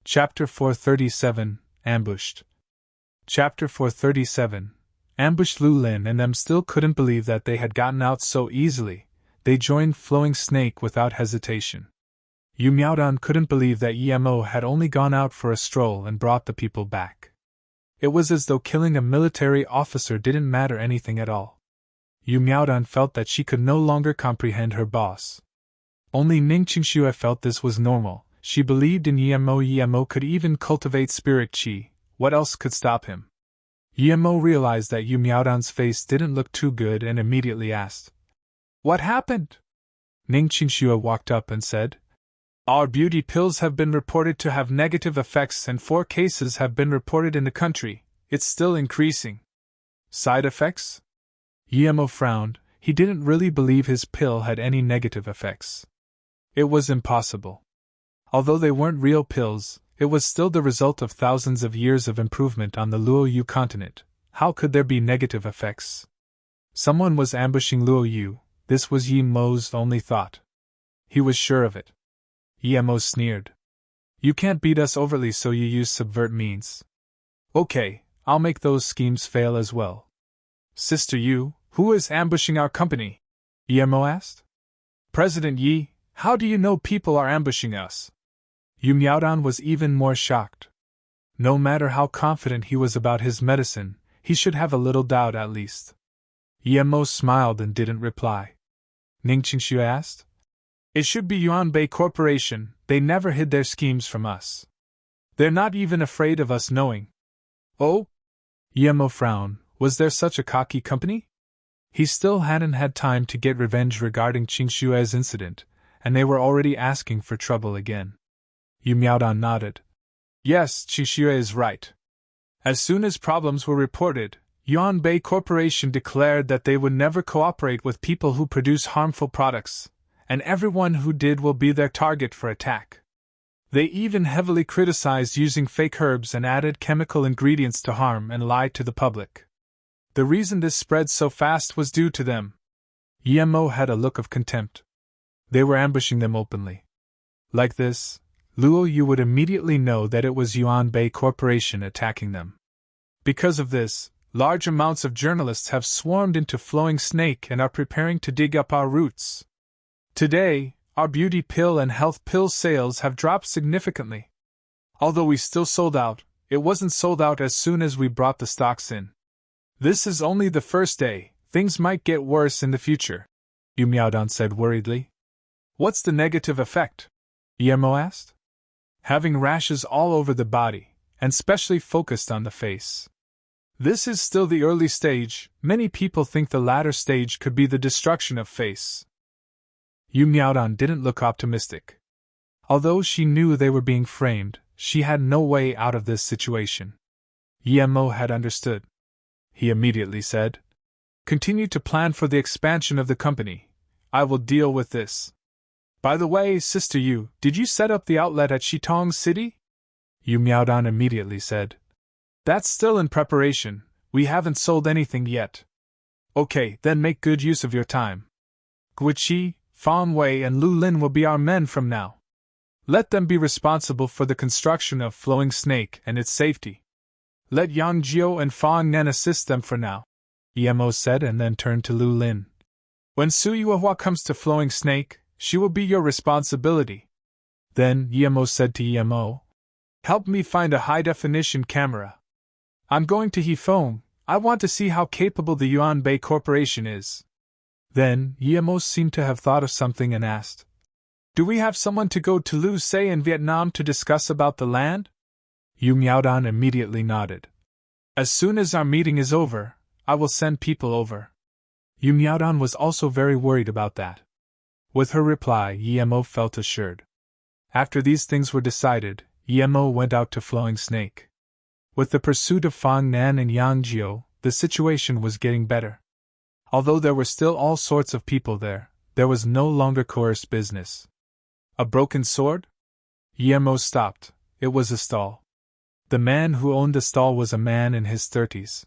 Chapter 437, Ambushed. Chapter 437, Ambushed. Lu Lin and them still couldn't believe that they had gotten out so easily. They joined Flowing Snake without hesitation. Yu Miaodan couldn't believe that Emo had only gone out for a stroll and brought the people back. It was as though killing a military officer didn't matter anything at all. Yu Miaodan felt that she could no longer comprehend her boss. Only Ning Qingxue felt this was normal. She believed in Emo. Emo could even cultivate spirit qi. What else could stop him? Emo realized that Yu Miaodan's face didn't look too good and immediately asked, "What happened?" Ning Qingxue walked up and said, "Our beauty pills have been reported to have negative effects and 4 cases have been reported in the country. It's still increasing." Side effects? Emo frowned. He didn't really believe his pill had any negative effects. It was impossible. Although they weren't real pills, it was still the result of thousands of years of improvement on the Luoyu continent. How could there be negative effects? Someone was ambushing Luoyu. This was Yemo's only thought. He was sure of it. Yemo sneered. "You can't beat us overly, so you use subvert means. Okay, I'll make those schemes fail as well." "Sister Yu, who is ambushing our company?" Yemo asked. "President Yi, how do you know people are ambushing us?" Yu Miaodan was even more shocked. No matter how confident he was about his medicine, he should have a little doubt at least. Yemo smiled and didn't reply. Ning Qingxue asked, "It should be Yuanbei Corporation. They never hid their schemes from us. They're not even afraid of us knowing." "Oh?" Yemo frowned. Was there such a cocky company? He still hadn't had time to get revenge regarding Qingxue's incident, and they were already asking for trouble again. Yu Miaodan nodded. "Yes, Qingxue is right. As soon as problems were reported, Yuanbei Corporation declared that they would never cooperate with people who produce harmful products, and everyone who did will be their target for attack. They even heavily criticized using fake herbs and added chemical ingredients to harm and lie to the public. The reason this spread so fast was due to them." Yemo had a look of contempt. They were ambushing them openly. Like this, Luoyu would immediately know that it was Yuanbei Corporation attacking them. Because of this, large amounts of journalists have swarmed into Flowing Snake and are preparing to dig up our roots. Today, our beauty pill and health pill sales have dropped significantly. Although we still sold out, it wasn't sold out as soon as we brought the stocks in. This is only the first day. Things might get worse in the future," Yu Miaodan said worriedly. "What's the negative effect?" Yemo asked. "Having rashes all over the body, and specially focused on the face. This is still the early stage. Many people think the latter stage could be the destruction of face." Yu Miaodan didn't look optimistic. Although she knew they were being framed, she had no way out of this situation. Yemo had understood. He immediately said, "Continue to plan for the expansion of the company. I will deal with this. By the way, Sister Yu, did you set up the outlet at Shitong City?" Yu Miaodan immediately said, "That's still in preparation. We haven't sold anything yet." "Okay, then make good use of your time. Guiqi, Fang Wei and Lu Lin will be our men from now. Let them be responsible for the construction of Flowing Snake and its safety. Let Yang Jiu and Fang Nen assist them for now," Yemo said, and then turned to Lu Lin. "When Su Yuehua comes to Flowing Snake, she will be your responsibility." Then Yemo said to Yemo, "Help me find a high-definition camera. I'm going to Hefeng. I want to see how capable the Yuanbei Corporation is." Then Yemo seemed to have thought of something and asked, "Do we have someone to go to Lu Se in Vietnam to discuss about the land?" Yu Miaodan immediately nodded. "As soon as our meeting is over, I will send people over." Yu Miaodan was also very worried about that. With her reply, Yemo felt assured. After these things were decided, Yemo went out to Flowing Snake. With the pursuit of Fang Nan and Yang Jiu, the situation was getting better. Although there were still all sorts of people there was no longer coerced business. A broken sword? Yemo stopped. It was a stall. The man who owned the stall was a man in his 30s.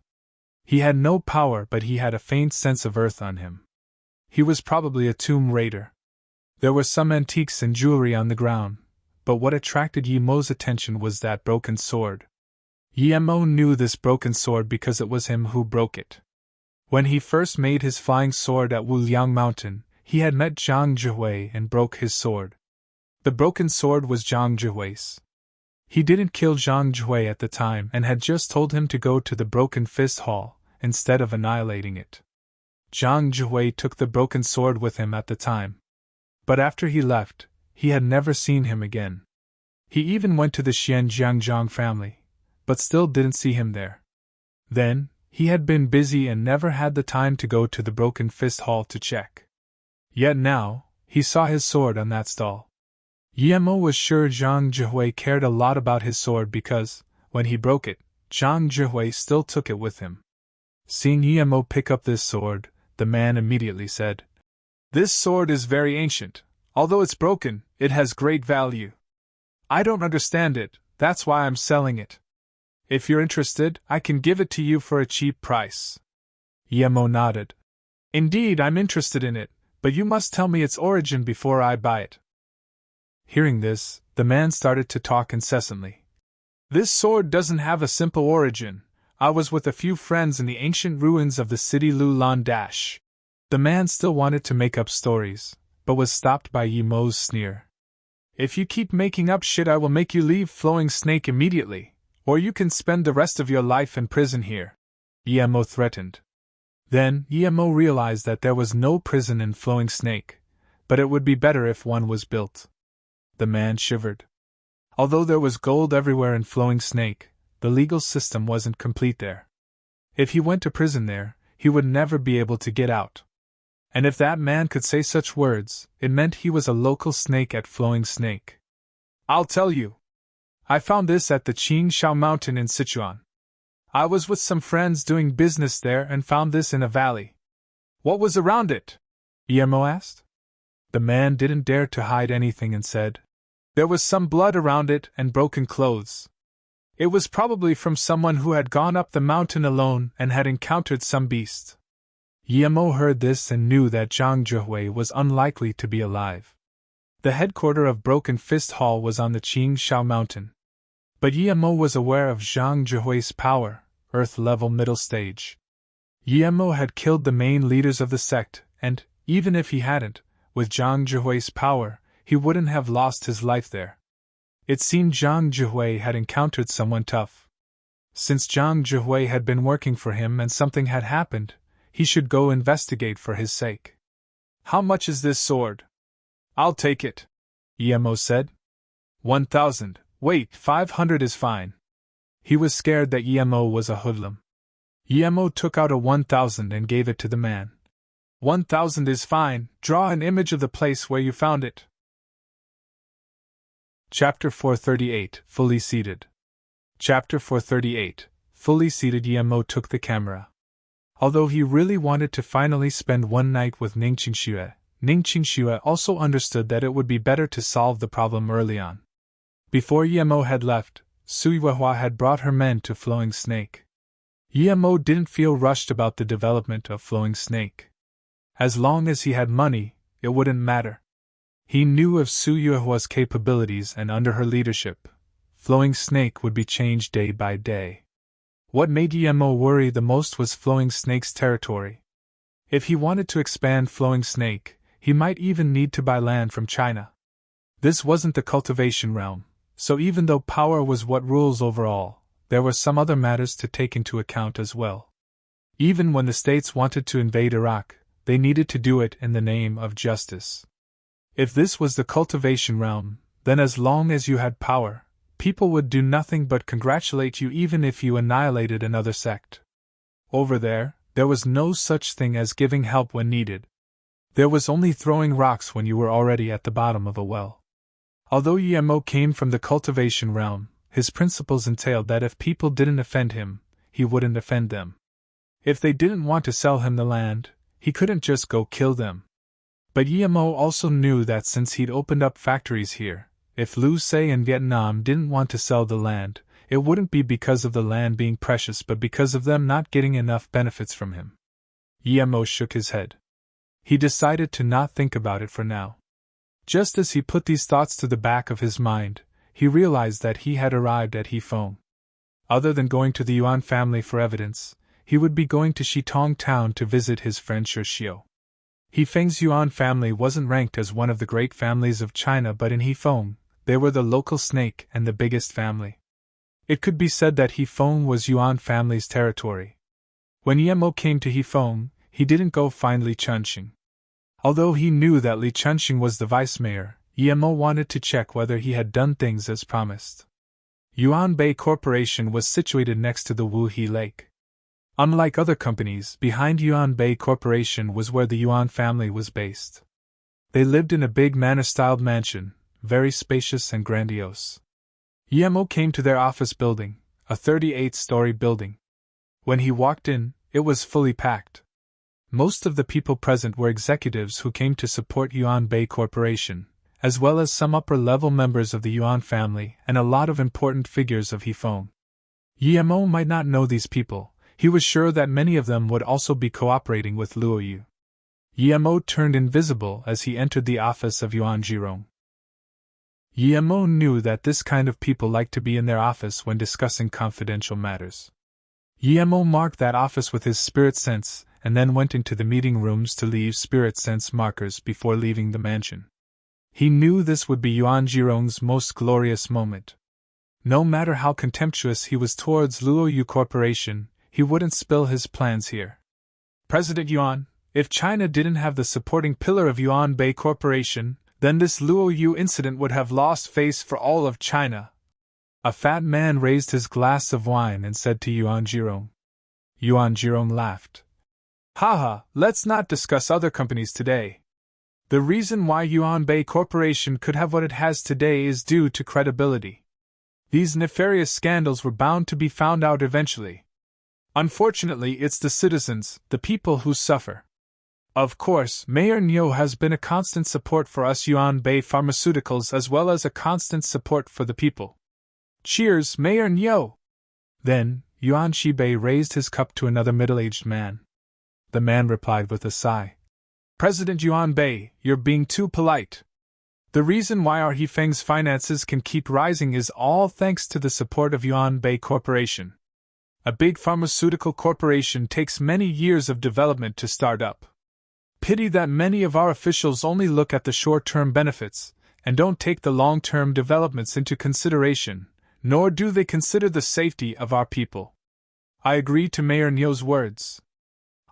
He had no power, but he had a faint sense of earth on him. He was probably a tomb raider. There were some antiques and jewelry on the ground, but what attracted Yimo's attention was that broken sword. Yimo knew this broken sword because it was him who broke it. When he first made his flying sword at Wuliang Mountain, he had met Zhang Zhihui and broke his sword. The broken sword was Zhang Zhihui's. He didn't kill Zhang Zhihui at the time and had just told him to go to the Broken Fist Hall, instead of annihilating it. Zhang Zhihui took the broken sword with him at the time. But after he left, he had never seen him again. He even went to the Xianjiangzhang family, but still didn't see him there. Then, he had been busy and never had the time to go to the Broken Fist Hall to check. Yet now, he saw his sword on that stall. Yimo was sure Zhang Zhihui cared a lot about his sword because, when he broke it, Zhang Zhihui still took it with him. Seeing Yimo pick up this sword, the man immediately said, "This sword is very ancient. Although it's broken, it has great value. I don't understand it, that's why I'm selling it. If you're interested, I can give it to you for a cheap price." Yimo nodded. "Indeed, I'm interested in it, but you must tell me its origin before I buy it." Hearing this, the man started to talk incessantly. "This sword doesn't have a simple origin. I was with a few friends in the ancient ruins of the city Lulan Dash." The man still wanted to make up stories, but was stopped by Yimo's sneer. "If you keep making up shit, I will make you leave Flowing Snake immediately, or you can spend the rest of your life in prison here," Yimo threatened. Then Yimo realized that there was no prison in Flowing Snake, but it would be better if one was built. The man shivered. Although there was gold everywhere in Flowing Snake, the legal system wasn't complete there. If he went to prison there, he would never be able to get out. And if that man could say such words, it meant he was a local snake at Flowing Snake. "I'll tell you. I found this at the Qingshao Mountain in Sichuan. I was with some friends doing business there and found this in a valley." "What was around it?" Yimo asked. The man didn't dare to hide anything and said, "There was some blood around it and broken clothes. It was probably from someone who had gone up the mountain alone and had encountered some beast." Yimo heard this and knew that Zhang Zhihui was unlikely to be alive. The headquarters of Broken Fist Hall was on the Qingshao Mountain. But Yimo was aware of Zhang Zhihui's power, Earth-level middle stage. Yimo had killed the main leaders of the sect, and, even if he hadn't, with Zhang Zhihui's power, he wouldn't have lost his life there. It seemed Zhang Zhihui had encountered someone tough. Since Zhang Zhihui had been working for him and something had happened, he should go investigate for his sake. "How much is this sword?" "I'll take it," Yimo said. 1,000. "Wait, 500 is fine." He was scared that Yimo was a hoodlum. Yimo took out a 1,000 and gave it to the man. 1,000 is fine, draw an image of the place where you found it. Chapter 438, Fully Seated. Chapter 438, Fully Seated. Yimo took the camera. Although he really wanted to finally spend one night with Ning Qingxue also understood that it would be better to solve the problem early on. Before Yimo had left, Su Yuehua had brought her men to Flowing Snake. Yimo didn't feel rushed about the development of Flowing Snake. As long as he had money, it wouldn't matter. He knew of Su Yuehua's capabilities, and under her leadership, Flowing Snake would be changed day by day. What made Yimo worry the most was Flowing Snake's territory. If he wanted to expand Flowing Snake, he might even need to buy land from China. This wasn't the cultivation realm, so even though power was what rules overall, there were some other matters to take into account as well. Even when the states wanted to invade Iraq, they needed to do it in the name of justice. If this was the cultivation realm, then as long as you had power, people would do nothing but congratulate you even if you annihilated another sect. Over there was no such thing as giving help when needed. There was only throwing rocks when you were already at the bottom of a well. Although Yimo came from the cultivation realm, his principles entailed that if people didn't offend him, he wouldn't offend them. If they didn't want to sell him the land, he couldn't just go kill them. But Yimo also knew that since he'd opened up factories here, if Liu Sei and Vietnam didn't want to sell the land, it wouldn't be because of the land being precious but because of them not getting enough benefits from him. Yimo shook his head. He decided to not think about it for now. Just as he put these thoughts to the back of his mind, he realized that he had arrived at Hefeng. Other than going to the Yuan family for evidence, he would be going to Shitong town to visit his friend Xiu. Hefeng's Yuan family wasn't ranked as one of the great families of China, but in Hefeng, they were the local snake and the biggest family. It could be said that Hefeng was Yuan family's territory. When Yemo came to Hefeng, he didn't go find Li Chunxing. Although he knew that Li Chunxing was the vice mayor, Yemo wanted to check whether he had done things as promised. Yuan Bay Corporation was situated next to the Wuhe Lake. Unlike other companies, behind Yuan Bay Corporation was where the Yuan family was based. They lived in a big manor-styled mansion, very spacious and grandiose. Yemo came to their office building, a 38-story building. When he walked in, it was fully packed. Most of the people present were executives who came to support Yuan Bay Corporation, as well as some upper-level members of the Yuan family and a lot of important figures of Hefeng. Yemo might not know these people. He was sure that many of them would also be cooperating with Luo Yu. Yemo turned invisible as he entered the office of Yuan Jirong. Yemo knew that this kind of people like to be in their office when discussing confidential matters. Yemo marked that office with his spirit sense and then went into the meeting rooms to leave spirit sense markers before leaving the mansion. He knew this would be Yuan Jirong's most glorious moment. No matter how contemptuous he was towards Luo Yu Corporation, he wouldn't spill his plans here. President Yuan, if China didn't have the supporting pillar of Yuan Bay Corporation, then this Luo Yu incident would have lost face for all of China. A fat man raised his glass of wine and said to Yuan Jirong. Yuan Jirong laughed. Haha, let's not discuss other companies today. The reason why Yuan Bay Corporation could have what it has today is due to credibility. These nefarious scandals were bound to be found out eventually. Unfortunately, it's the citizens, the people who suffer. Of course, Mayor Niu has been a constant support for us Yuan Bay Pharmaceuticals as well as a constant support for the people. Cheers, Mayor Niu! Then, Yuan Shibei raised his cup to another middle-aged man. The man replied with a sigh. President Yuan Bei, you're being too polite. The reason why our Hefeng's finances can keep rising is all thanks to the support of Yuan Bay Corporation. A big pharmaceutical corporation takes many years of development to start up. Pity that many of our officials only look at the short-term benefits, and don't take the long-term developments into consideration, nor do they consider the safety of our people. I agree to Mayor Niu's words.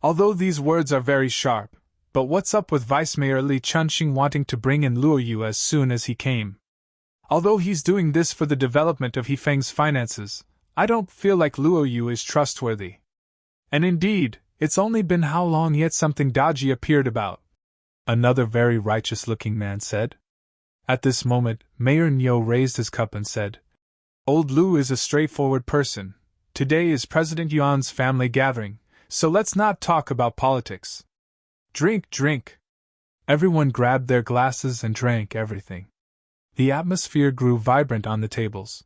Although these words are very sharp, but what's up with Vice Mayor Li Chunxing wanting to bring in Luo Yu as soon as he came? Although he's doing this for the development of Hefeng's finances, I don't feel like Luo Yu is trustworthy. And indeed, it's only been how long yet something dodgy appeared about. Another very righteous-looking man said. At this moment, Mayor Niu raised his cup and said, Old Lu is a straightforward person. Today is President Yuan's family gathering, so let's not talk about politics. Drink, drink. Everyone grabbed their glasses and drank everything. The atmosphere grew vibrant on the tables.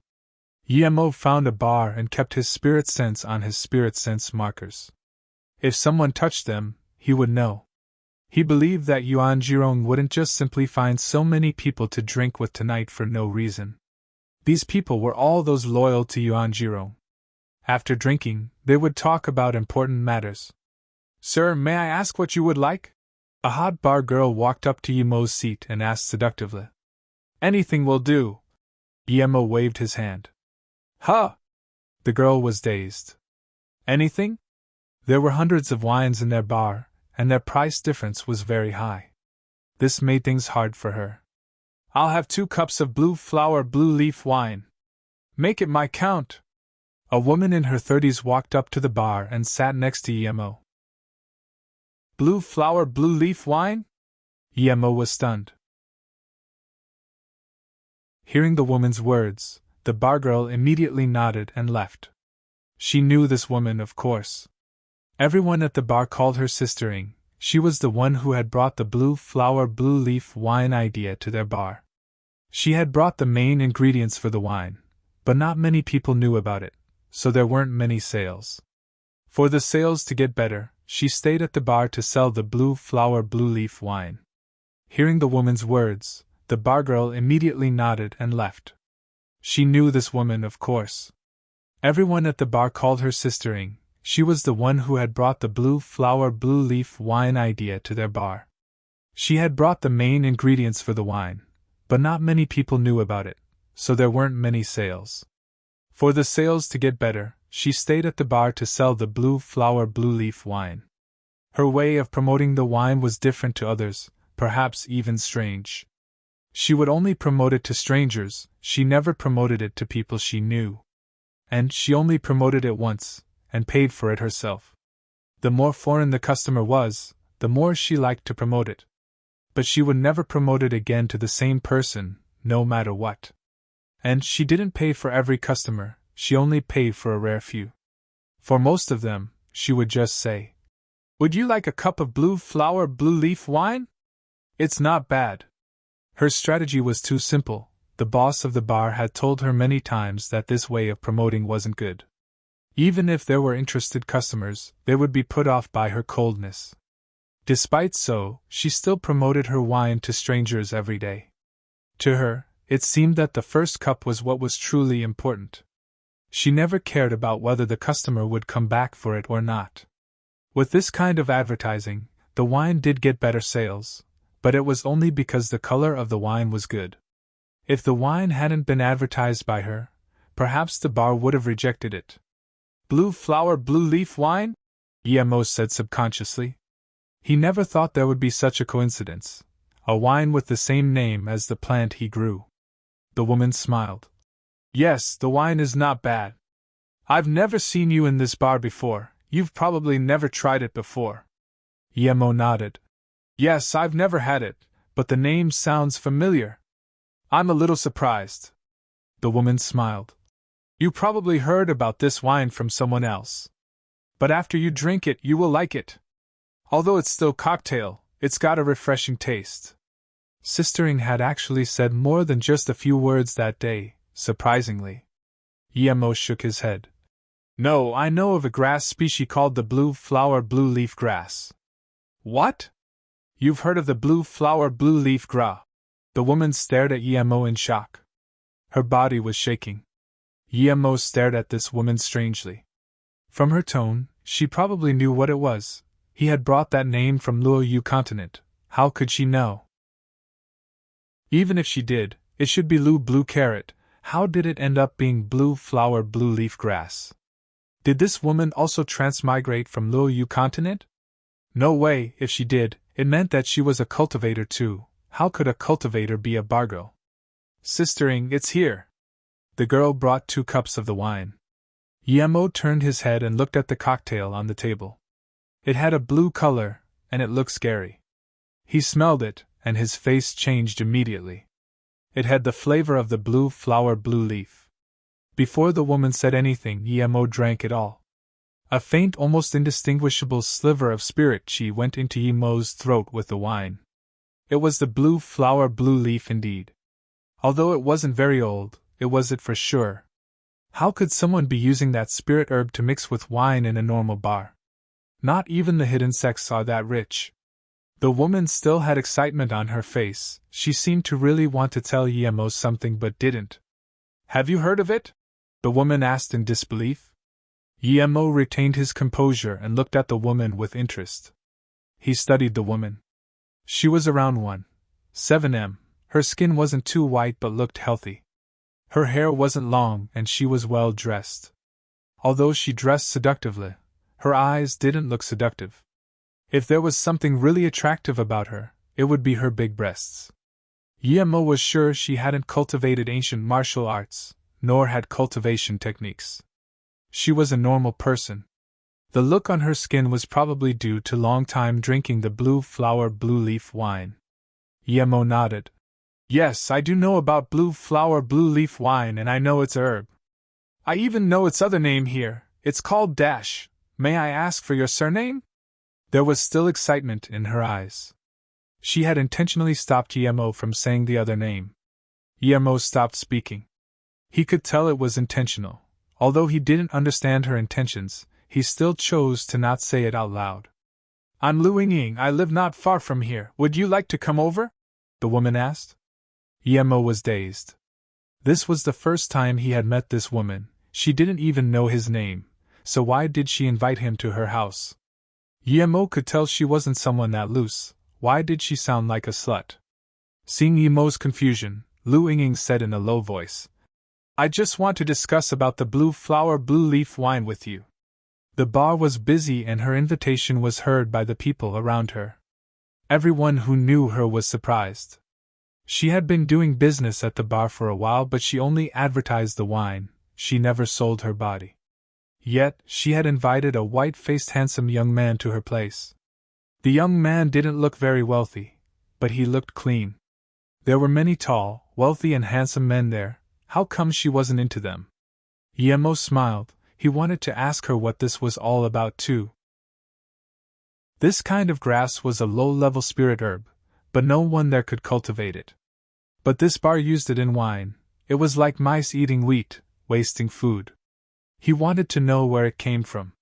Yemo found a bar and kept his spirit sense on his spirit sense markers. If someone touched them, he would know. He believed that Yuan Jirong wouldn't just simply find so many people to drink with tonight for no reason. These people were all those loyal to Yuan Jirong. After drinking, they would talk about important matters. Sir, may I ask what you would like? A hot bar girl walked up to Yemo's seat and asked seductively. Anything will do. Yemo waved his hand. Huh! The girl was dazed. Anything? There were hundreds of wines in their bar, and their price difference was very high. This made things hard for her. I'll have 2 cups of blue flower blue leaf wine. Make it my count. A woman in her 30s walked up to the bar and sat next to Yemo. Blue flower blue leaf wine? Yemo was stunned. Hearing the woman's words, the bar girl immediately nodded and left. She knew this woman, of course. Everyone at the bar called her Sister Ing. She was the one who had brought the blue flower blue leaf wine idea to their bar. She had brought the main ingredients for the wine, but not many people knew about it, so there weren't many sales. For the sales to get better, she stayed at the bar to sell the blue flower blue leaf wine. Hearing the woman's words, The bargirl immediately nodded and left. She knew this woman, of course. Everyone at the bar called her Sistering. She was the one who had brought the blue flower blue leaf wine idea to their bar. She had brought the main ingredients for the wine, but not many people knew about it, so there weren't many sales. For the sales to get better, she stayed at the bar to sell the blue flower blue leaf wine. Her way of promoting the wine was different to others, perhaps even strange. She would only promote it to strangers, she never promoted it to people she knew. And she only promoted it once, and paid for it herself. The more foreign the customer was, the more she liked to promote it. But she would never promote it again to the same person, no matter what. And she didn't pay for every customer, she only paid for a rare few. For most of them, she would just say, "Would you like a cup of blue flower blue leaf wine? It's not bad." Her strategy was too simple. The boss of the bar had told her many times that this way of promoting wasn't good. Even if there were interested customers, they would be put off by her coldness. Despite so, she still promoted her wine to strangers every day. To her, it seemed that the first cup was what was truly important. She never cared about whether the customer would come back for it or not. With this kind of advertising, the wine did get better sales, but it was only because the color of the wine was good. If the wine hadn't been advertised by her, perhaps the bar would have rejected it. "Blue flower blue leaf wine?" Emo said subconsciously. He never thought there would be such a coincidence, a wine with the same name as the plant he grew. The woman smiled. "Yes, the wine is not bad. I've never seen you in this bar before, you've probably never tried it before." Emo nodded. "Yes, I've never had it, but the name sounds familiar. I'm a little surprised." The woman smiled. "You probably heard about this wine from someone else. But after you drink it, you will like it. Although it's still cocktail, it's got a refreshing taste." Sistering had actually said more than just a few words that day, surprisingly. Emo shook his head. "No, I know of a grass species called the blue flower blue leaf grass." "What? You've heard of the blue flower blue leaf grass?" The woman stared at Emo in shock. Her body was shaking. Emo stared at this woman strangely. From her tone, she probably knew what it was. He had brought that name from Luoyu continent. How could she know? Even if she did, it should be Lu blue carrot. How did it end up being blue flower blue leaf grass? Did this woman also transmigrate from Luoyu continent? No way, if she did, it meant that she was a cultivator too. How could a cultivator be a bargo? "Sistering, it's here." The girl brought 2 cups of the wine. Emo turned his head and looked at the cocktail on the table. It had a blue color, and it looked scary. He smelled it, and his face changed immediately. It had the flavor of the blue flower blue leaf. Before the woman said anything, Emo drank it all. A faint, almost indistinguishable sliver of spirit chi went into Emo's throat with the wine. It was the blue flower blue leaf indeed. Although it wasn't very old, it was it for sure. How could someone be using that spirit herb to mix with wine in a normal bar? Not even the hidden sects are that rich. The woman still had excitement on her face. She seemed to really want to tell Emo something but didn't. "Have you heard of it?" the woman asked in disbelief. Emo retained his composure and looked at the woman with interest. He studied the woman. She was around 1.7 m. Her skin wasn't too white but looked healthy. Her hair wasn't long and she was well dressed. Although she dressed seductively, her eyes didn't look seductive. If there was something really attractive about her, it would be her big breasts. Emo was sure she hadn't cultivated ancient martial arts, nor had cultivation techniques. She was a normal person. The look on her skin was probably due to long time drinking the blue flower blue leaf wine. Emo nodded. "Yes, I do know about blue flower blue leaf wine and I know it's a herb. I even know its other name here, it's called Dash. May I ask for your surname?" There was still excitement in her eyes. She had intentionally stopped Emo from saying the other name. Emo stopped speaking. He could tell it was intentional. Although he didn't understand her intentions, he still chose to not say it out loud. "I'm Lu Ying. I live not far from here. Would you like to come over?" the woman asked. Emo was dazed. This was the first time he had met this woman. She didn't even know his name, so why did she invite him to her house? Emo could tell she wasn't someone that loose. Why did she sound like a slut? Seeing Emo's confusion, Lu Yingying said in a low voice, I just want to discuss about the blue flower blue leaf wine with you. The bar was busy and her invitation was heard by the people around her. Everyone who knew her was surprised. She had been doing business at the bar for a while, but she only advertised the wine, she never sold her body. Yet, she had invited a white-faced handsome young man to her place. The young man didn't look very wealthy, but he looked clean. There were many tall, wealthy and handsome men there. How come she wasn't into them? Emo smiled. He wanted to ask her what this was all about too. This kind of grass was a low-level spirit herb, but no one there could cultivate it. But this bar used it in wine. It was like mice eating wheat, wasting food. He wanted to know where it came from.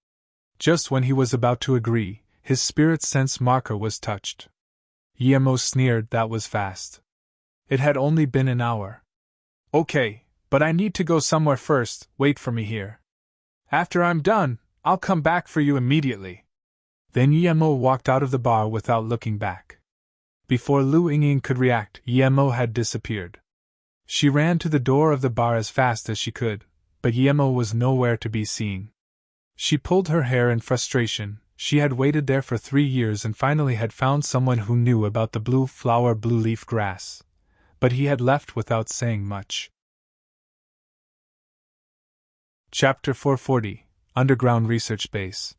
Just when he was about to agree, his spirit sense marker was touched. Emo sneered. That was fast. It had only been an hour. Okay, but I need to go somewhere first. Wait for me here. After I'm done, I'll come back for you immediately. Then Emo walked out of the bar without looking back. Before Lu Yingying could react, Emo had disappeared. She ran to the door of the bar as fast as she could, but Emo was nowhere to be seen. She pulled her hair in frustration. She had waited there for 3 years and finally had found someone who knew about the blue flower blue leaf grass. But he had left without saying much. Chapter 440, Underground Research Base.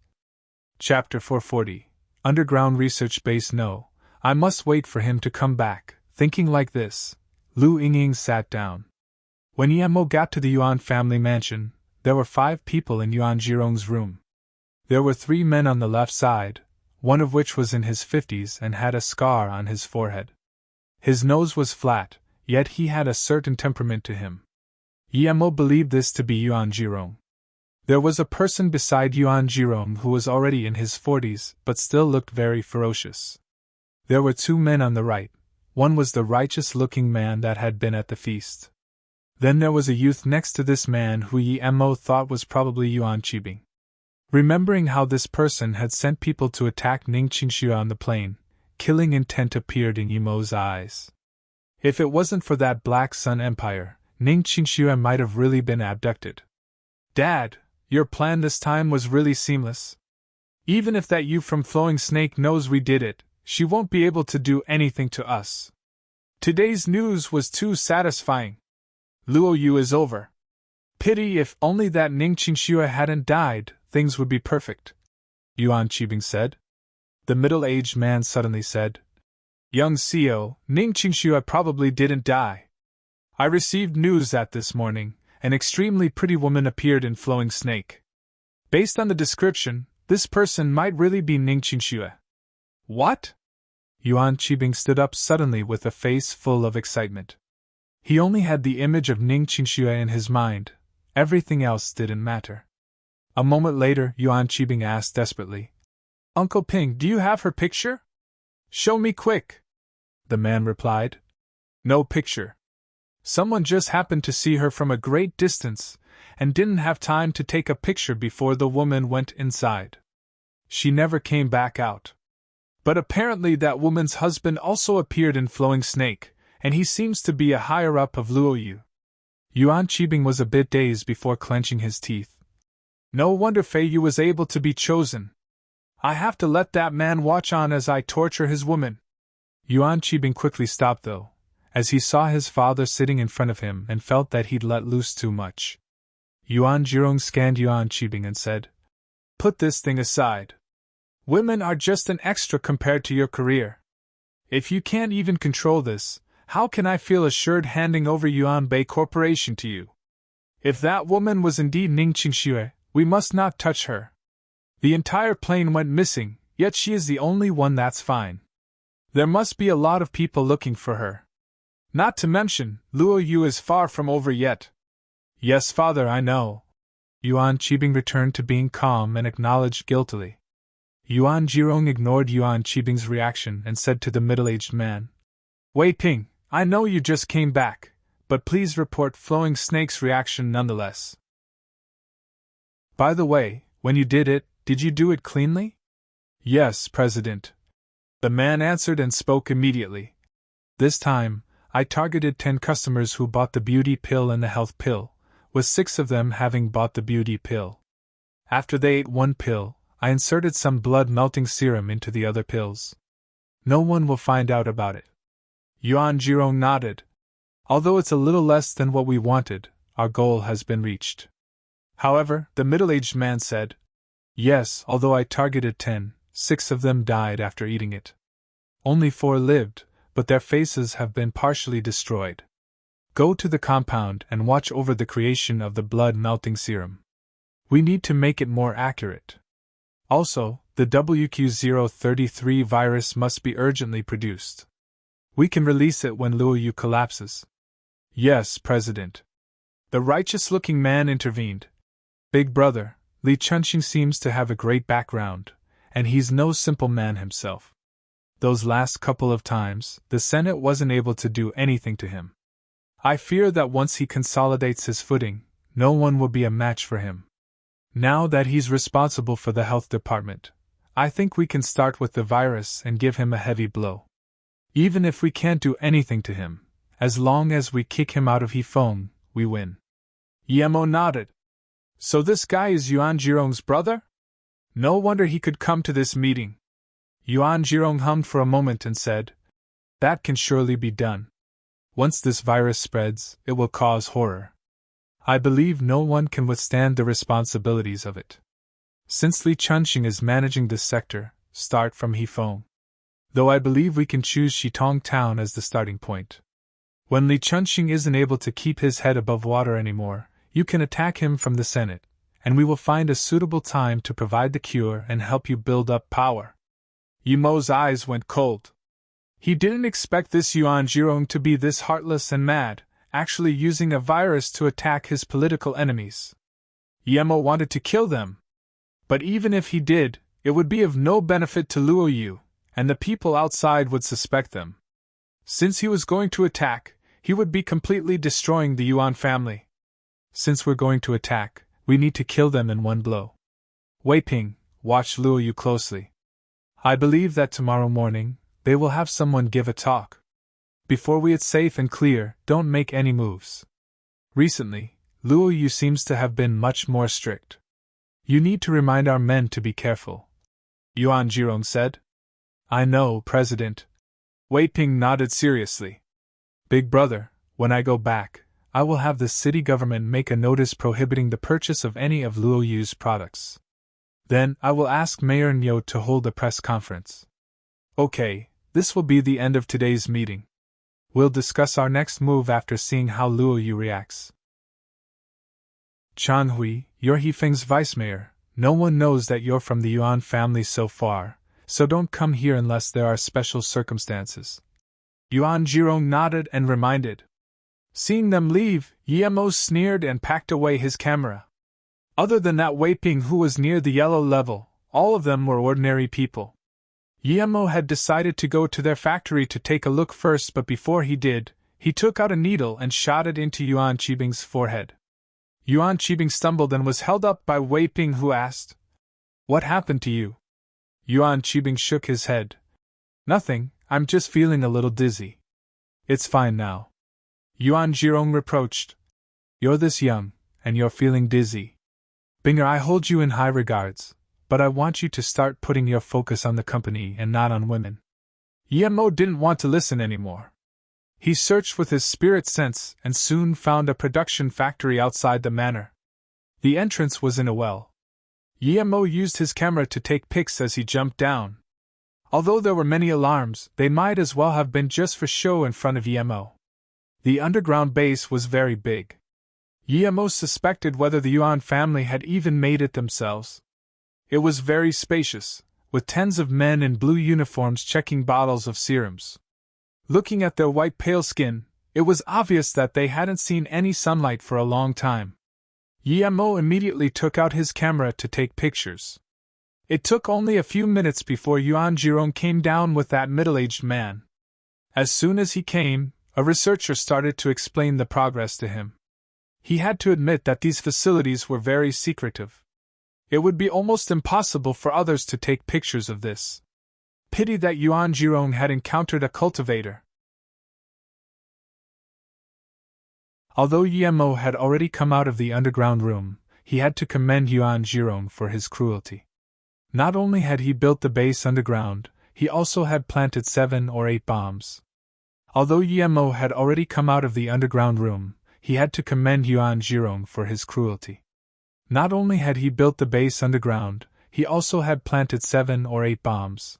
Chapter 440, Underground Research Base. No, I must wait for him to come back. Thinking like this, Lu Yingying sat down. When Emo got to the Yuan family mansion, there were 5 people in Yuan Jirong's room. There were 3 men on the left side, one of which was in his 50s and had a scar on his forehead. His nose was flat, yet he had a certain temperament to him. Emo believed this to be Yuan Jirong. There was a person beside Yuan Jirong who was already in his 40s but still looked very ferocious. There were 2 men on the right. One was the righteous-looking man that had been at the feast. Then there was a youth next to this man who Emo thought was probably Yuan Qibing. Remembering how this person had sent people to attack Ning Qingxue on the plain, killing intent appeared in Emo's eyes. If it wasn't for that Black Sun Empire, Ning Qingxue might have really been abducted. Dad, your plan this time was really seamless. Even if that you from Flowing Snake knows we did it, she won't be able to do anything to us. Today's news was too satisfying. Luo Yu is over. Pity if only that Ning Qingxue hadn't died, things would be perfect. Yuan Qibing said. The middle-aged man suddenly said, Young CEO, Ning Qingxue probably didn't die. I received news that this morning, an extremely pretty woman appeared in Flowing Snake. Based on the description, this person might really be Ning Qingxue. What? Yuan Qibing stood up suddenly with a face full of excitement. He only had the image of Ning Qingxue in his mind. Everything else didn't matter. A moment later, Yuan Qibing asked desperately, Uncle Ping, do you have her picture? Show me quick. The man replied. No picture. Someone just happened to see her from a great distance, and didn't have time to take a picture before the woman went inside. She never came back out. But apparently that woman's husband also appeared in Flowing Snake, and he seems to be a higher-up of Luo Yu. Yuan Qibing was a bit dazed before clenching his teeth. No wonder Fei Yu was able to be chosen. I have to let that man watch on as I torture his woman. Yuan Qibing quickly stopped though, as he saw his father sitting in front of him and felt that he'd let loose too much. Yuan Jirong scanned Yuan Qibing and said, Put this thing aside. Women are just an extra compared to your career. If you can't even control this, how can I feel assured handing over Yuan Bei Corporation to you? If that woman was indeed Ning Qingxue, we must not touch her. The entire plane went missing, yet she is the only one that's fine. There must be a lot of people looking for her. Not to mention, Luo Yu is far from over yet. Yes, father, I know. Yuan Qibing returned to being calm and acknowledged guiltily. Yuan Jirong ignored Yuan Qibing's reaction and said to the middle-aged man, Wei Ping, I know you just came back, but please report Flowing Snake's reaction nonetheless. By the way, when you did it, did you do it cleanly? Yes, President. The man answered and spoke immediately. This time, I targeted 10 customers who bought the beauty pill and the health pill, with 6 of them having bought the beauty pill. After they ate one pill, I inserted some blood-melting serum into the other pills. No one will find out about it. Yuan Jirong nodded. Although it's a little less than what we wanted, our goal has been reached. However, the middle-aged man said, yes, although I targeted 10, 6 of them died after eating it. Only 4 lived, but their faces have been partially destroyed. Go to the compound and watch over the creation of the blood-melting serum. We need to make it more accurate. Also, the WQ033 virus must be urgently produced. We can release it when Luoyu collapses. Yes, President. The righteous-looking man intervened. Big brother, Li Chunxing seems to have a great background, and he's no simple man himself. Those last couple of times, the Senate wasn't able to do anything to him. I fear that once he consolidates his footing, no one will be a match for him. Now that he's responsible for the health department, I think we can start with the virus and give him a heavy blow. Even if we can't do anything to him, as long as we kick him out of Hefeng, we win. Yemo nodded. So this guy is Yuan Jirong's brother? No wonder he could come to this meeting. Yuan Jirong hummed for a moment and said, that can surely be done. Once this virus spreads, it will cause horror. I believe no one can withstand the responsibilities of it. Since Li Chunxing is managing this sector, start from Hefeng. Though I believe we can choose Shitong Town as the starting point. When Li Chunxing isn't able to keep his head above water anymore, you can attack him from the Senate, and we will find a suitable time to provide the cure and help you build up power. Yemo's eyes went cold. He didn't expect this Yuan Jirong to be this heartless and mad, actually using a virus to attack his political enemies. Yemo wanted to kill them. But even if he did, it would be of no benefit to Luoyu, and the people outside would suspect them. Since he was going to attack, he would be completely destroying the Yuan family. Since we're going to attack, we need to kill them in one blow. Wei Ping, watch Luoyu closely. I believe that tomorrow morning, they will have someone give a talk. Before it's safe and clear, don't make any moves. Recently, Luoyu seems to have been much more strict. You need to remind our men to be careful. Yuan Jirong said. I know, President. Wei Ping nodded seriously. Big brother, when I go back, I will have the city government make a notice prohibiting the purchase of any of Luoyu's products. Then, I will ask Mayor Niu to hold a press conference. Okay, this will be the end of today's meeting. We'll discuss our next move after seeing how Luoyu reacts. Chan Hui, you're Hefeng's vice mayor. No one knows that you're from the Yuan family so far, so don't come here unless there are special circumstances. Yuan Jirong nodded and reminded. Seeing them leave, Yemo sneered and packed away his camera. Other than that Wei Ping who was near the yellow level, all of them were ordinary people. Yemo had decided to go to their factory to take a look first, but before he did, he took out a needle and shot it into Yuan Qibing's forehead. Yuan Qibing stumbled and was held up by Wei Ping, who asked, What happened to you? Yuan Qibing shook his head. Nothing, I'm just feeling a little dizzy. It's fine now. Yuan Jirong reproached. You're this young, and you're feeling dizzy. Binger, I hold you in high regards, but I want you to start putting your focus on the company and not on women. Yemo didn't want to listen anymore. He searched with his spirit sense and soon found a production factory outside the manor. The entrance was in a well. Yemo used his camera to take pics as he jumped down. Although there were many alarms, they might as well have been just for show in front of Yemo. The underground base was very big. Yemo suspected whether the Yuan family had even made it themselves. It was very spacious, with tens of men in blue uniforms checking bottles of serums. Looking at their white pale skin, it was obvious that they hadn't seen any sunlight for a long time. Yemo immediately took out his camera to take pictures. It took only a few minutes before Yuan Jirong came down with that middle-aged man. As soon as he came, A researcher started to explain the progress to him. He had to admit that these facilities were very secretive. It would be almost impossible for others to take pictures of this. Pity that Yuan Jirong had encountered a cultivator. Although Yemo had already come out of the underground room, he had to commend Yuan Jirong for his cruelty. Not only had he built the base underground, he also had planted 7 or 8 bombs. Although Yemo had already come out of the underground room, he had to commend Yuan Jirong for his cruelty. Not only had he built the base underground, he also had planted 7 or 8 bombs.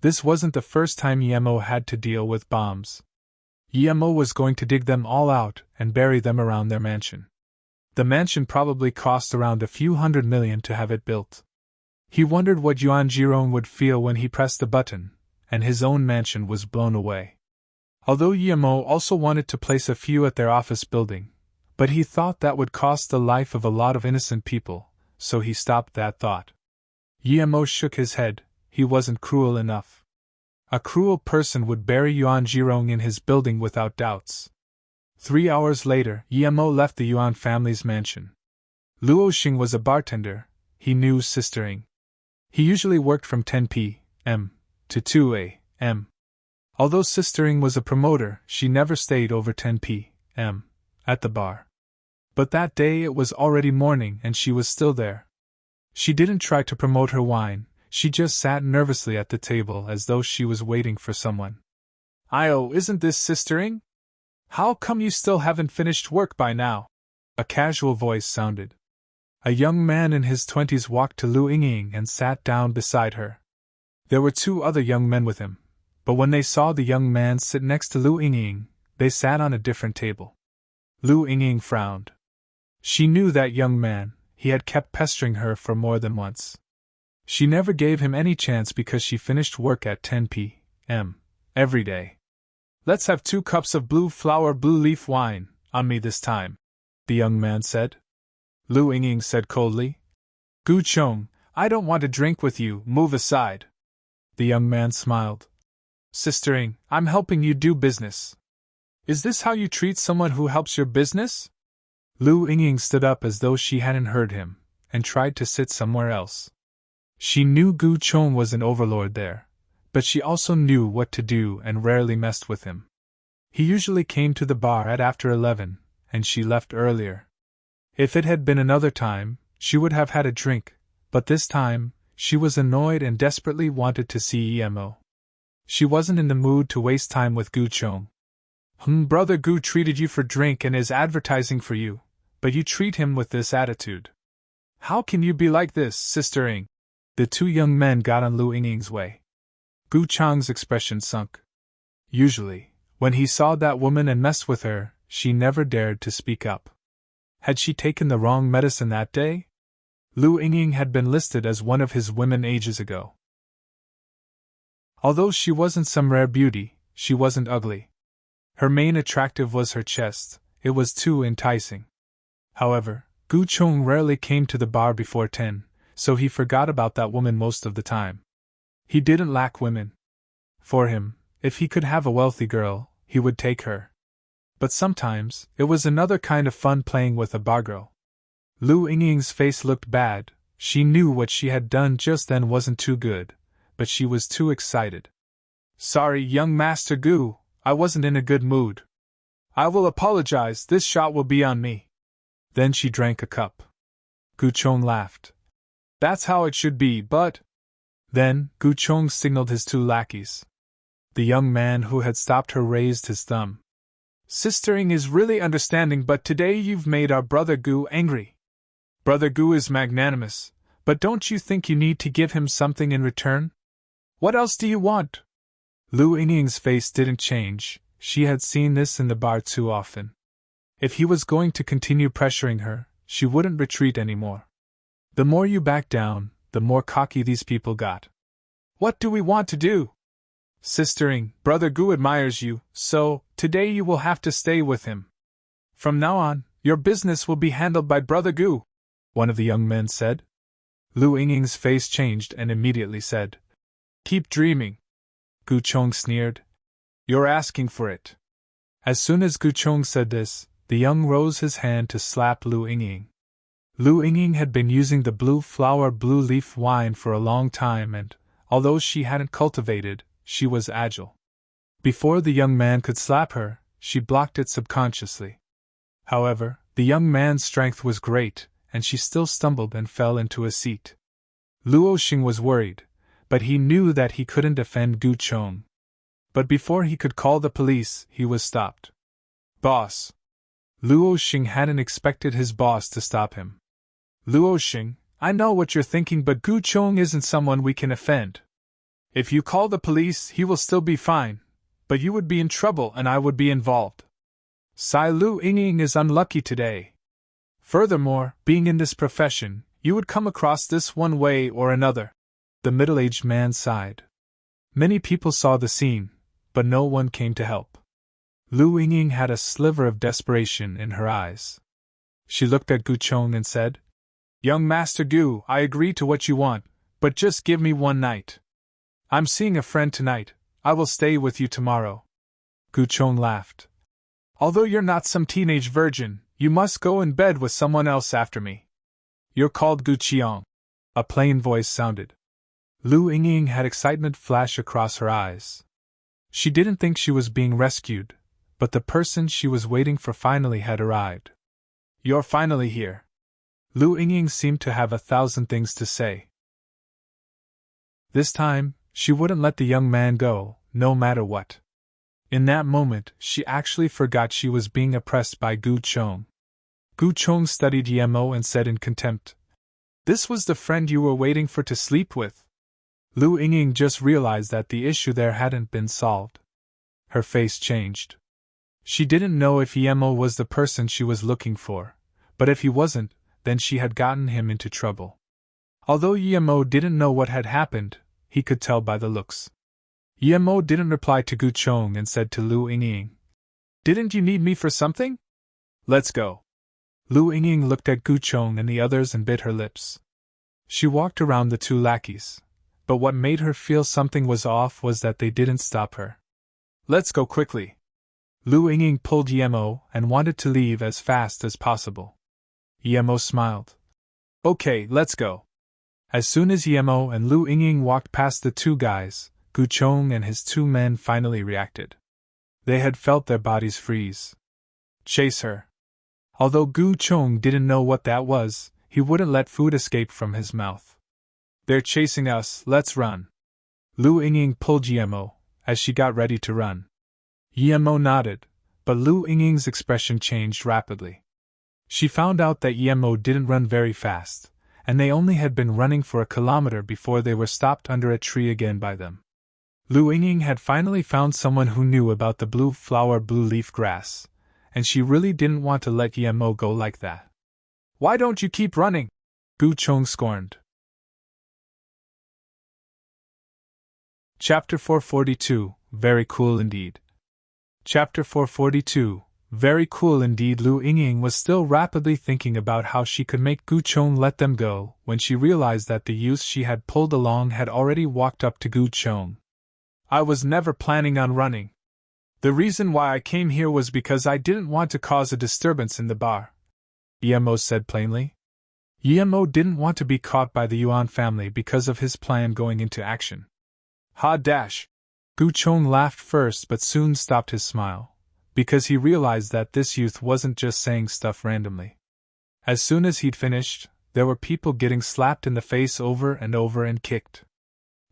This wasn't the first time Yemo had to deal with bombs. Yemo was going to dig them all out and bury them around their mansion. The mansion probably cost around a few $100 million to have it built. He wondered what Yuan Jirong would feel when he pressed the button, and his own mansion was blown away. Although Yemo also wanted to place a few at their office building, but he thought that would cost the life of a lot of innocent people, so he stopped that thought. Yemo shook his head. He wasn't cruel enough. A cruel person would bury Yuan Jirong in his building without doubts. 3 hours later, Yemo left the Yuan family's mansion. Luo Xing was a bartender. He knew Sister Ing. He usually worked from 10 p.m. to 2 a.m. Although Sister Ing was a promoter, she never stayed over 10 p.m. at the bar. But that day it was already morning and she was still there. She didn't try to promote her wine, she just sat nervously at the table as though she was waiting for someone. "Io, isn't this Sister Ing? How come you still haven't finished work by now?" A casual voice sounded. A young man in his 20s walked to Lu Ying and sat down beside her. There were 2 other young men with him, but when they saw the young man sit next to Lu Ying, they sat on a different table. Lu Ying frowned. She knew that young man. He had kept pestering her for more than once. She never gave him any chance because she finished work at 10 p.m. every day. "Let's have 2 cups of blue flower blue leaf wine, on me this time," the young man said. Lu Ying said coldly. "Gu Chong, I don't want to drink with you, move aside." The young man smiled. "Sister Ing, I'm helping you do business. Is this how you treat someone who helps your business?" Lu Ying stood up as though she hadn't heard him, and tried to sit somewhere else. She knew Gu Chong was an overlord there, but she also knew what to do and rarely messed with him. He usually came to the bar at after 11, and she left earlier. If it had been another time, she would have had a drink, but this time, she was annoyed and desperately wanted to see Yemo. She wasn't in the mood to waste time with Gu Chong. Brother Gu treated you for drink and is advertising for you, but you treat him with this attitude. How can you be like this, Sister Ing?" The 2 young men got on Lu Ying's way. Gu Chong's expression sunk. Usually, when he saw that woman and messed with her, she never dared to speak up. Had she taken the wrong medicine that day? Lu Ying had been listed as one of his women ages ago. Although she wasn't some rare beauty, she wasn't ugly. Her main attractive was her chest. It was too enticing. However, Gu Chong rarely came to the bar before 10, so he forgot about that woman most of the time. He didn't lack women. For him, if he could have a wealthy girl, he would take her. But sometimes, it was another kind of fun playing with a bargirl. Lu Ying's face looked bad. She knew what she had done just then wasn't too good, but she was too excited. "Sorry, young Master Gu, I wasn't in a good mood. I will apologize, this shot will be on me." Then she drank a cup. Gu Chong laughed. "That's how it should be, but—" Then, Gu Chong signaled his 2 lackeys. The young man who had stopped her raised his thumb. "Sister Ing is really understanding, but today you've made our brother Gu angry. Brother Gu is magnanimous, but don't you think you need to give him something in return? What else do you want?" Lu Ying's face didn't change. She had seen this in the bar too often. If he was going to continue pressuring her, she wouldn't retreat anymore. The more you back down, the more cocky these people got. "What do we want to do?" "Sister Ing, Brother Gu admires you, so, today you will have to stay with him. From now on, your business will be handled by Brother Gu," one of the young men said. Lu Ying's face changed and immediately said, "Keep dreaming." Gu Chong sneered. "You're asking for it." As soon as Gu Chong said this, the young rose his hand to slap Lu Yingying. Lu Yingying had been using the blue flower blue leaf wine for a long time and, although she hadn't cultivated, she was agile. Before the young man could slap her, she blocked it subconsciously. However, the young man's strength was great, and she still stumbled and fell into a seat. Luo Xing was worried, but he knew that he couldn't defend Gu Chong. But before he could call the police, he was stopped. Boss! Luo Xing hadn't expected his boss to stop him. Luo Xing, I know what you're thinking, but Gu Chong isn't someone we can offend. If you call the police, he will still be fine, but you would be in trouble and I would be involved. Sai Lu Yingying is unlucky today. Furthermore, being in this profession, you would come across this one way or another. The middle-aged man sighed. Many people saw the scene, but no one came to help. Lu Yingying had a sliver of desperation in her eyes. She looked at Gu Chong and said, Young Master Gu, I agree to what you want, but just give me one night. I'm seeing a friend tonight, I will stay with you tomorrow. Gu Chong laughed. Although you're not some teenage virgin, you must go in bed with someone else after me. You're called Gu Qiang. A plain voice sounded. Lu Yingying had excitement flash across her eyes. She didn't think she was being rescued, but the person she was waiting for finally had arrived. You're finally here. Lu Yingying seemed to have 1,000 things to say. This time, she wouldn't let the young man go, no matter what. In that moment, she actually forgot she was being oppressed by Gu Chong. Gu Chong studied Yemo and said in contempt, This was the friend you were waiting for to sleep with. Lu Yingying just realized that the issue there hadn't been solved. Her face changed. She didn't know if Yemo was the person she was looking for, but if he wasn't, then she had gotten him into trouble. Although Yemo didn't know what had happened, he could tell by the looks. Yemo didn't reply to Gu Chong and said to Lu Yingying, Didn't you need me for something? Let's go. Lu Yingying looked at Gu Chong and the others and bit her lips. She walked around the two lackeys, but what made her feel something was off was that they didn't stop her. Let's go quickly. Lu Yingying pulled Yemo and wanted to leave as fast as possible. Yemo smiled. Okay, let's go. As soon as Yemo and Lu Yingying walked past the two guys, Gu Chong and his two men finally reacted. They had felt their bodies freeze. Chase her. Although Gu Chong didn't know what that was, he wouldn't let food escape from his mouth. They're chasing us, let's run. Lu Yingying pulled Yemo, as she got ready to run. Yemo nodded, but Lu Yingying's expression changed rapidly. She found out that Yemo didn't run very fast, and they only had been running for a kilometer before they were stopped under a tree again by them. Lu Yingying had finally found someone who knew about the blue flower blue leaf grass, and she really didn't want to let Yemo go like that. Why don't you keep running? Gu Chong scorned. Chapter 442, Very Cool Indeed. Chapter 442, Very cool indeed. Lu Yingying was still rapidly thinking about how she could make Gu Chong let them go when she realized that the youth she had pulled along had already walked up to Gu Chong. I was never planning on running. The reason why I came here was because I didn't want to cause a disturbance in the bar, Yemo said plainly. Yemo didn't want to be caught by the Yuan family because of his plan going into action. Ha dash! Gu Chong laughed first but soon stopped his smile, because he realized that this youth wasn't just saying stuff randomly. As soon as he'd finished, there were people getting slapped in the face over and kicked.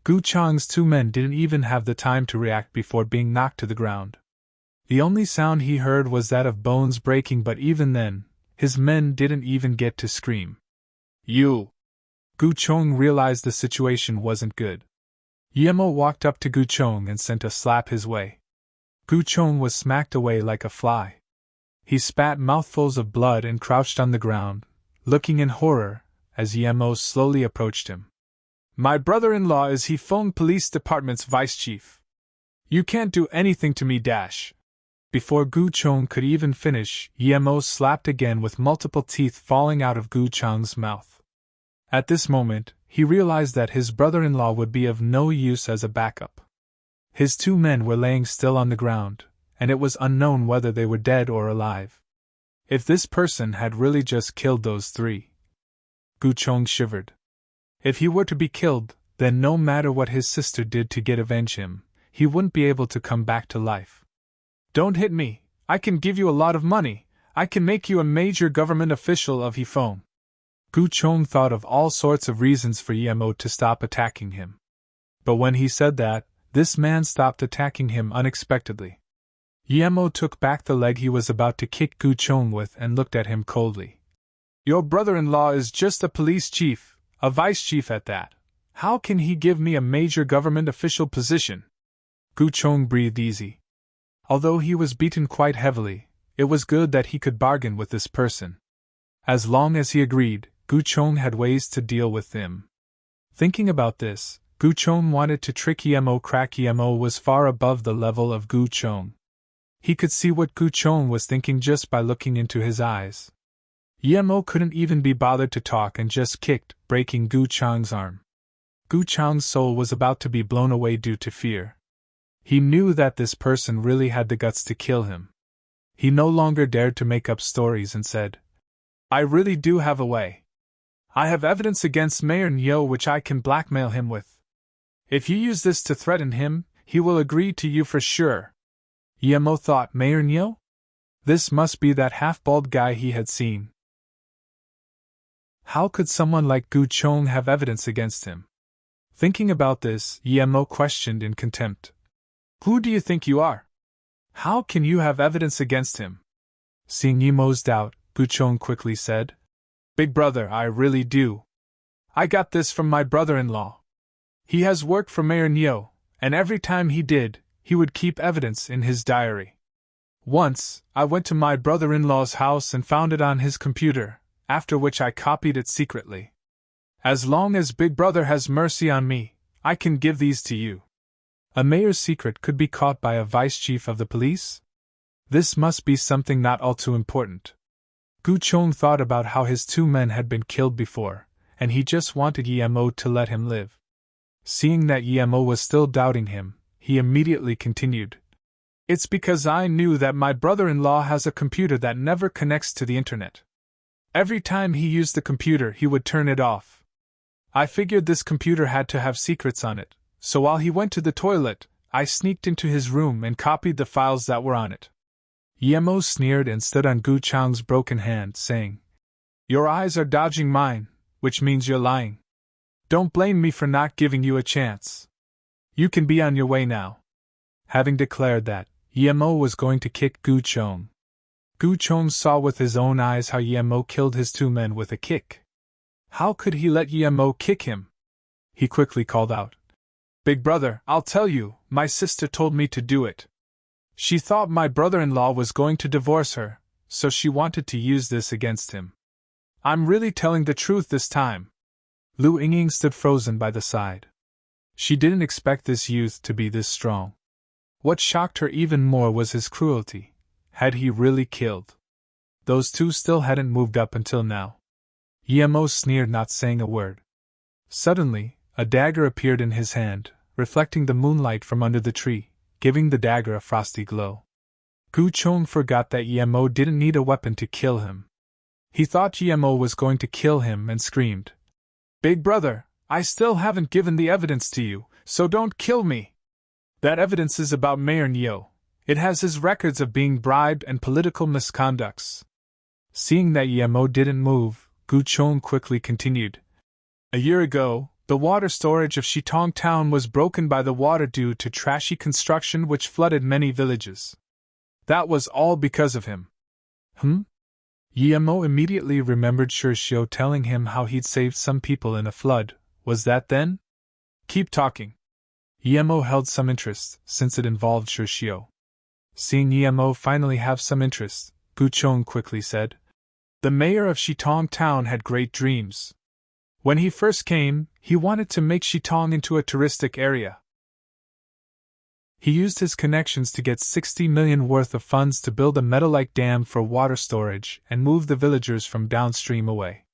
Gu Chong's two men didn't even have the time to react before being knocked to the ground. The only sound he heard was that of bones breaking, but even then, his men didn't even get to scream. You! Gu Chong realized the situation wasn't good. Yemo walked up to Gu Chong and sent a slap his way. Gu Chong was smacked away like a fly. He spat mouthfuls of blood and crouched on the ground, looking in horror, as Yemo slowly approached him. My brother-in-law is Hefeng Police Department's vice chief. You can't do anything to me dash. Before Gu Chong could even finish, Yemo slapped again with multiple teeth falling out of Gu Chong's mouth. At this moment, he realized that his brother-in-law would be of no use as a backup. His two men were laying still on the ground, and it was unknown whether they were dead or alive. If this person had really just killed those three. Gu Chong shivered. If he were to be killed, then no matter what his sister did to get avenge him, he wouldn't be able to come back to life. Don't hit me, I can give you a lot of money, I can make you a major government official of Hifeng. Gu Chong thought of all sorts of reasons for Yemo to stop attacking him. But when he said that, this man stopped attacking him unexpectedly. Yemo took back the leg he was about to kick Gu Chong with and looked at him coldly. Your brother-in-law is just a police chief, a vice chief at that. How can he give me a major government official position? Gu Chong breathed easy. Although he was beaten quite heavily, it was good that he could bargain with this person. As long as he agreed, Gu Chong had ways to deal with him. Thinking about this, Gu Chong wanted to trick Yemo. Yemo was far above the level of Gu Chong. He could see what Gu Chong was thinking just by looking into his eyes. Yemo couldn't even be bothered to talk and just kicked, breaking Gu Chong's arm. Gu Chong's soul was about to be blown away due to fear. He knew that this person really had the guts to kill him. He no longer dared to make up stories and said, I really do have a way. I have evidence against Mayor Nyo which I can blackmail him with. If you use this to threaten him, he will agree to you for sure. Yemo thought, Mayor Nyo? This must be that half-bald guy he had seen. How could someone like Gu Chong have evidence against him? Thinking about this, Yemo questioned in contempt. Who do you think you are? How can you have evidence against him? Seeing Yemo's doubt, Gu Chong quickly said, Big brother, I really do. I got this from my brother-in-law. He has worked for Mayor Nyo, and every time he did, he would keep evidence in his diary. Once, I went to my brother-in-law's house and found it on his computer, after which I copied it secretly. As long as Big Brother has mercy on me, I can give these to you. A mayor's secret could be caught by a vice chief of the police? This must be something not all too important. Gu Chong thought about how his 2 men had been killed before, and he just wanted Yemo to let him live. Seeing that Yemo was still doubting him, he immediately continued. It's because I knew that my brother-in-law has a computer that never connects to the internet. Every time he used the computer, he would turn it off. I figured this computer had to have secrets on it, so while he went to the toilet, I sneaked into his room and copied the files that were on it. Yemo sneered and stood on Gu Chong's broken hand, saying, Your eyes are dodging mine, which means you're lying. Don't blame me for not giving you a chance. You can be on your way now. Having declared that, Yemo was going to kick Gu Chong. Gu Chong saw with his own eyes how Yemo killed his 2 men with a kick. How could he let Yemo kick him? He quickly called out, Big brother, I'll tell you, my sister told me to do it. She thought my brother-in-law was going to divorce her, so she wanted to use this against him. I'm really telling the truth this time. Lu Yingying stood frozen by the side. She didn't expect this youth to be this strong. What shocked her even more was his cruelty. Had he really killed? Those 2 still hadn't moved up until now. Yemo sneered, not saying a word. Suddenly, a dagger appeared in his hand, reflecting the moonlight from under the tree, giving the dagger a frosty glow. Gu Chong forgot that Yemo didn't need a weapon to kill him. He thought Yemo was going to kill him and screamed, Big brother, I still haven't given the evidence to you, so don't kill me. That evidence is about Mayor Nyo. It has his records of being bribed and political misconducts. Seeing that Yemo didn't move, Gu Chong quickly continued. A year ago, the water storage of Shitong town was broken by the water due to trashy construction which flooded many villages. That was all because of him. Yemo immediately remembered Shirshio telling him how he'd saved some people in a flood. Was that then? Keep talking. Yemo held some interest, since it involved Shirshio. Seeing Yemo finally have some interest, Gu Chong quickly said, The mayor of Shitong town had great dreams. When he first came, he wanted to make Shitong into a touristic area. He used his connections to get 60 million worth of funds to build a meadow-like dam for water storage and move the villagers from downstream away.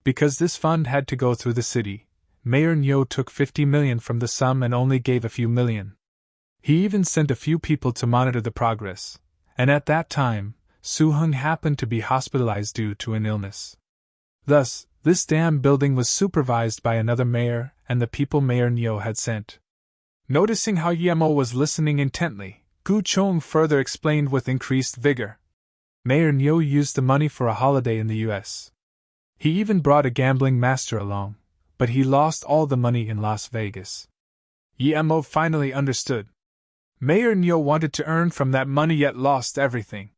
Because this fund had to go through the city, Mayor Nyo took 50 million from the sum and only gave a few million. He even sent a few people to monitor the progress, and at that time, Soo-hung happened to be hospitalized due to an illness. Thus, this dam building was supervised by another mayor and the people Mayor Nyo had sent. Noticing how Yemo was listening intently, Gu Chong further explained with increased vigor. Mayor Nyo used the money for a holiday in the U.S. He even brought a gambling master along, but he lost all the money in Las Vegas. Yemo finally understood. Mayor Nyo wanted to earn from that money yet lost everything.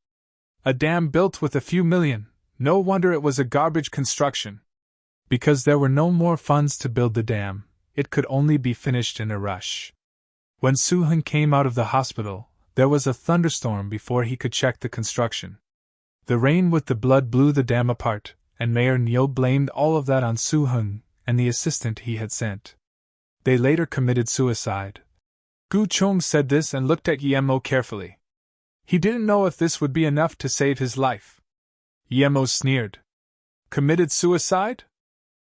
A dam built with a few million, no wonder it was a garbage construction. Because there were no more funds to build the dam, it could only be finished in a rush. When Soo-hung came out of the hospital, there was a thunderstorm before he could check the construction. The rain with the blood blew the dam apart, and Mayor Nyo blamed all of that on Soo-hung and the assistant he had sent. They later committed suicide. Gu Chong said this and looked at Yemo carefully. He didn't know if this would be enough to save his life. Yemo sneered. Committed suicide?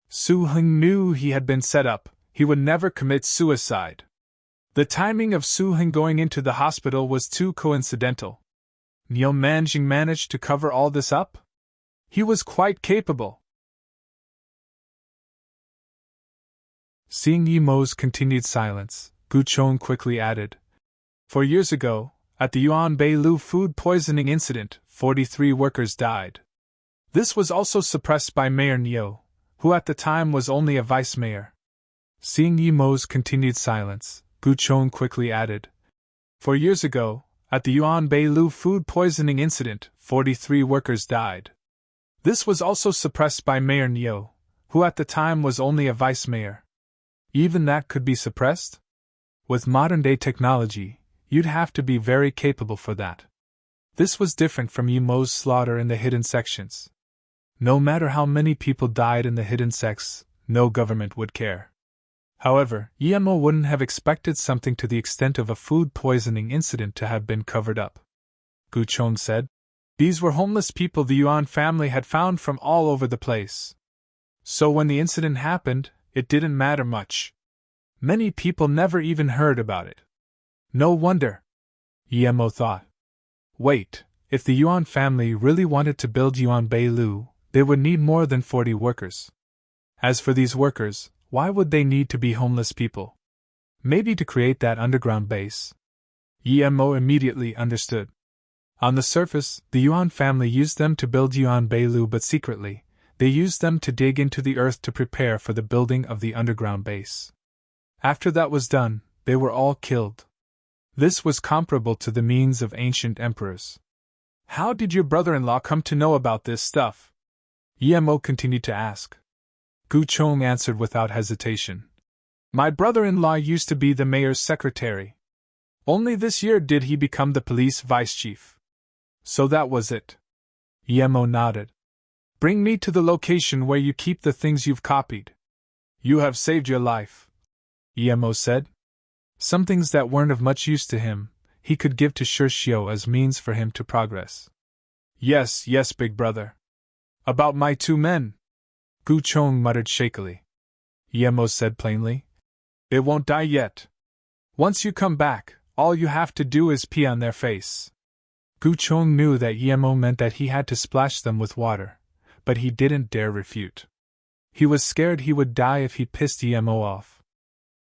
Soo-hung knew he had been set up. He would never commit suicide. The timing of Soo-hung going into the hospital was too coincidental. Nyo Manjing managed to cover all this up? He was quite capable. Seeing Yemo's continued silence, Gu Chong quickly added, 4 years ago, at the Yuanbei Lu food poisoning incident, 43 workers died. This was also suppressed by Mayor Nyo, who at the time was only a vice mayor. Seeing Yemo's continued silence, Gu Chong quickly added, 4 years ago, at the Yuanbei Lu food poisoning incident, 43 workers died. This was also suppressed by Mayor Nyo, who at the time was only a vice mayor. Even that could be suppressed? With modern-day technology, you'd have to be very capable for that. This was different from Yemo's slaughter in the hidden sections. No matter how many people died in the hidden sects, no government would care. However, Yemo wouldn't have expected something to the extent of a food poisoning incident to have been covered up. Gu Chong said. These were homeless people the Yuan family had found from all over the place. So when the incident happened, it didn't matter much. Many people never even heard about it. No wonder. Yemo thought. Wait, if the Yuan family really wanted to build Yuanbei Lu, they would need more than 40 workers. As for these workers, why would they need to be homeless people? Maybe to create that underground base. Yemo immediately understood. On the surface, the Yuan family used them to build Yuanbei Lu, but secretly, they used them to dig into the earth to prepare for the building of the underground base. After that was done, they were all killed. This was comparable to the means of ancient emperors. How did your brother-in-law come to know about this stuff? Yemo continued to ask. Gu Chong answered without hesitation. My brother-in-law used to be the mayor's secretary. Only this year did he become the police vice-chief. So that was it. Yemo nodded. Bring me to the location where you keep the things you've copied. You have saved your life, Yemo said. Some things that weren't of much use to him, he could give to Shishio as means for him to progress. Yes, big brother. About my 2 men? Gu Chong muttered shakily. Yemo said plainly. They won't die yet. Once you come back, all you have to do is pee on their face. Gu Chong knew that Yemo meant that he had to splash them with water, but he didn't dare refute. He was scared he would die if he pissed Yemo off.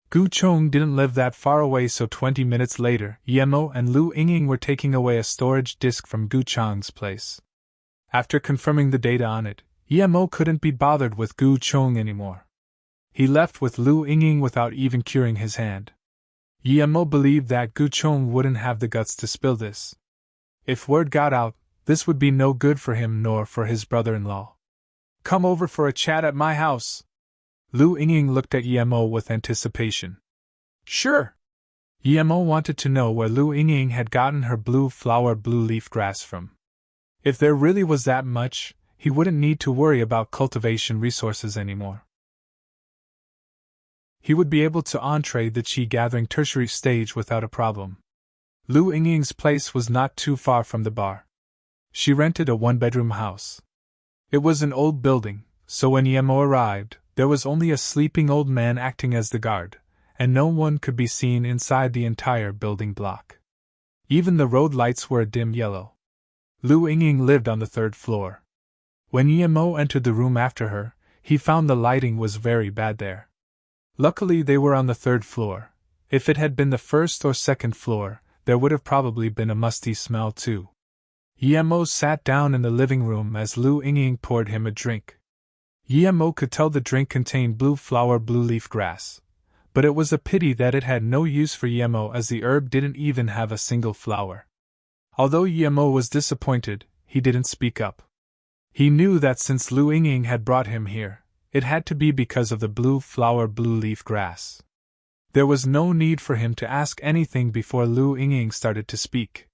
Gu Chong didn't live that far away, so 20 minutes later, Yemo and Lu Yingying were taking away a storage disk from Gu Chong's place. After confirming the data on it, Yemo couldn't be bothered with Gu Chong anymore. He left with Lu Yingying without even curing his hand. Yemo believed that Gu Chong wouldn't have the guts to spill this. If word got out, this would be no good for him nor for his brother-in-law. Come over for a chat at my house. Lu Yingying looked at Yemo with anticipation. Sure. Yemo wanted to know where Lu Yingying had gotten her blue flower blue leaf grass from. If there really was that much, he wouldn't need to worry about cultivation resources anymore. He would be able to entree the chi-gathering tertiary stage without a problem. Lu Yingying's place was not too far from the bar. She rented a 1-bedroom house. It was an old building, so when Yemo arrived, there was only a sleeping old man acting as the guard, and no one could be seen inside the entire building block. Even the road lights were a dim yellow. Lu Yingying lived on the 3rd floor. When Emo entered the room after her, he found the lighting was very bad there. Luckily they were on the 3rd floor. If it had been the 1st or 2nd floor, there would have probably been a musty smell too. Emo sat down in the living room as Lu Yingying poured him a drink. Emo could tell the drink contained blue flower blue leaf grass, but it was a pity that it had no use for Emo as the herb didn't even have a single flower. Although Emo was disappointed, he didn't speak up. He knew that since Lu Yingying had brought him here, it had to be because of the blue flower blue leaf grass. There was no need for him to ask anything before Lu Yingying started to speak.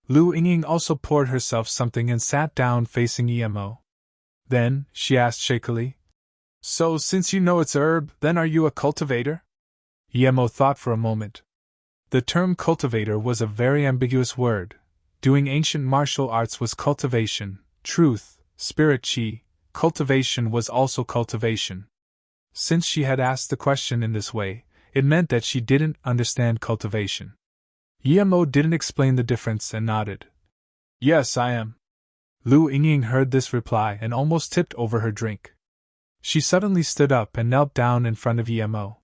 Lu Yingying also poured herself something and sat down facing Emo. Then, she asked shakily, "So, since you know it's herb, then are you a cultivator?" Emo thought for a moment. The term cultivator was a very ambiguous word. Doing ancient martial arts was cultivation, truth, spirit chi. Cultivation was also cultivation. Since she had asked the question in this way, it meant that she didn't understand cultivation. Emo didn't explain the difference and nodded. "Yes, I am." Lu Yingying heard this reply and almost tipped over her drink. She suddenly stood up and knelt down in front of Emo.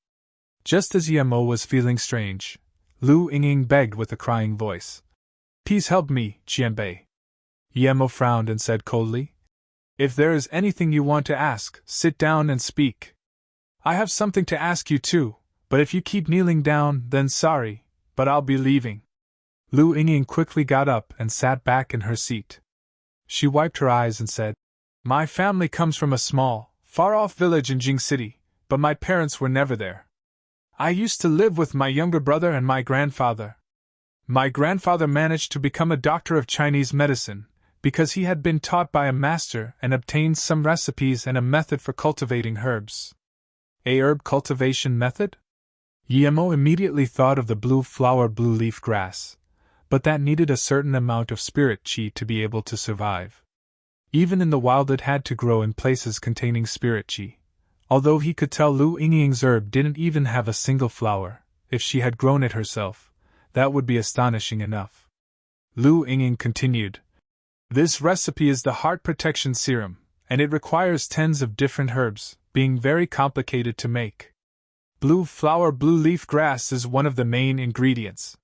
Just as Emo was feeling strange, Lu Yingying begged with a crying voice, "Please help me, Qianbei." Emo frowned and said coldly, "If there is anything you want to ask, sit down and speak. I have something to ask you too, but if you keep kneeling down, then sorry, but I'll be leaving." Lu Yingying quickly got up and sat back in her seat. She wiped her eyes and said, "My family comes from a small, far-off village in Jing City, but my parents were never there. I used to live with my younger brother and my grandfather. My grandfather managed to become a doctor of Chinese medicine, because he had been taught by a master and obtained some recipes and a method for cultivating herbs." "A herb cultivation method?" Emo immediately thought of the blue flower blue leaf grass, but that needed a certain amount of spirit chi to be able to survive. Even in the wild it had to grow in places containing spirit chi. Although he could tell Lu Yingying's herb didn't even have a single flower, if she had grown it herself, that would be astonishing enough. Lu Yingying continued, "This recipe is the heart protection serum, and it requires tens of different herbs, being very complicated to make. Blue flower blue leaf grass is one of the main ingredients."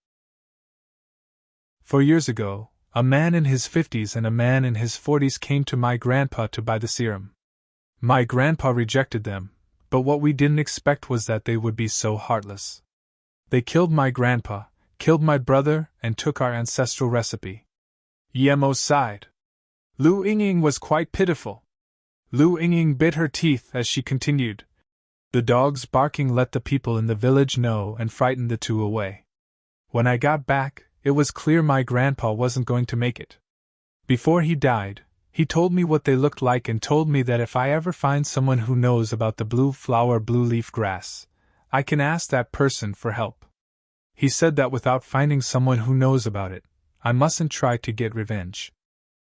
4 years ago, a man in his 50s and a man in his 40s came to my grandpa to buy the serum. My grandpa rejected them, but what we didn't expect was that they would be so heartless. They killed my grandpa, killed my brother, and took our ancestral recipe. Emo sighed. Lu Yingying was quite pitiful. Lu Yingying bit her teeth as she continued. The dogs barking let the people in the village know and frightened the two away. When I got back, it was clear my grandpa wasn't going to make it. Before he died, he told me what they looked like and told me that if I ever find someone who knows about the blue flower blue leaf grass, I can ask that person for help. He said that without finding someone who knows about it, I mustn't try to get revenge.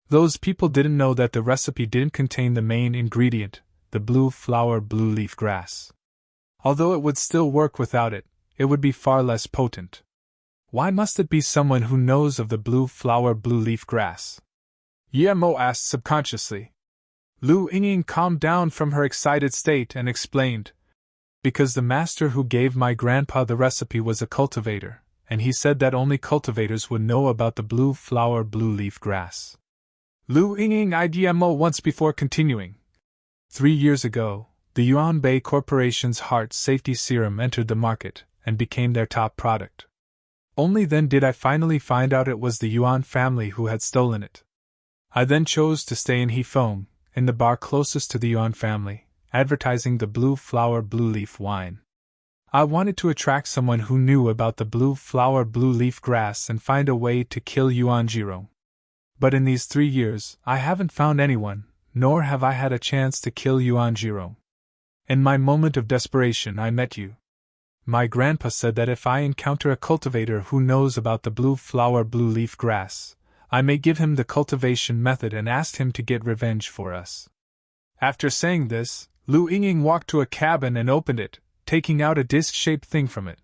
Those people didn't know that the recipe didn't contain the main ingredient, the blue flower blue leaf grass. Although it would still work without it, it would be far less potent. Why must it be someone who knows of the blue flower blue leaf grass? Emo asked subconsciously. Lu Yingying calmed down from her excited state and explained, "Because the master who gave my grandpa the recipe was a cultivator, and he said that only cultivators would know about the blue flower blue leaf grass." Lu Yingying eyed Emo once before continuing. 3 years ago, the Yuanbei Corporation's heart safety serum entered the market and became their top product. Only then did I finally find out it was the Yuan family who had stolen it. I then chose to stay in Hefeng, in the bar closest to the Yuan family, advertising the blue flower blue leaf wine. I wanted to attract someone who knew about the blue flower blue leaf grass and find a way to kill Yuan Jiro. But in these 3 years, I haven't found anyone, nor have I had a chance to kill Yuan Jiro. In my moment of desperation, I met you. My grandpa said that if I encounter a cultivator who knows about the blue flower blue leaf grass, I may give him the cultivation method and ask him to get revenge for us. After saying this, Lu Yingying walked to a cabin and opened it, taking out a disc-shaped thing from it.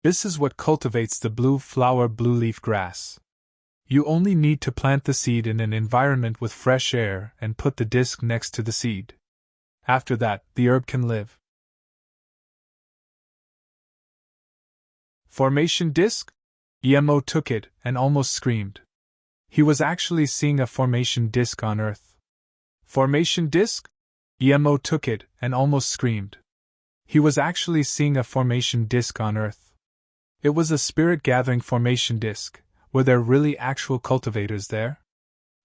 This is what cultivates the blue flower blue leaf grass. You only need to plant the seed in an environment with fresh air and put the disc next to the seed. After that, the herb can live. Formation disc? Emo took it and almost screamed. He was actually seeing a formation disc on Earth. Formation disc? Emo took it and almost screamed. He was actually seeing a formation disc on Earth. It was a spirit-gathering formation disc. Were there really actual cultivators there?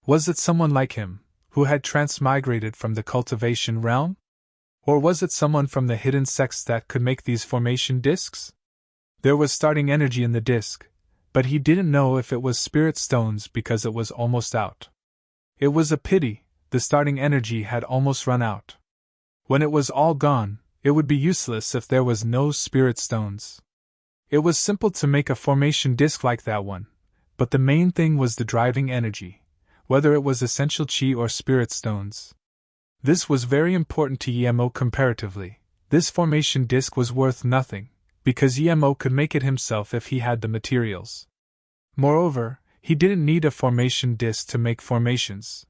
Was it someone like him, who had transmigrated from the cultivation realm? Or was it someone from the hidden sects that could make these formation discs? There was starting energy in the disc, but he didn't know if it was spirit stones because it was almost out. It was a pity, the starting energy had almost run out. When it was all gone, it would be useless if there was no spirit stones. It was simple to make a formation disc like that one, but the main thing was the driving energy, whether it was essential chi or spirit stones. This was very important to Emo comparatively. This formation disc was worth nothing, because Emo could make it himself if he had the materials. Moreover, he didn't need a formation disc to make formations.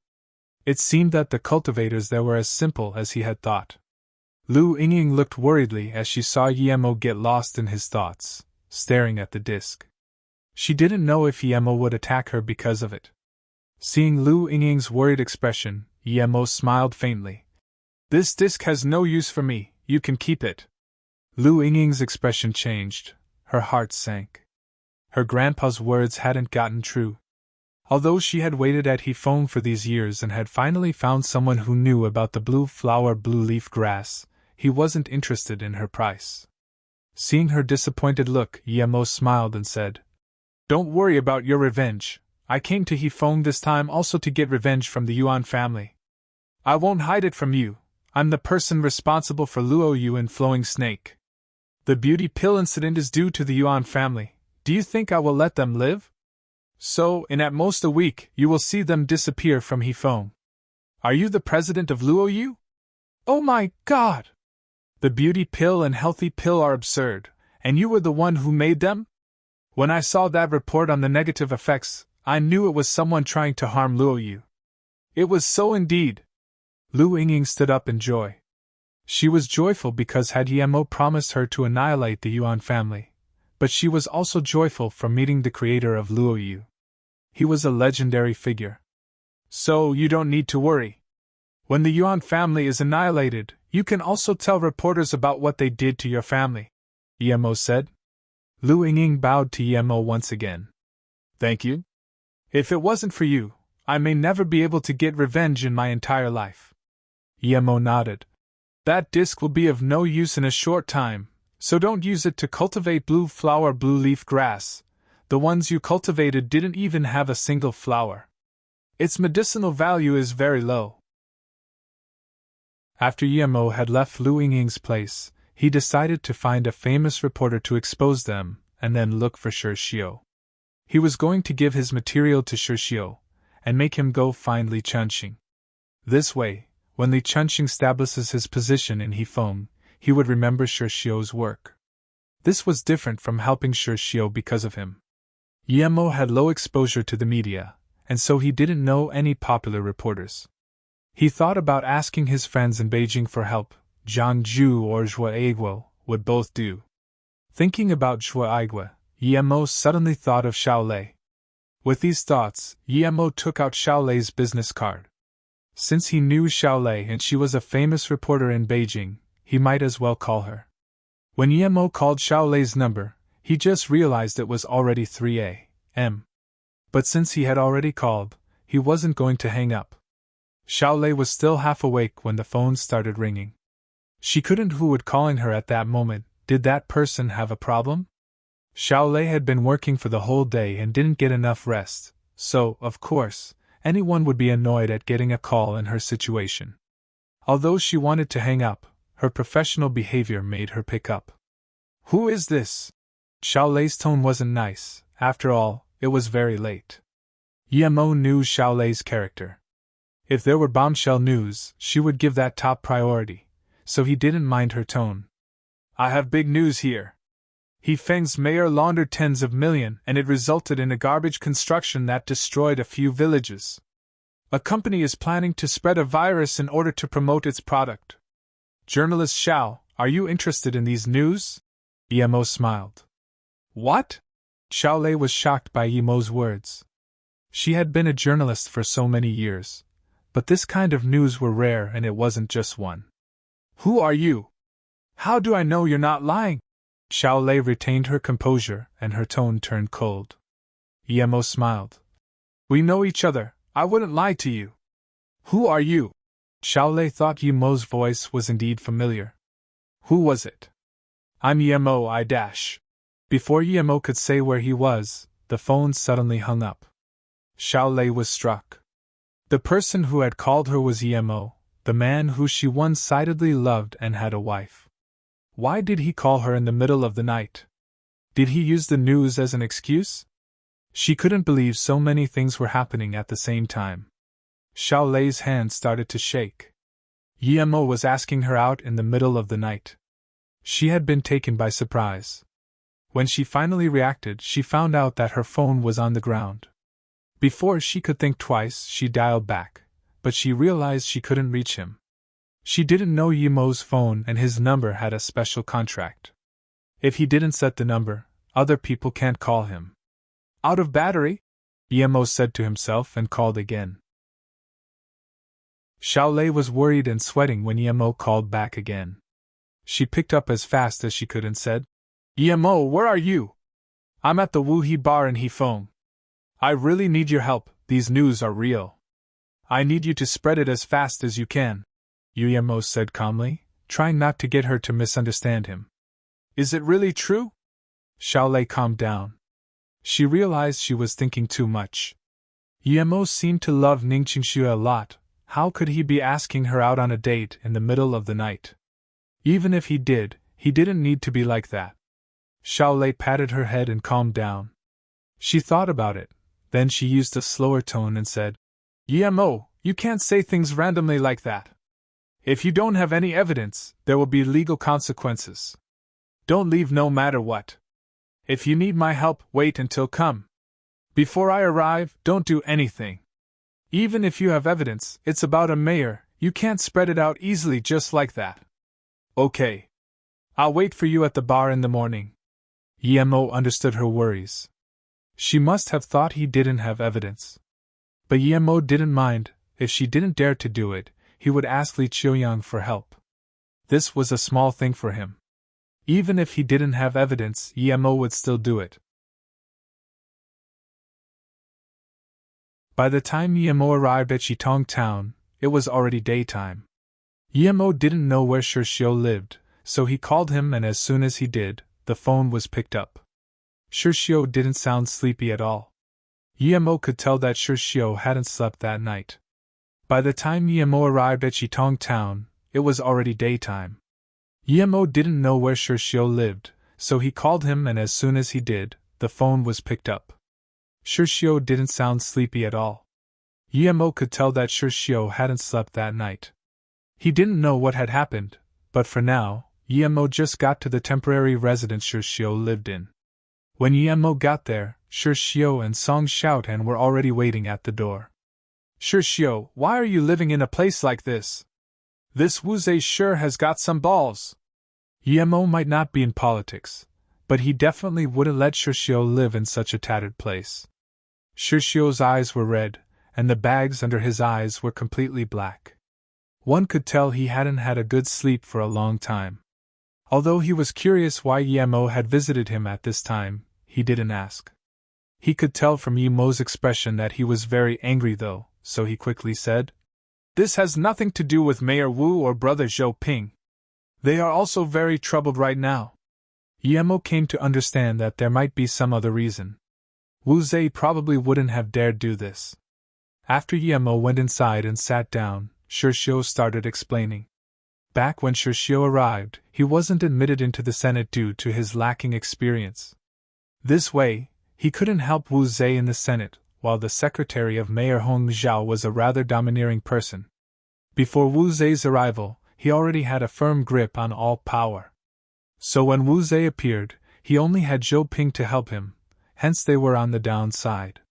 It seemed that the cultivators there were as simple as he had thought. Lu Yingying looked worriedly as she saw Emo get lost in his thoughts, staring at the disc. She didn't know if Emo would attack her because of it. Seeing Lu Yingying's worried expression, Emo smiled faintly. "This disc has no use for me, you can keep it." Lu Yingying's expression changed, her heart sank. Her grandpa's words hadn't gotten true. Although she had waited at Hefeng for these years and had finally found someone who knew about the blue flower blue leaf grass, he wasn't interested in her price. Seeing her disappointed look, Emo smiled and said, "Don't worry about your revenge. I came to Hefeng this time also to get revenge from the Yuan family. I won't hide it from you. I'm the person responsible for Luo Yu and Flowing Snake. The beauty pill incident is due to the Yuan family. Do you think I will let them live? So, in at most a week, you will see them disappear from Hefeng. Are you the president of Luo Yu? Oh my God! The beauty pill and healthy pill are absurd, and you were the one who made them? When I saw that report on the negative effects, I knew it was someone trying to harm Luo Yu. It was so indeed." Lu Yingying stood up in joy. She was joyful because had Emo promised her to annihilate the Yuan family, but she was also joyful for meeting the creator of Luo Yu. He was a legendary figure. "So you don't need to worry. When the Yuan family is annihilated, you can also tell reporters about what they did to your family," Emo said. Lu Yingying bowed to Emo once again. "Thank you. If it wasn't for you, I may never be able to get revenge in my entire life." Emo nodded. "That disc will be of no use in a short time, so don't use it to cultivate blue flower blue leaf grass. The ones you cultivated didn't even have a single flower. Its medicinal value is very low." After Emo had left Lu Yingying's place, he decided to find a famous reporter to expose them, and then look for Shirshio. He was going to give his material to Shirshio, and make him go find Li Chunxing. This way, when Li Chunxing establishes his position in Hefeng, he would remember Shirshio's work. This was different from helping Shirshio because of him. Emo had low exposure to the media, and so he didn't know any popular reporters. He thought about asking his friends in Beijing for help. Zhang Zhu or Zhua Aiguo would both do. Thinking about Zhua Aiguo, Emo suddenly thought of Xiao Lei. With these thoughts, Emo took out Xiao Lei's business card. Since he knew Xiao Lei and she was a famous reporter in Beijing, he might as well call her. When Emo called Xiao Lei's number, he just realized it was already 3 a.m. But since he had already called, he wasn't going to hang up. Xiao Lei was still half awake when the phone started ringing. She couldn't who would calling her at that moment. Did that person have a problem? Xiao Lei had been working for the whole day and didn't get enough rest, so, of course, anyone would be annoyed at getting a call in her situation. Although she wanted to hang up, her professional behavior made her pick up. "Who is this?" Xiao Lei's tone wasn't nice. After all, it was very late. Emo knew Xiao Lei's character. If there were bombshell news, she would give that top priority, so he didn't mind her tone. I have big news here. Feng's mayor laundered tens of millions, and it resulted in a garbage construction that destroyed a few villages. A company is planning to spread a virus in order to promote its product. Journalist Xiao, are you interested in these news? Emo smiled. What? Xiao Lei was shocked by Emo's words. She had been a journalist for so many years, but this kind of news were rare, and it wasn't just one. Who are you? How do I know you're not lying? Xiao Lei retained her composure, and her tone turned cold. Emo smiled. We know each other, I wouldn't lie to you. Who are you? Xiao Lei thought Emo's voice was indeed familiar. Who was it? I'm Emo I dash. Before Emo could say where he was, the phone suddenly hung up. Xiao Lei was struck. The person who had called her was Emo, the man who she one-sidedly loved and had a wife. Why did he call her in the middle of the night? Did he use the news as an excuse? She couldn't believe so many things were happening at the same time. Xiao Lei's hand started to shake. Emo was asking her out in the middle of the night. She had been taken by surprise. When she finally reacted, she found out that her phone was on the ground. Before she could think twice, she dialed back, but she realized she couldn't reach him. She didn't know Emo's phone, and his number had a special contract. If he didn't set the number, other people can't call him. Out of battery? Emo said to himself and called again. Xiao Lei was worried and sweating when Emo called back again. She picked up as fast as she could and said, Emo, where are you? I'm at the Wuhe bar in Hefeng. I really need your help, these news are real. I need you to spread it as fast as you can, Emo said calmly, trying not to get her to misunderstand him. Is it really true? Xiao Lei calmed down. She realized she was thinking too much. Emo seemed to love Ning Qingxue a lot. How could he be asking her out on a date in the middle of the night? Even if he didn't need to be like that. Xiao Lei patted her head and calmed down. She thought about it, then she used a slower tone and said, Emo, you can't say things randomly like that. If you don't have any evidence, there will be legal consequences. Don't leave no matter what. If you need my help, wait until come. Before I arrive, don't do anything. Even if you have evidence, it's about a mayor, you can't spread it out easily just like that. Okay. I'll wait for you at the bar in the morning. Emo understood her worries. She must have thought he didn't have evidence. But Emo didn't mind. If she didn't dare to do it, he would ask Li Qiuyang for help. This was a small thing for him. Even if he didn't have evidence, Emo would still do it. By the time Emo arrived at Shitong town, it was already daytime. Emo didn't know where Shirxiu lived, so he called him, and as soon as he did, the phone was picked up. Shirxiu didn't sound sleepy at all. Emo could tell that Shirxiu hadn't slept that night. By the time Emo arrived at Shitong town, it was already daytime. Emo didn't know where Shirxiu lived, so he called him, and as soon as he did, the phone was picked up. Shirxiu didn't sound sleepy at all. Emo could tell that Shirxiu hadn't slept that night. He didn't know what had happened, but for now, Emo just got to the temporary residence Shirxiu lived in. When Emo got there, Shirxiu and Song Xiaotan were already waiting at the door. Shirxiu, why are you living in a place like this? This Wu Zhe sure has got some balls. Emo might not be in politics, but he definitely wouldn't let Shirxiu live in such a tattered place. Shirxiu's eyes were red, and the bags under his eyes were completely black. One could tell he hadn't had a good sleep for a long time. Although he was curious why Emo had visited him at this time, he didn't ask. He could tell from Emo's expression that he was very angry though, so he quickly said, This has nothing to do with Mayor Wu or Brother Zhou Ping. They are also very troubled right now. Emo came to understand that there might be some other reason. Wu Zhe probably wouldn't have dared do this. After Emo went inside and sat down, Shirxiu started explaining. Back when Shirxiu arrived, he wasn't admitted into the Senate due to his lacking experience. This way, he couldn't help Wu Zhe in the Senate, while the secretary of Mayor Hong Zhao was a rather domineering person. Before Wu Zhe's arrival, he already had a firm grip on all power. So when Wu Zhe appeared, he only had Zhou Ping to help him, hence they were on the downside.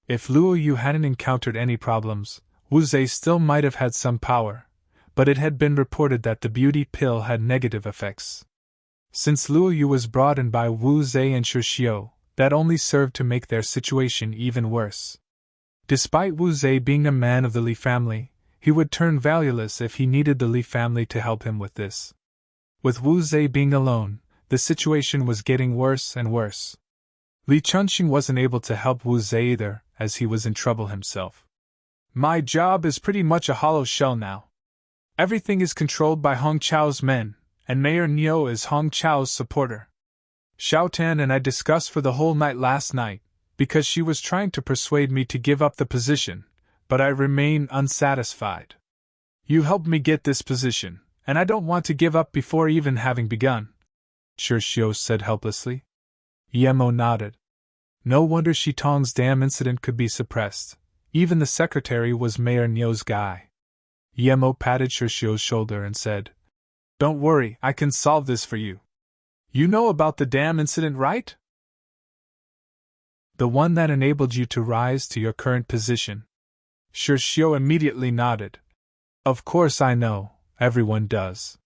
If Luo Yu hadn't encountered any problems, Wu Zhe still might have had some power, but it had been reported that the beauty pill had negative effects. Since Luo Yu was brought in by Wu Zhe and Shi Xiu, that only served to make their situation even worse. Despite Wu Zhe being a man of the Li family, he would turn valueless if he needed the Li family to help him with this. With Wu Zhe being alone, the situation was getting worse and worse. Li Chunxing wasn't able to help Wu Zhe either, as he was in trouble himself. My job is pretty much a hollow shell now. Everything is controlled by Hong Chao's men, and Mayor Niu is Hong Chao's supporter. Xiao Tan and I discussed for the whole night last night, because she was trying to persuade me to give up the position, but I remain unsatisfied. You helped me get this position, and I don't want to give up before even having begun, Shi Xiu said helplessly. Yemo nodded. No wonder Shi Tong's dam incident could be suppressed. Even the secretary was Mayor Niu's guy. Yemo patted Shi Xiu's shoulder and said, Don't worry, I can solve this for you. You know about the dam incident, right? The one that enabled you to rise to your current position. Shi Xiu immediately nodded. Of course I know, everyone does.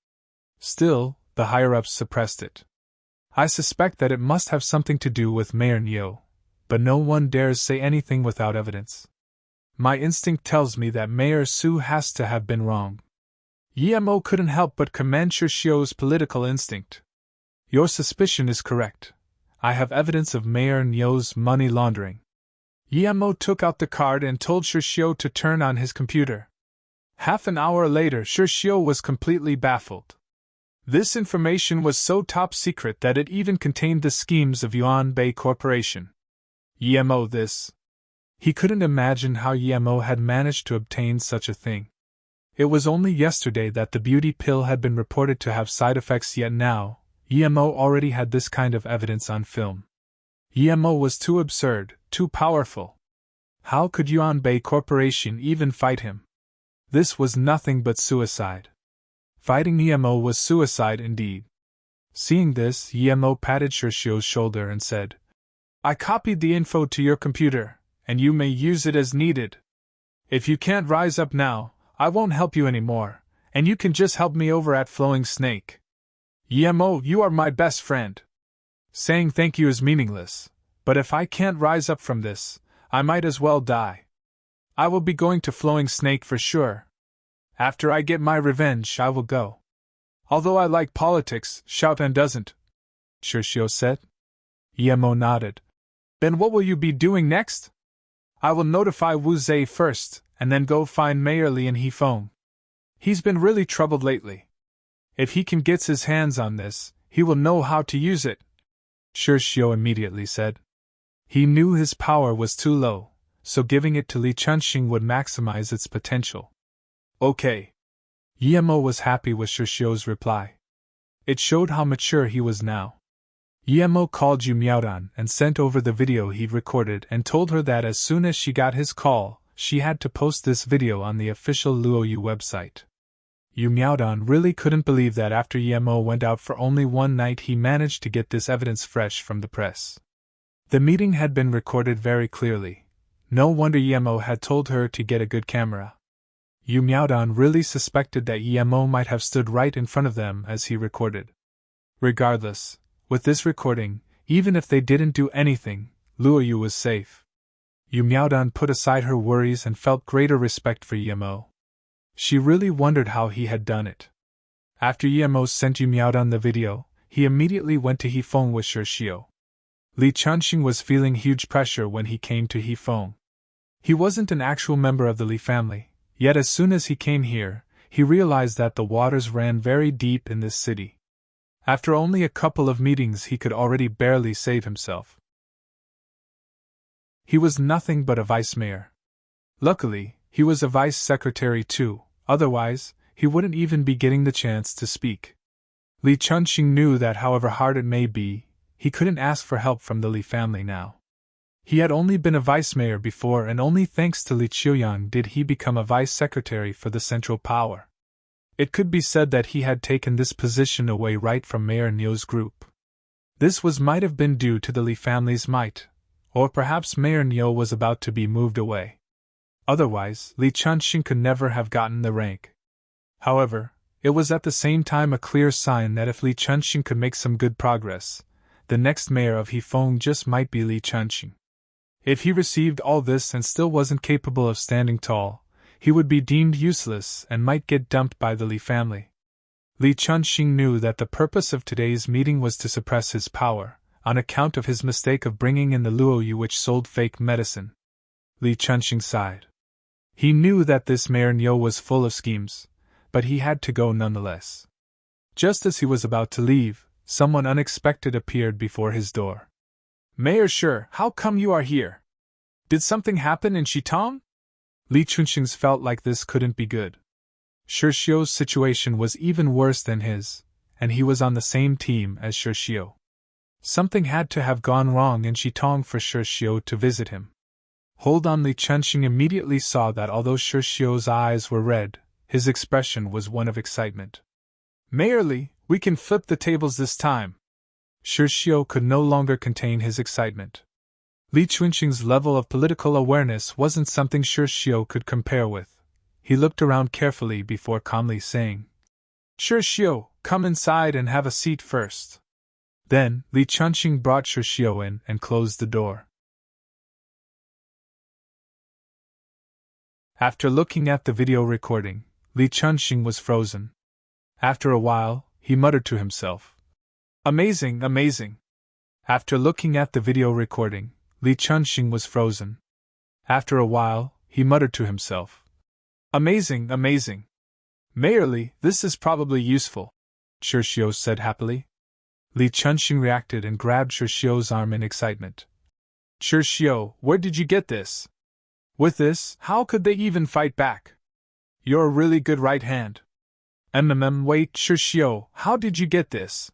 Still, the higher-ups suppressed it. I suspect that it must have something to do with Mayor Niu, but no one dares say anything without evidence. My instinct tells me that Mayor Su has to have been wrong. Yemo couldn't help but commend Shi Xiu's political instinct. Your suspicion is correct. I have evidence of Mayor Niu's money laundering. Yemo took out the card and told Shi Xiu to turn on his computer. Half an hour later, Shi Xiu was completely baffled. This information was so top secret that it even contained the schemes of Yuanbei Corporation. Yemo this. He couldn't imagine how Yemo had managed to obtain such a thing. It was only yesterday that the beauty pill had been reported to have side effects, yet now, Yemo already had this kind of evidence on film. Yemo was too absurd, too powerful. How could Yuanbei Corporation even fight him? This was nothing but suicide. Fighting Yemo was suicide indeed. Seeing this, Yemo patted Shi Xiu's shoulder and said, I copied the info to your computer, and you may use it as needed. If you can't rise up now, I won't help you anymore, and you can just help me over at Flowing Snake. Yemo, you are my best friend. Saying thank you is meaningless, but if I can't rise up from this, I might as well die. I will be going to Flowing Snake for sure. After I get my revenge, I will go. Although I like politics, Xiaotan doesn't, Shi Xiu said. Yemo nodded. Then what will you be doing next? I will notify Wu Zhe first, and then go find Mayor Li in Hefeng. He's been really troubled lately. If he can get his hands on this, he will know how to use it, Shi Xiu immediately said. He knew his power was too low, so giving it to Li Chunxing would maximize its potential. Okay. Yemo was happy with Shi Xiu's reply. It showed how mature he was now. Yemo called Yu Miaodan and sent over the video he'd recorded and told her that as soon as she got his call, she had to post this video on the official Luo Yu website. Yu Miaodan really couldn't believe that after Yemo went out for only one night he managed to get this evidence fresh from the press. The meeting had been recorded very clearly. No wonder Yemo had told her to get a good camera. Yu Miaodan really suspected that Yemo might have stood right in front of them as he recorded. Regardless, with this recording, even if they didn't do anything, Luo Yu was safe. Yu Miaodan put aside her worries and felt greater respect for Yemo. She really wondered how he had done it. After Yemo sent Yu Miaodan the video, he immediately went to Hefeng with Shi Xiu. Li Chunxing was feeling huge pressure when he came to Hefeng. He wasn't an actual member of the Li family, yet as soon as he came here, he realized that the waters ran very deep in this city. After only a couple of meetings he could already barely save himself. He was nothing but a vice-mayor. Luckily, he was a vice-secretary too, otherwise, he wouldn't even be getting the chance to speak. Li Chunxing knew that however hard it may be, he couldn't ask for help from the Li family now. He had only been a vice-mayor before, and only thanks to Li Qiuyang did he become a vice-secretary for the Central Power. It could be said that he had taken this position away right from Mayor Nyo's group. This might have been due to the Li family's might, or perhaps Mayor Nyo was about to be moved away. Otherwise, Li Chunxing could never have gotten the rank. However, it was at the same time a clear sign that if Li Chunxing could make some good progress, the next mayor of Hefeng just might be Li Chunxing. If he received all this and still wasn't capable of standing tall, he would be deemed useless and might get dumped by the Li family. Li Chunxing knew that the purpose of today's meeting was to suppress his power, on account of his mistake of bringing in the Luoyu which sold fake medicine. Li Chunxing sighed. He knew that this Mayor Nyo was full of schemes, but he had to go nonetheless. Just as he was about to leave, someone unexpected appeared before his door. "Mayor Shi, how come you are here? Did something happen in Shitong?" Li Chunxing felt like this couldn't be good. Shi Xiu's situation was even worse than his, and he was on the same team as Shi Xiu. Something had to have gone wrong in Shitong for Shi Xiu to visit him. Hold on. Li Chunxing immediately saw that although Shi Xiu's eyes were red, his expression was one of excitement. "Mayor Li, we can flip the tables this time." Shi Xiu could no longer contain his excitement. Li Chunxing's level of political awareness wasn't something Shi Xiu could compare with. He looked around carefully before calmly saying, "Shi Xiu, come inside and have a seat first." Then, Li Chunxing brought Shi Xiu in and closed the door. After looking at the video recording, Li Chunxing was frozen. After a while, he muttered to himself, "Amazing, amazing." After looking at the video recording, Li Chunxing was frozen. After a while, he muttered to himself, "Amazing, amazing. Mayor Li, this is probably useful," Shi Xiu said happily. Li Chunxing reacted and grabbed Shi Xiu's arm in excitement. "Shi Xiu, where did you get this? With this, how could they even fight back? You're a really good right hand." Wait, Shi Xiu, how did you get this?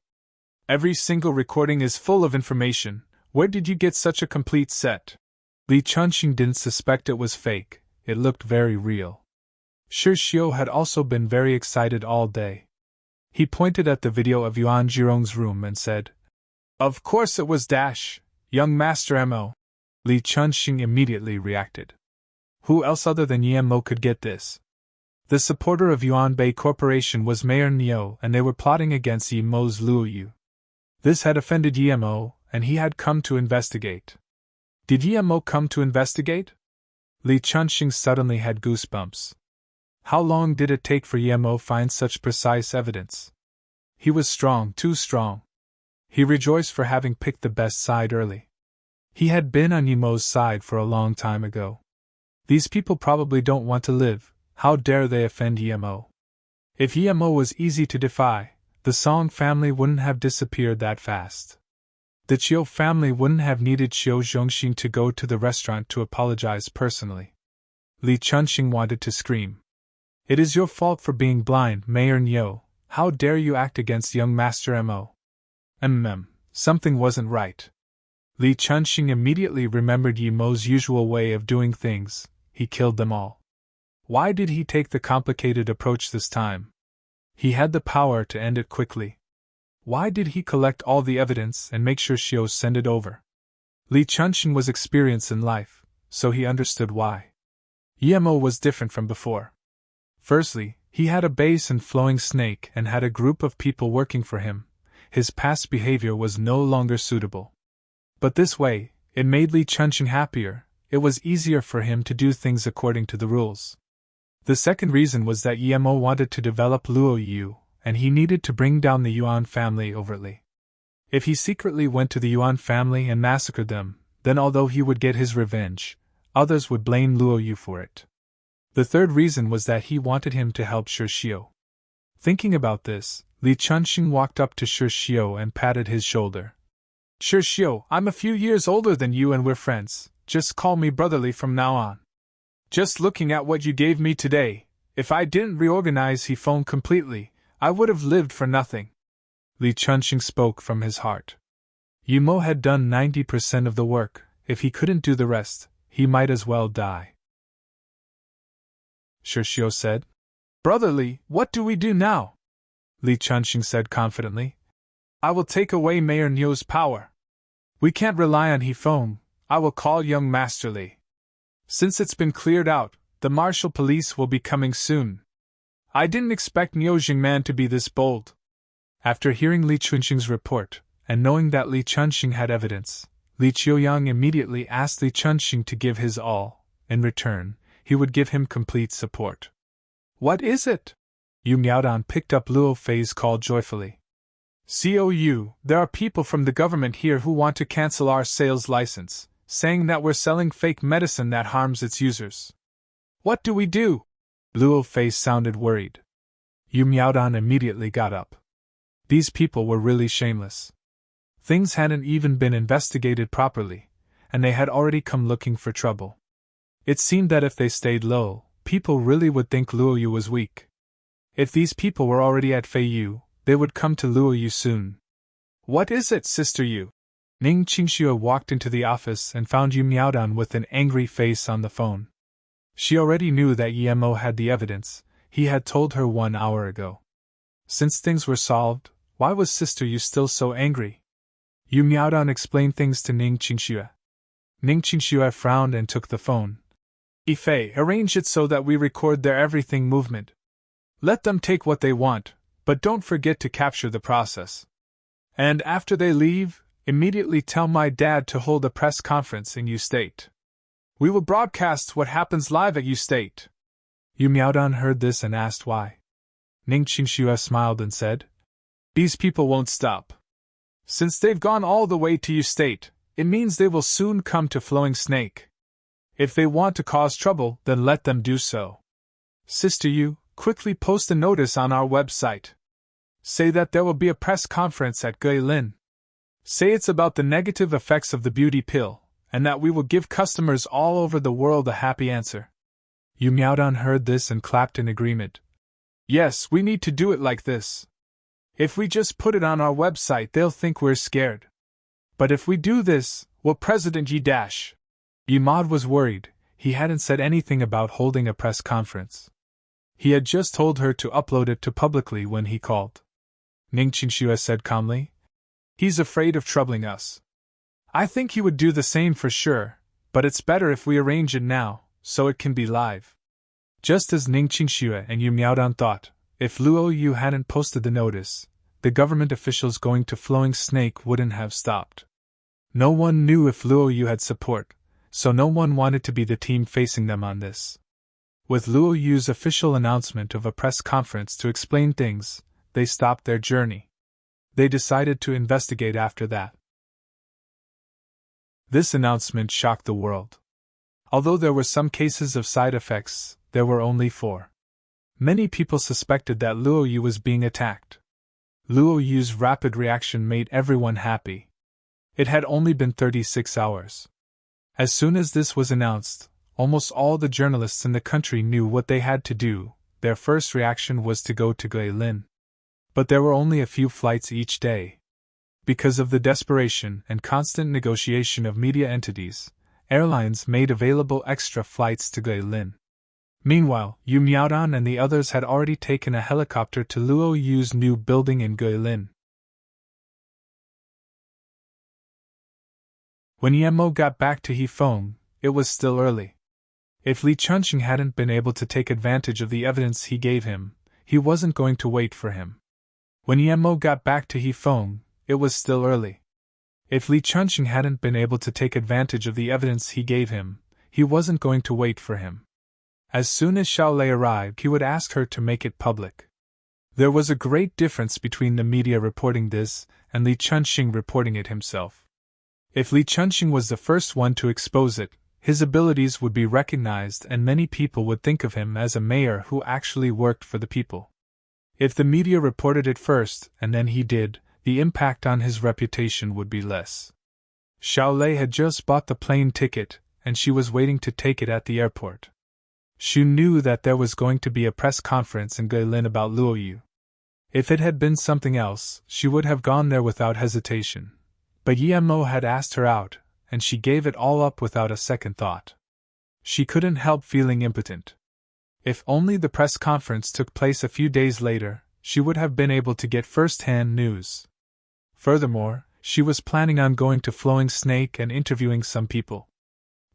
Every single recording is full of information. Where did you get such a complete set?" Li Chunxing didn't suspect it was fake, it looked very real. Shi Xiu had also been very excited all day. He pointed at the video of Yuan Jirong's room and said, "Of course it was young Master Mo." Li Chunxing immediately reacted. Who else other than Ye Mo could get this? The supporter of Yuan Bei Corporation was Mayor Nyo, and they were plotting against Ye Mo's Luoyu. This had offended Ye Mo, and he had come to investigate. Did Ye Mo come to investigate? Li Chunxing suddenly had goosebumps. How long did it take for Ye Mo find such precise evidence? He was strong, too strong. He rejoiced for having picked the best side early. He had been on Ye Mo's side for a long time ago. These people probably don't want to live. How dare they offend Ye Mo? If Ye Mo was easy to defy, the Song family wouldn't have disappeared that fast. The Chiu family wouldn't have needed Xiu Zhongxin to go to the restaurant to apologize personally. Li Chunxing wanted to scream. "It is your fault for being blind, Mayor Nyo. How dare you act against young Master Mo?" Something wasn't right. Li Chunxing immediately remembered Ye Mo's usual way of doing things. He killed them all. Why did he take the complicated approach this time? He had the power to end it quickly. Why did he collect all the evidence and make sure Xiu send it over? Li Chunxing was experienced in life, so he understood why. Ye Mo was different from before. Firstly, he had a base and flowing snake and had a group of people working for him. His past behavior was no longer suitable. But this way, it made Li Chunxing happier. It was easier for him to do things according to the rules. The second reason was that Ye Mo wanted to develop Luoyu, and he needed to bring down the Yuan family overtly. If he secretly went to the Yuan family and massacred them, then although he would get his revenge, others would blame Luoyu for it. The third reason was that he wanted him to help Shi Xiu. Thinking about this, Li Chunxing walked up to Shi Xiu and patted his shoulder. "Shi Xiu, I'm a few years older than you and we're friends. Just call me brotherly from now on. Just looking at what you gave me today, if I didn't reorganize Hefeng completely, I would have lived for nothing." Li Chunxing spoke from his heart. Ye Mo had done 90% of the work. If he couldn't do the rest, he might as well die. Shi Xiu said, Brother Li, what do we do now? Li Chunxing said confidently. I will take away Mayor Niu's power. We can't rely on Hefeng. I will call young Master Li. Since it's been cleared out, the martial police will be coming soon. I didn't expect Niu Jingman to be this bold. After hearing Li Chunxing's report, and knowing that Li Chunxing had evidence, Li Qiuyang immediately asked Li Chunxing to give his all. In return, he would give him complete support. What is it? Yu Miaodan picked up Luo Fei's call joyfully. COU, there are people from the government here who want to cancel our sales license, saying that we're selling fake medicine that harms its users. What do we do? Luo Fei sounded worried. Yu Miaodan immediately got up. These people were really shameless. Things hadn't even been investigated properly, and they had already come looking for trouble. It seemed that if they stayed low, people really would think Luo Yu was weak. If these people were already at Fei Yu, they would come to Luo Yu soon. What is it, Sister Yu? Ning Qingxue walked into the office and found Yu Miaodan with an angry face on the phone. She already knew that Yemo had the evidence. He had told her 1 hour ago. Since things were solved, why was Sister Yu still so angry? Yu Miaodan explained things to Ning Qingxue. Ning Qingxue frowned and took the phone. Yifei, arrange it so that we record their everything movement. Let them take what they want, but don't forget to capture the process. And after they leave, immediately tell my dad to hold a press conference in Yu State. We will broadcast what happens live at Yu State. Yu Miaodan heard this and asked why. Ning Qingxue smiled and said, These people won't stop. Since they've gone all the way to Yu State, it means they will soon come to Flowing Snake. If they want to cause trouble, then let them do so. Sister Yu, quickly post a notice on our website. Say that there will be a press conference at Guilin. Say it's about the negative effects of the beauty pill, and that we will give customers all over the world a happy answer. Yu Miaodan heard this and clapped in agreement. Yes, we need to do it like this. If we just put it on our website, they'll think we're scared. But if we do this, will President Yi dash? Yimad was worried. He hadn't said anything about holding a press conference. He had just told her to upload it to publicly when he called. Ning Qingxue said calmly. He's afraid of troubling us. I think he would do the same for sure, but it's better if we arrange it now, so it can be live. Just as Ning Qingxue and Yu Miaodan thought, if Luo Yu hadn't posted the notice, the government officials going to Flowing Snake wouldn't have stopped. No one knew if Luo Yu had support, so no one wanted to be the team facing them on this. With Luo Yu's official announcement of a press conference to explain things, they stopped their journey. They decided to investigate after that. This announcement shocked the world. Although there were some cases of side effects, there were only 4. Many people suspected that Luo Yu was being attacked. Luo Yu's rapid reaction made everyone happy. It had only been 36 hours. As soon as this was announced, almost all the journalists in the country knew what they had to do. Their first reaction was to go to Guilin. But there were only a few flights each day. Because of the desperation and constant negotiation of media entities, airlines made available extra flights to Guilin. Meanwhile, Yu Miaodan and the others had already taken a helicopter to Luo Yu's new building in Guilin. When Yemo got back to Hefeng, it was still early. If Li Chunxing hadn't been able to take advantage of the evidence he gave him, he wasn't going to wait for him. When Yemo got back to Hefeng, it was still early. If Li Chunxing hadn't been able to take advantage of the evidence he gave him, he wasn't going to wait for him. As soon as Xiaolei arrived, he would ask her to make it public. There was a great difference between the media reporting this and Li Chunxing reporting it himself. If Li Chunxing was the first one to expose it, his abilities would be recognized and many people would think of him as a mayor who actually worked for the people. If the media reported it first and then he did, the impact on his reputation would be less. Xiaolei had just bought the plane ticket, and she was waiting to take it at the airport. She knew that there was going to be a press conference in Guilin about Luo Yu. If it had been something else, she would have gone there without hesitation. But Yemo had asked her out, and she gave it all up without a second thought. She couldn't help feeling impotent. If only the press conference took place a few days later, she would have been able to get first-hand news. Furthermore, she was planning on going to Flowing Snake and interviewing some people.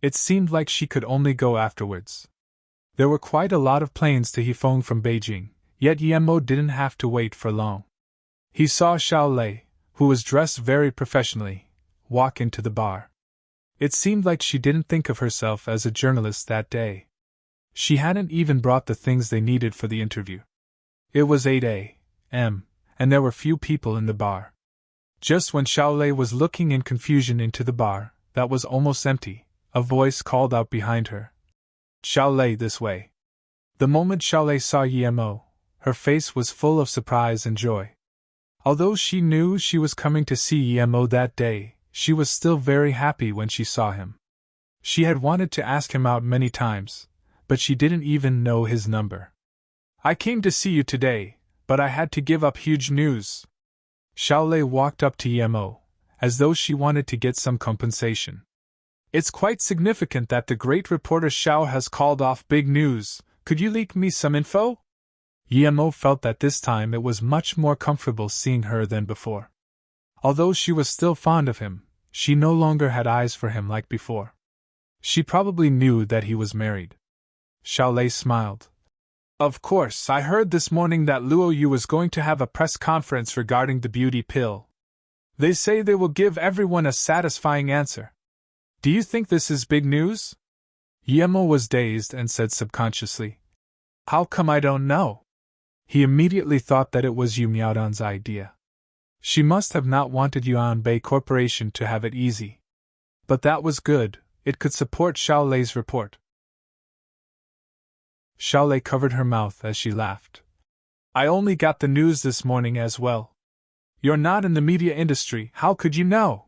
It seemed like she could only go afterwards. There were quite a lot of planes to Hefeng from Beijing, yet Yemo didn't have to wait for long. He saw Xiao Lei, who was dressed very professionally, walk into the bar. It seemed like she didn't think of herself as a journalist that day. She hadn't even brought the things they needed for the interview. It was 8 a.m., and there were few people in the bar. Just when Xiao Lei was looking in confusion into the bar, that was almost empty, a voice called out behind her. Xiao Lei, this way. The moment Xiao Lei saw Yemo, her face was full of surprise and joy. Although she knew she was coming to see Yemo that day, she was still very happy when she saw him. She had wanted to ask him out many times, but she didn't even know his number. I came to see you today, but I had to give up huge news. Xiao Lei walked up to Yemo, as though she wanted to get some compensation. It's quite significant that the great reporter Xiao has called off big news. Could you leak me some info? Yemo felt that this time it was much more comfortable seeing her than before. Although she was still fond of him, she no longer had eyes for him like before. She probably knew that he was married. Xiao Lei smiled. Of course, I heard this morning that Luo Yu was going to have a press conference regarding the beauty pill. They say they will give everyone a satisfying answer. Do you think this is big news? Yemo was dazed and said subconsciously, How come I don't know? He immediately thought that it was Yu Miaodong's idea. She must have not wanted Yuan Bei Corporation to have it easy. But that was good, it could support Xiao Lei's report. Xiao Lei covered her mouth as she laughed. I only got the news this morning as well. You're not in the media industry, how could you know?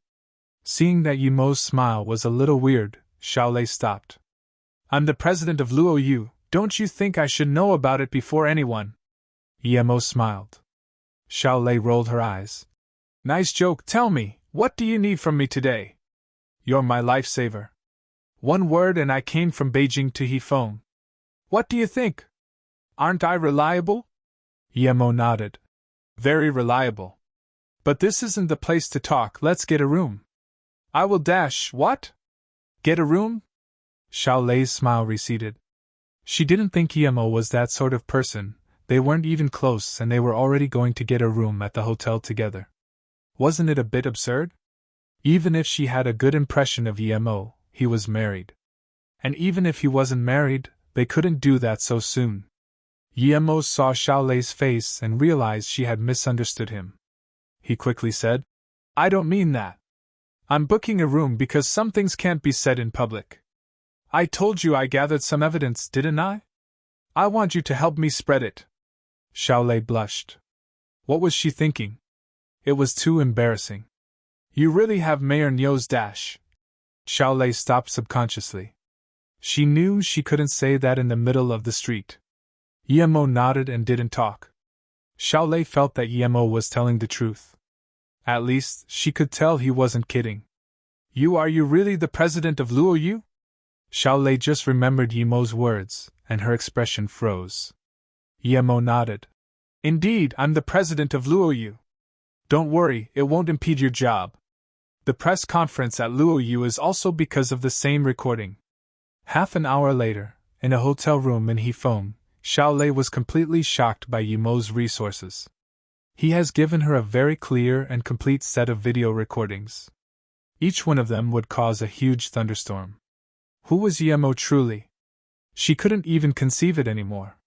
Seeing that Yemo's smile was a little weird, Xiao Lei stopped. I'm the president of Luo Yu, don't you think I should know about it before anyone? Yemo smiled. Xiao Lei rolled her eyes. Nice joke, tell me, what do you need from me today? You're my lifesaver. One word and I came from Beijing to Hefeng. What do you think? Aren't I reliable? Yemo nodded. Very reliable. But this isn't the place to talk, let's get a room. I will dash, what? Get a room? Xiao Lei's smile receded. She didn't think Yemo was that sort of person, they weren't even close and they were already going to get a room at the hotel together. Wasn't it a bit absurd? Even if she had a good impression of Yemo, he was married. And even if he wasn't married, they couldn't do that so soon. Yemo saw Xiao Lei's face and realized she had misunderstood him. He quickly said, I don't mean that. I'm booking a room because some things can't be said in public. I told you I gathered some evidence, didn't I? I want you to help me spread it. Xiao Lei blushed. What was she thinking? It was too embarrassing. You really have Mayor Niu's dash. Xiao Lei stopped subconsciously. She knew she couldn't say that in the middle of the street. Yemo nodded and didn't talk. Xiao Lei felt that Yemo was telling the truth. At least, she could tell he wasn't kidding. Are you really the president of Luo Yu? Xiao Lei just remembered Yemo's words, and her expression froze. Yemo nodded. Indeed, I'm the president of Luo Yu. Don't worry, it won't impede your job. The press conference at Luo Yu is also because of the same recording. Half an hour later, in a hotel room in Hefeng, Xiao Lei was completely shocked by Yemo's resources. He has given her a very clear and complete set of video recordings. Each one of them would cause a huge thunderstorm. Who was Yemo truly? She couldn't even conceive it anymore.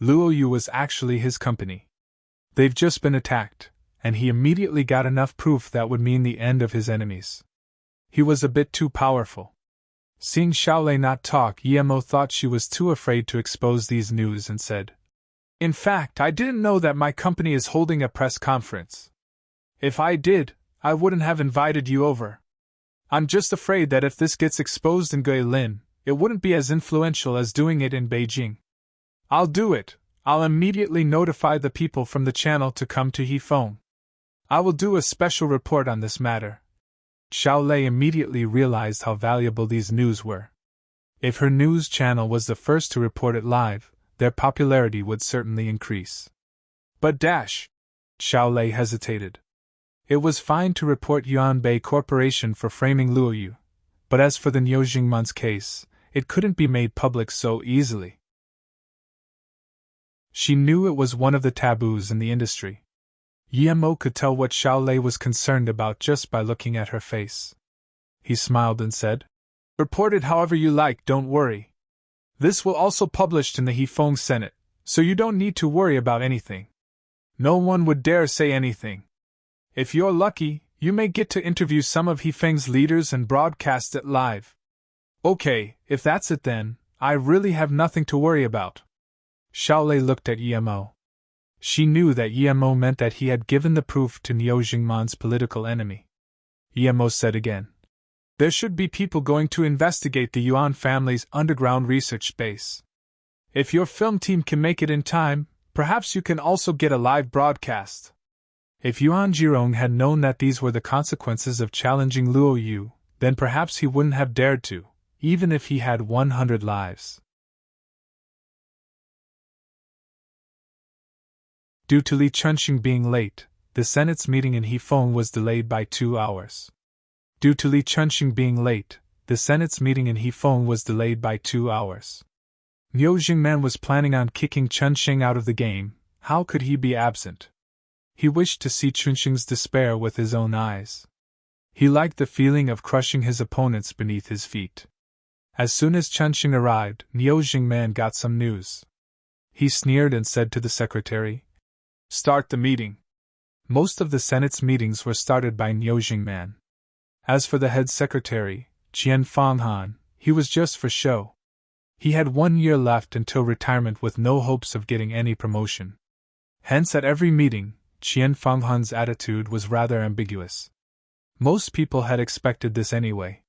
Luo Yu was actually his company. They've just been attacked, and he immediately got enough proof that would mean the end of his enemies. He was a bit too powerful. Seeing Xiao Lei not talk, Yemo thought she was too afraid to expose these news and said, In fact, I didn't know that my company is holding a press conference. If I did, I wouldn't have invited you over. I'm just afraid that if this gets exposed in Guilin, it wouldn't be as influential as doing it in Beijing. I'll do it. I'll immediately notify the people from the channel to come to Hefeng. I will do a special report on this matter. Xiao Lei immediately realized how valuable these news were. If her news channel was the first to report it live, their popularity would certainly increase. But Xiao Lei hesitated. It was fine to report Yuanbei Corporation for framing Luo Yu, but as for the Niuzhingman's case, it couldn't be made public so easily. She knew it was one of the taboos in the industry. Yemo could tell what Xiao Lei was concerned about just by looking at her face. He smiled and said, "Report it however you like, don't worry. This will also published in the Hefeng Senate, so you don't need to worry about anything. No one would dare say anything. If you're lucky, you may get to interview some of Hefeng's leaders and broadcast it live." "Okay, if that's it then, I really have nothing to worry about." Xiao Lei looked at Yemo. She knew that Yemo meant that he had given the proof to Niuzhingman's political enemy. Yemo said again, "There should be people going to investigate the Yuan family's underground research base. If your film team can make it in time, perhaps you can also get a live broadcast." If Yuan Jirong had known that these were the consequences of challenging Luo Yu, then perhaps he wouldn't have dared to, even if he had 100 lives. Due to Li Chunxing being late, the Senate's meeting in Hefeng was delayed by 2 hours. Due to Li Chunxing being late, the Senate's meeting in Hefeng was delayed by 2 hours. Niuzhingman was planning on kicking Chunxing out of the game. How could he be absent? He wished to see Chunxing's despair with his own eyes. He liked the feeling of crushing his opponents beneath his feet. As soon as Chunxing arrived, Niuzhingman got some news. He sneered and said to the secretary, "Start the meeting." Most of the Senate's meetings were started by Niuzhingman. As for the head secretary, Qian Fanghan, he was just for show. He had 1 year left until retirement with no hopes of getting any promotion. Hence at every meeting, Qian Fanghan's attitude was rather ambiguous. Most people had expected this anyway.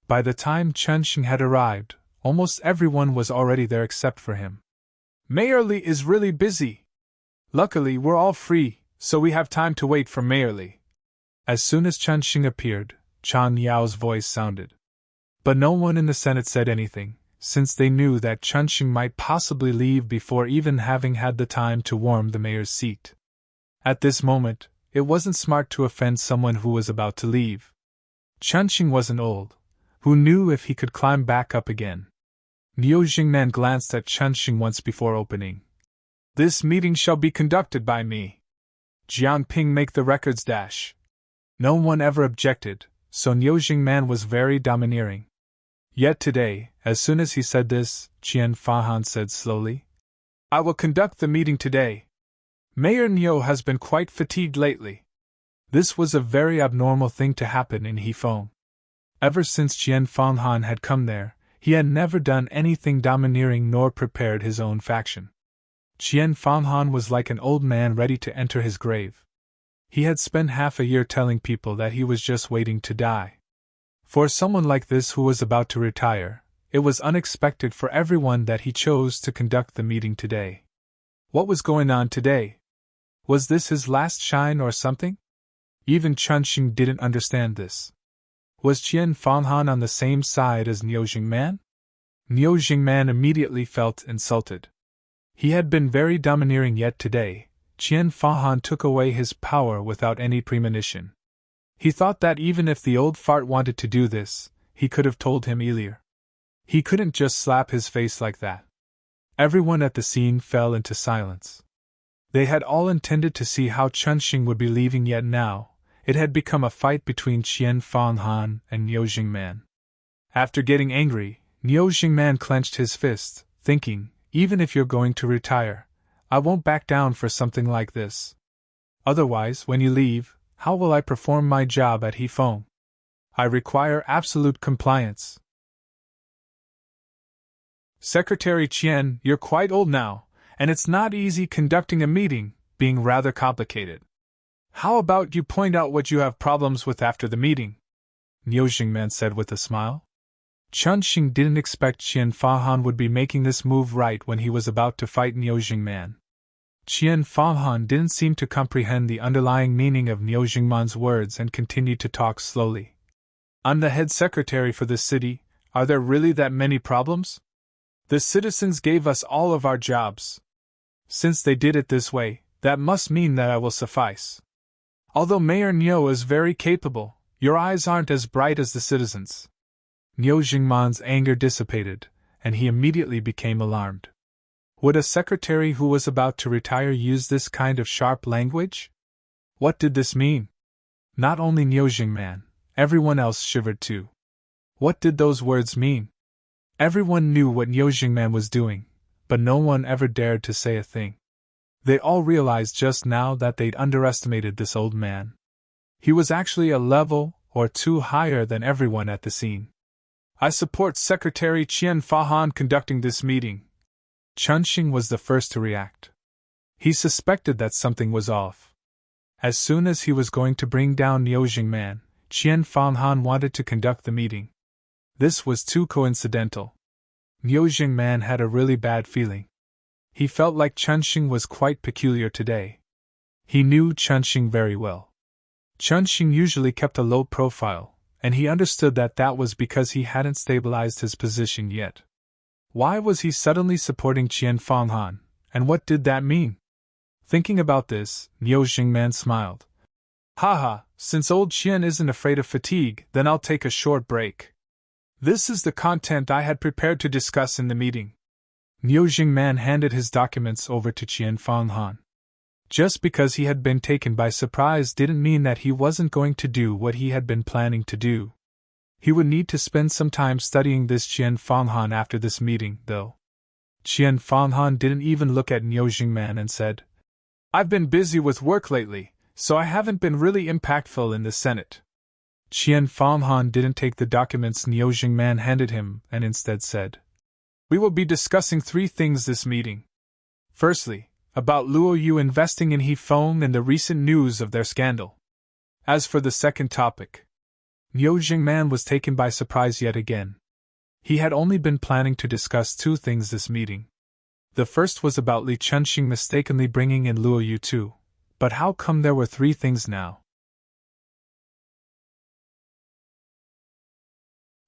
By the time Chunxing had arrived, almost everyone was already there except for him. "Mayor Li is really busy. Luckily we're all free, so we have time to wait for Mayor Li." As soon as Chunxing appeared, Chan Yao's voice sounded. But no one in the Senate said anything, since they knew that Chunxing might possibly leave before even having had the time to warm the mayor's seat. At this moment, it wasn't smart to offend someone who was about to leave. Chunxing wasn't old. Who knew if he could climb back up again? Niuzhingman glanced at Chunxing once before opening. "This meeting shall be conducted by me. Jiangping make the records dash." No one ever objected, so Niuzhingman was very domineering. Yet today, as soon as he said this, Qian Fahan said slowly, "I will conduct the meeting today. Mayor Niu has been quite fatigued lately." This was a very abnormal thing to happen in Hefeng. Ever since Qian Fanghan had come there, he had never done anything domineering nor prepared his own faction. Qian Fanghan was like an old man ready to enter his grave. He had spent half a year telling people that he was just waiting to die. For someone like this who was about to retire, it was unexpected for everyone that he chose to conduct the meeting today. What was going on today? Was this his last shine or something? Even Chunxing didn't understand this. Was Qian Fanghan on the same side as Niuzhingman? Niuzhingman immediately felt insulted. He had been very domineering, yet today, Qian Fanghan took away his power without any premonition. He thought that even if the old fart wanted to do this, he could have told him earlier. He couldn't just slap his face like that. Everyone at the scene fell into silence. They had all intended to see how Chunxing would be leaving, yet now, it had become a fight between Qian Fanghan and Niuzhingman. After getting angry, Niuzhingman clenched his fist, thinking, even if you're going to retire, I won't back down for something like this. Otherwise, when you leave, how will I perform my job at Hefeng? I require absolute compliance. Secretary Qian, you're quite old now, and it's not easy conducting a meeting, being rather complicated. How about you point out what you have problems with after the meeting? Niuzhingman said with a smile. Chunxing didn't expect Qian Fanghan would be making this move right when he was about to fight Niuzhingman. Qian Fanghan didn't seem to comprehend the underlying meaning of Niuzhingman's words and continued to talk slowly. I'm the head secretary for this city. Are there really that many problems? The citizens gave us all of our jobs. Since they did it this way, that must mean that I will suffice. Although Mayor Niu is very capable, your eyes aren't as bright as the citizens." Niu Jingman's anger dissipated, and he immediately became alarmed. Would a secretary who was about to retire use this kind of sharp language? What did this mean? Not only Niu Jingman, everyone else shivered too. What did those words mean? Everyone knew what Niu Jingman was doing, but no one ever dared to say a thing. They all realized just now that they'd underestimated this old man. He was actually a level or two higher than everyone at the scene. "I support Secretary Qian Fahan conducting this meeting." Chunxing was the first to react. He suspected that something was off. As soon as he was going to bring down Niu Jingman, Qian Fahan wanted to conduct the meeting. This was too coincidental. Niu Jingman had a really bad feeling. He felt like Chunxing was quite peculiar today. He knew Chunxing very well. Chunxing usually kept a low profile, and he understood that that was because he hadn't stabilized his position yet. Why was he suddenly supporting Qian Fanghan, and what did that mean? Thinking about this, Niu Jingman smiled. "Haha, since old Qian isn't afraid of fatigue, then I'll take a short break. This is the content I had prepared to discuss in the meeting." Niu Jingman handed his documents over to Qian Fanghan. Just because he had been taken by surprise didn't mean that he wasn't going to do what he had been planning to do. He would need to spend some time studying this Qian Fanghan after this meeting, though. Qian Fanghan didn't even look at Niu Jingman and said, "I've been busy with work lately, so I haven't been really impactful in the Senate." Qian Fanghan didn't take the documents Niu Jingman handed him and instead said, "We will be discussing 3 things this meeting. Firstly, about Luo Yu investing in Hefeng and the recent news of their scandal. As for the second topic..." Niu Jingman was taken by surprise yet again. He had only been planning to discuss 2 things this meeting. The first was about Li Chunxing mistakenly bringing in Luo Yu too, but how come there were 3 things now?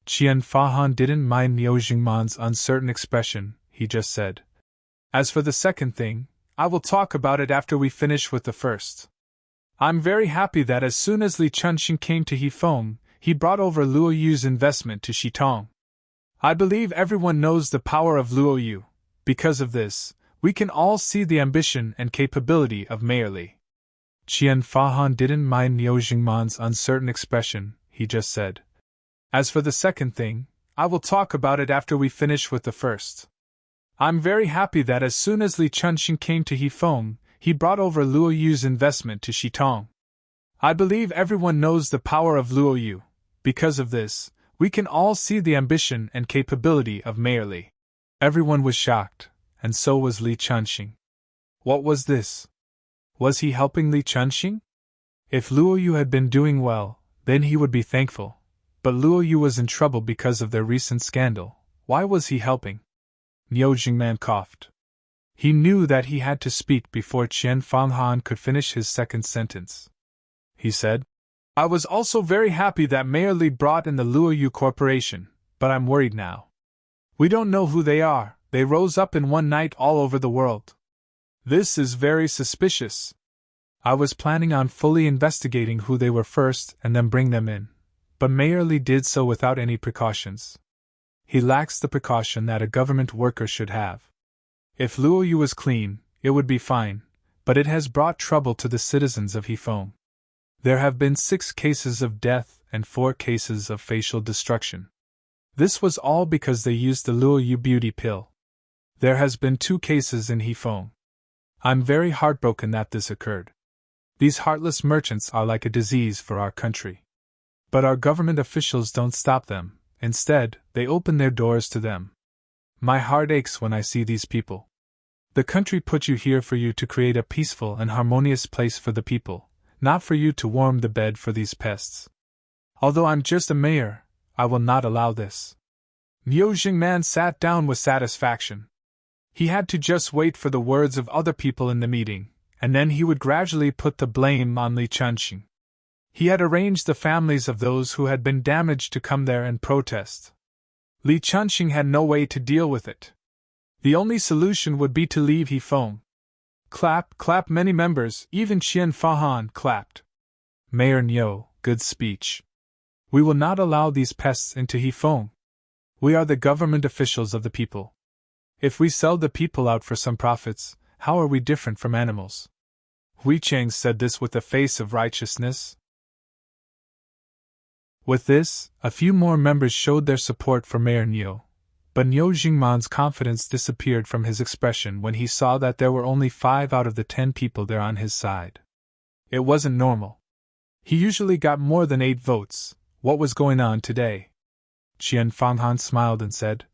Qian Fahan didn't mind Niu Jingman's uncertain expression, he just said, "As for the second thing, I will talk about it after we finish with the first. I'm very happy that as soon as Li Chunxing came to Hefeng, he brought over Luo Yu's investment to Shitong. I believe everyone knows the power of Luo Yu. Because of this, we can all see the ambition and capability of Mayor Li." Qian Fahan didn't mind Niu Jingman's uncertain expression, he just said, "As for the second thing, I will talk about it after we finish with the first. I'm very happy that as soon as Li Chunxing came to Hefeng, he brought over Luo Yu's investment to Shitong. I believe everyone knows the power of Luo Yu. Because of this, we can all see the ambition and capability of Mayor Li." Everyone was shocked, and so was Li Chunxing. What was this? Was he helping Li Chunxing? If Luo Yu had been doing well, then he would be thankful. But Luo Yu was in trouble because of their recent scandal. Why was he helping? Niu Jingman coughed. He knew that he had to speak before Qian Fanghan could finish his second sentence. He said, "I was also very happy that Mayor Li brought in the Luo Yu Corporation, but I'm worried now. We don't know who they are, they rose up in one night all over the world. This is very suspicious. I was planning on fully investigating who they were first and then bring them in, but Mayor Li did so without any precautions. He lacks the precaution that a government worker should have. If Luo Yu was clean, it would be fine, but it has brought trouble to the citizens of Hefeng. There have been 6 cases of death and 4 cases of facial destruction. This was all because they used the Luo Yu beauty pill. There has been 2 cases in Hefeng. I'm very heartbroken that this occurred. These heartless merchants are like a disease for our country. But our government officials don't stop them, instead, they open their doors to them. My heart aches when I see these people. The country put you here for you to create a peaceful and harmonious place for the people, not for you to warm the bed for these pests. Although I'm just a mayor, I will not allow this." Niu Jingman sat down with satisfaction. He had to just wait for the words of other people in the meeting, and then he would gradually put the blame on Li Chunxing. He had arranged the families of those who had been damaged to come there and protest. Li Chunxing had no way to deal with it. The only solution would be to leave, He Feng. Clap, clap, many members, even Qian Fahan clapped. Mayor Niu, good speech. We will not allow these pests into He Feng. We are the government officials of the people. If we sell the people out for some profits, how are we different from animals? Hui Cheng said this with a face of righteousness. With this, a few more members showed their support for Mayor Niu. But Niu Jingman's confidence disappeared from his expression when he saw that there were only 5 out of the 10 people there on his side. It wasn't normal. He usually got more than 8 votes. What was going on today? Qian Fanghan smiled and said,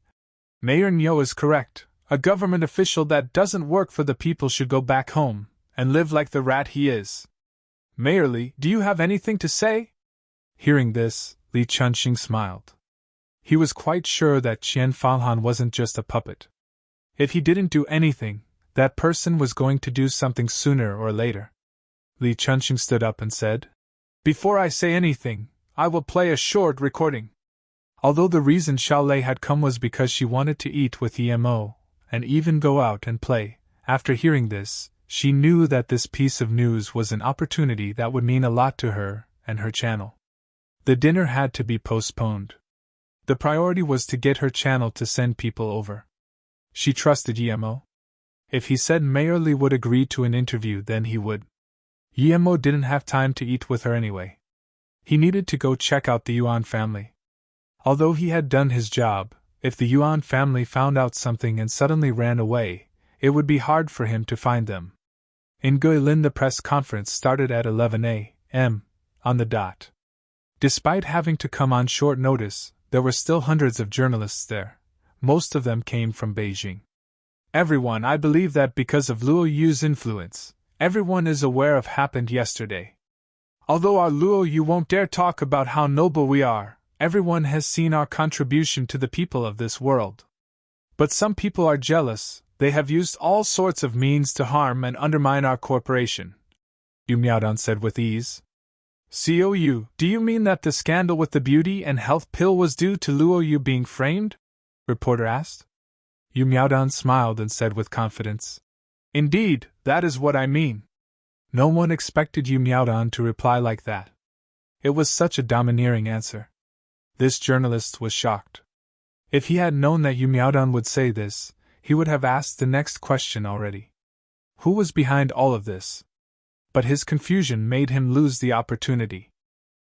Mayor Niu is correct. A government official that doesn't work for the people should go back home and live like the rat he is. Mayor Li, do you have anything to say? Hearing this, Li Chunxing smiled. He was quite sure that Qian Fanghan wasn't just a puppet. If he didn't do anything, that person was going to do something sooner or later. Li Chunxing stood up and said, Before I say anything, I will play a short recording. Although the reason Xiao Lei had come was because she wanted to eat with EMO, and even go out and play, after hearing this, she knew that this piece of news was an opportunity that would mean a lot to her and her channel. The dinner had to be postponed. The priority was to get her channel to send people over. She trusted Yemo. If he said Mayor Li would agree to an interview, then he would. Yemo didn't have time to eat with her anyway. He needed to go check out the Yuan family. Although he had done his job, if the Yuan family found out something and suddenly ran away, it would be hard for him to find them. In Guilin, the press conference started at 11 a.m. on the dot. Despite having to come on short notice, there were still hundreds of journalists there. Most of them came from Beijing. Everyone, I believe that because of Luo Yu's influence, everyone is aware of happened yesterday. Although our Luo Yu won't dare talk about how noble we are, everyone has seen our contribution to the people of this world. But some people are jealous. They have used all sorts of means to harm and undermine our corporation. Yu Miaodan said with ease. COU, do you mean that the scandal with the beauty and health pill was due to Luo Yu being framed? Reporter asked. Yu Miaodan smiled and said with confidence. Indeed, that is what I mean. No one expected Yu Miaodan to reply like that. It was such a domineering answer. This journalist was shocked. If he had known that Yu Miaodan would say this, he would have asked the next question already. Who was behind all of this? But his confusion made him lose the opportunity.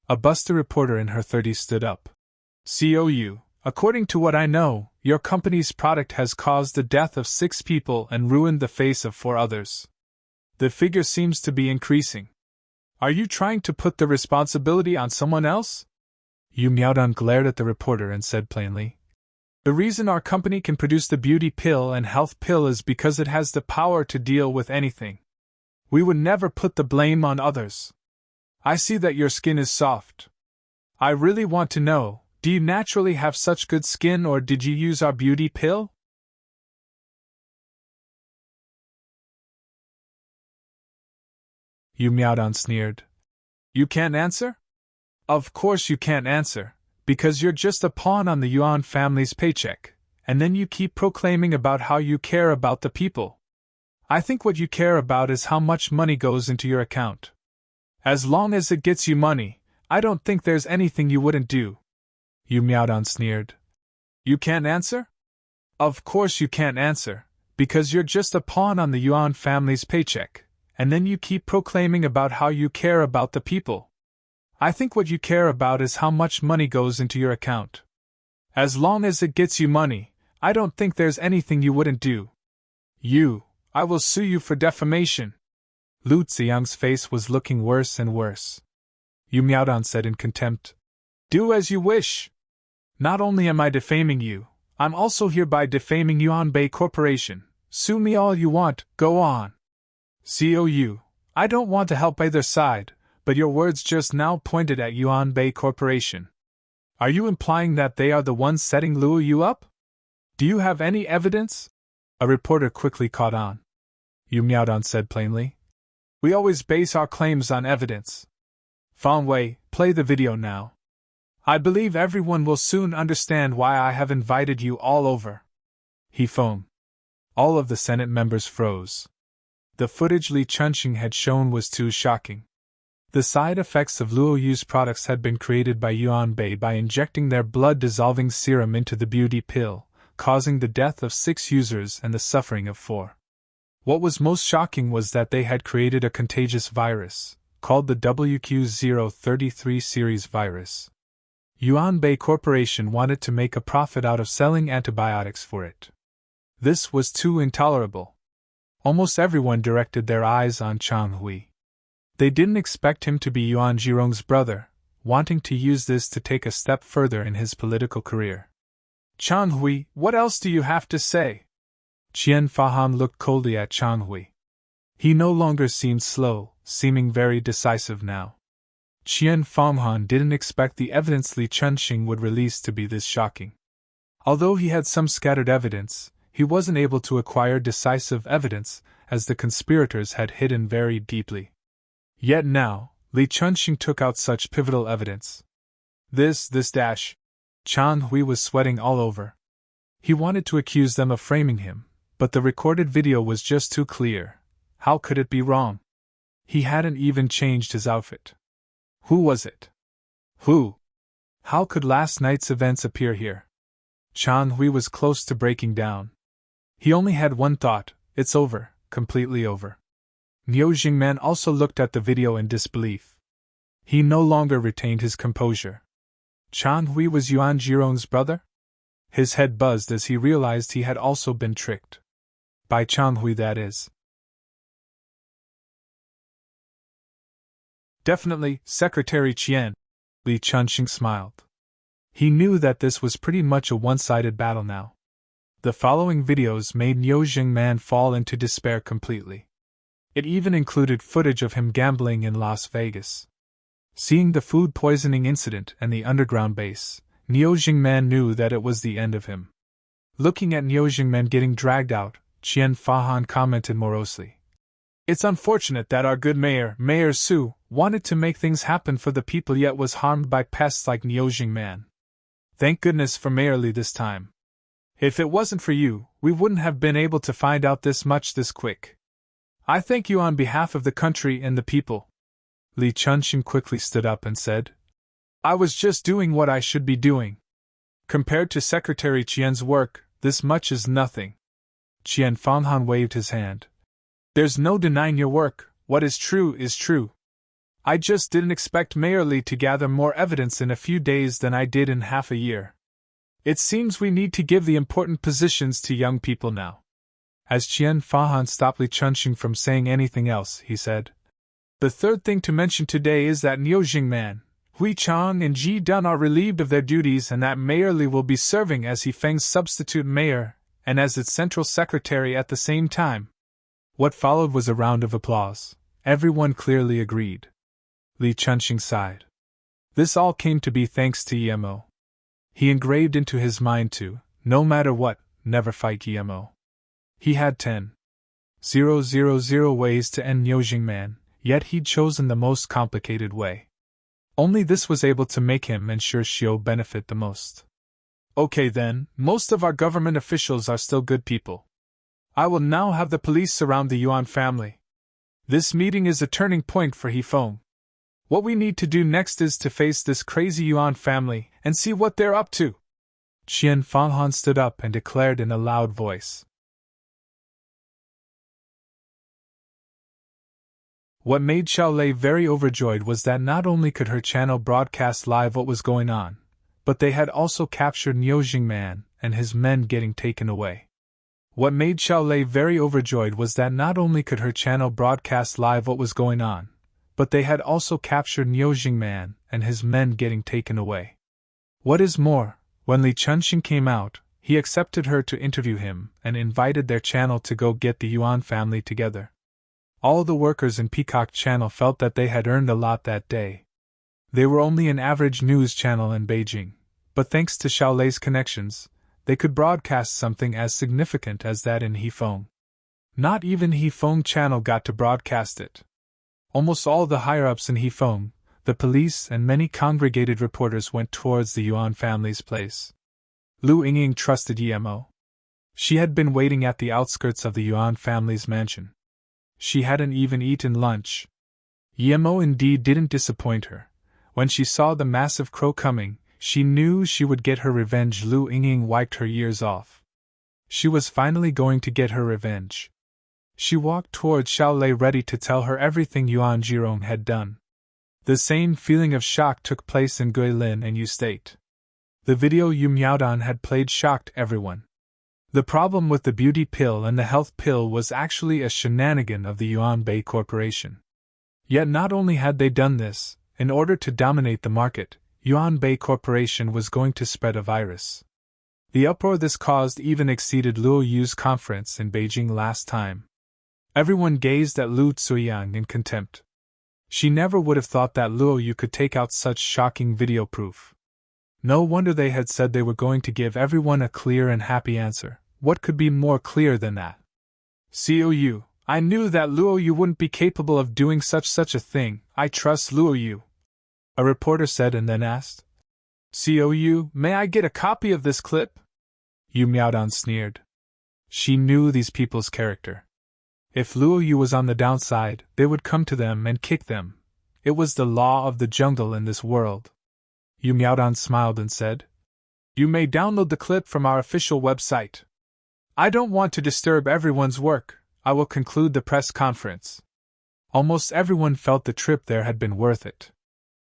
A busty reporter in her 30s stood up. COU, according to what I know, your company's product has caused the death of 6 people and ruined the face of 4 others. The figure seems to be increasing. Are you trying to put the responsibility on someone else? Yu Miaodan glared at the reporter and said plainly. The reason our company can produce the beauty pill and health pill is because it has the power to deal with anything. We would never put the blame on others. I see that your skin is soft. I really want to know, do you naturally have such good skin or did you use our beauty pill? Yu Miaodan sneered. You can't answer? Of course you can't answer, because you're just a pawn on the Yuan family's paycheck, and then you keep proclaiming about how you care about the people. I think what you care about is how much money goes into your account. As long as it gets you money, I don't think there's anything you wouldn't do. Yu Miaodan sneered. You can't answer? Of course you can't answer, because you're just a pawn on the Yuan family's paycheck, and then you keep proclaiming about how you care about the people. I think what you care about is how much money goes into your account. As long as it gets you money, I don't think there's anything you wouldn't do. I will sue you for defamation. Lu Ziyang's face was looking worse and worse. Yu Miaodan said in contempt. Do as you wish. Not only am I defaming you, I'm also hereby defaming Yuan Bei Corporation. Sue me all you want, go on. COU, I don't want to help either side, but your words just now pointed at Yuan Bei Corporation. Are you implying that they are the ones setting Luo Yu up? Do you have any evidence? A reporter quickly caught on. Yu Miaodan said plainly. We always base our claims on evidence. Fang Wei, play the video now. I believe everyone will soon understand why I have invited you all over. He Feng. All of the Senate members froze. The footage Li Chunxing had shown was too shocking. The side effects of Luo Yu's products had been created by Unveil by injecting their blood-dissolving serum into the beauty pill, causing the death of 6 users and the suffering of 4. What was most shocking was that they had created a contagious virus, called the WQ033 series virus. Yuanbei Corporation wanted to make a profit out of selling antibiotics for it. This was too intolerable. Almost everyone directed their eyes on Chang Hui. They didn't expect him to be Yuan Zhirong's brother, wanting to use this to take a step further in his political career. Chang Hui, what else do you have to say? Qian Fahan looked coldly at Chang Hui. He no longer seemed slow, seeming very decisive now. Qian Fanghan didn't expect the evidence Li Chunxing would release to be this shocking. Although he had some scattered evidence, he wasn't able to acquire decisive evidence, as the conspirators had hidden very deeply. Yet now, Li Chunxing took out such pivotal evidence. This dash. Chang Hui was sweating all over. He wanted to accuse them of framing him, but the recorded video was just too clear. How could it be wrong? He hadn't even changed his outfit. Who was it? Who? How could last night's events appear here? Chang Hui was close to breaking down. He only had one thought: it's over, completely over. Niu Jingman also looked at the video in disbelief. He no longer retained his composure. Chang Hui was Yuan Zhirong's brother? His head buzzed as he realized he had also been tricked. By Chang Hui, that is. Definitely, Secretary Qian. Li Chunxing smiled. He knew that this was pretty much a one-sided battle now. The following videos made Niu Jingman fall into despair completely. It even included footage of him gambling in Las Vegas. Seeing the food poisoning incident and the underground base, Niu Jingman knew that it was the end of him. Looking at Niu Jingman getting dragged out, Qian Fahan commented morosely. It's unfortunate that our good Mayor Su, wanted to make things happen for the people yet was harmed by pests like Niu Jingman. Thank goodness for Mayor Li this time. If it wasn't for you, we wouldn't have been able to find out this much this quick. I thank you on behalf of the country and the people. Li Chunxing quickly stood up and said, I was just doing what I should be doing. Compared to Secretary Qian's work, this much is nothing. Qian Fanghan waved his hand. There's no denying your work, what is true is true. I just didn't expect Mayor Li to gather more evidence in a few days than I did in half a year. It seems we need to give the important positions to young people now. As Qian Fahan stopped Li Chunxing from saying anything else, he said, The third thing to mention today is that Niu Jingman, Hui Chang and Ji Dun are relieved of their duties and that Mayor Li will be serving as Hefeng's substitute mayor, and as its central secretary at the same time. What followed was a round of applause. Everyone clearly agreed. Li Chunxing sighed. This all came to be thanks to Emo. He engraved into his mind to, no matter what, never fight Emo. He had 10,000 ways to end Niu Jingman, yet he'd chosen the most complicated way. Only this was able to make him and Shi Xiu benefit the most. Okay then, most of our government officials are still good people. I will now have the police surround the Yuan family. This meeting is a turning point for Hefeng. What we need to do next is to face this crazy Yuan family and see what they're up to. Qian Fanghan stood up and declared in a loud voice. What made Xiaolei very overjoyed was that not only could her channel broadcast live what was going on, but they had also captured Niu Jingman and his men getting taken away. What made Xiaolei very overjoyed was that not only could her channel broadcast live what was going on, but they had also captured Niu Jingman and his men getting taken away. What is more, when Li Chunxing came out, he accepted her to interview him and invited their channel to go get the Yuan family together. All the workers in Peacock Channel felt that they had earned a lot that day. They were only an average news channel in Beijing, but thanks to Xiaolei's connections, they could broadcast something as significant as that in Hefeng. Not even Hefeng Channel got to broadcast it. Almost all the higher-ups in Hefeng, the police and many congregated reporters went towards the Yuan family's place. Lu Yingying trusted Emo. She had been waiting at the outskirts of the Yuan family's mansion. She hadn't even eaten lunch. Yemo indeed didn't disappoint her. When she saw the massive crow coming, she knew she would get her revenge. Lu Yingying wiped her years off. She was finally going to get her revenge. She walked towards Xiaolei ready to tell her everything Yuan Jirong had done. The same feeling of shock took place in Guilin and Yu State. The video Yu Miaodan had played shocked everyone. The problem with the beauty pill and the health pill was actually a shenanigan of the Yuan Bei Corporation. Yet not only had they done this, in order to dominate the market, Yuan Bei Corporation was going to spread a virus. The uproar this caused even exceeded Luo Yu's conference in Beijing last time. Everyone gazed at Lu Ziyang in contempt. She never would have thought that Luo Yu could take out such shocking video proof. No wonder they had said they were going to give everyone a clear and happy answer. What could be more clear than that? Cou, I knew that Luo Yu wouldn't be capable of doing such a thing. I trust Luo Yu, a reporter said and then asked. Cou, may I get a copy of this clip? Yu Miaodan sneered. She knew these people's character. If Luo Yu was on the downside, they would come to them and kick them. It was the law of the jungle in this world. Yu Miaodan smiled and said, You may download the clip from our official website. I don't want to disturb everyone's work. I will conclude the press conference. Almost everyone felt the trip there had been worth it.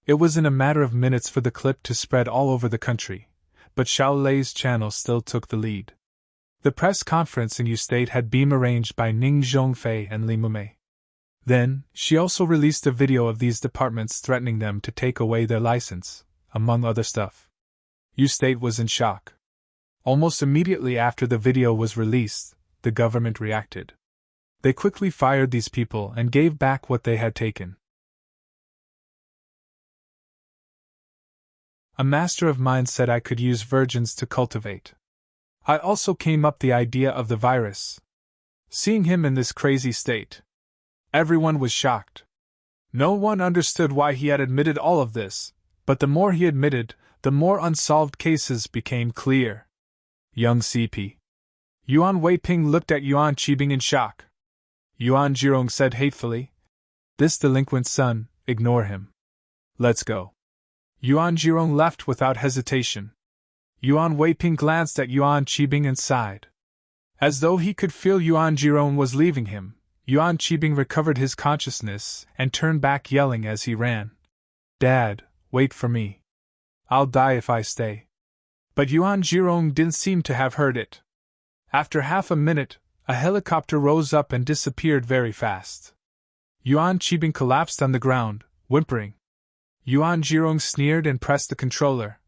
It was in a matter of minutes for the clip to spread all over the country, but Xiaolei's channel still took the lead. The press conference in Yu State had been arranged by Ning Zhongfei and Li Mumei. Then, she also released a video of these departments threatening them to take away their license, among other stuff. Yu State was in shock. Almost immediately after the video was released, the government reacted. They quickly fired these people and gave back what they had taken. A master of mine said I could use virgins to cultivate. I also came up the idea of the virus. Seeing him in this crazy state, everyone was shocked. No one understood why he had admitted all of this, but the more he admitted, the more unsolved cases became clear. Young CP. Yuan Weiping looked at Yuan Qibing in shock. Yuan Jirong said hatefully, This delinquent son, ignore him. Let's go. Yuan Jirong left without hesitation. Yuan Weiping glanced at Yuan Qibing and sighed. As though he could feel Yuan Jirong was leaving him, Yuan Qibing recovered his consciousness and turned back yelling as he ran. Dad, wait for me. I'll die if I stay. But Yuan Jirong didn't seem to have heard it. After half a minute, a helicopter rose up and disappeared very fast. Yuan Qibing collapsed on the ground, whimpering. Yuan Jirong sneered and pressed the controller.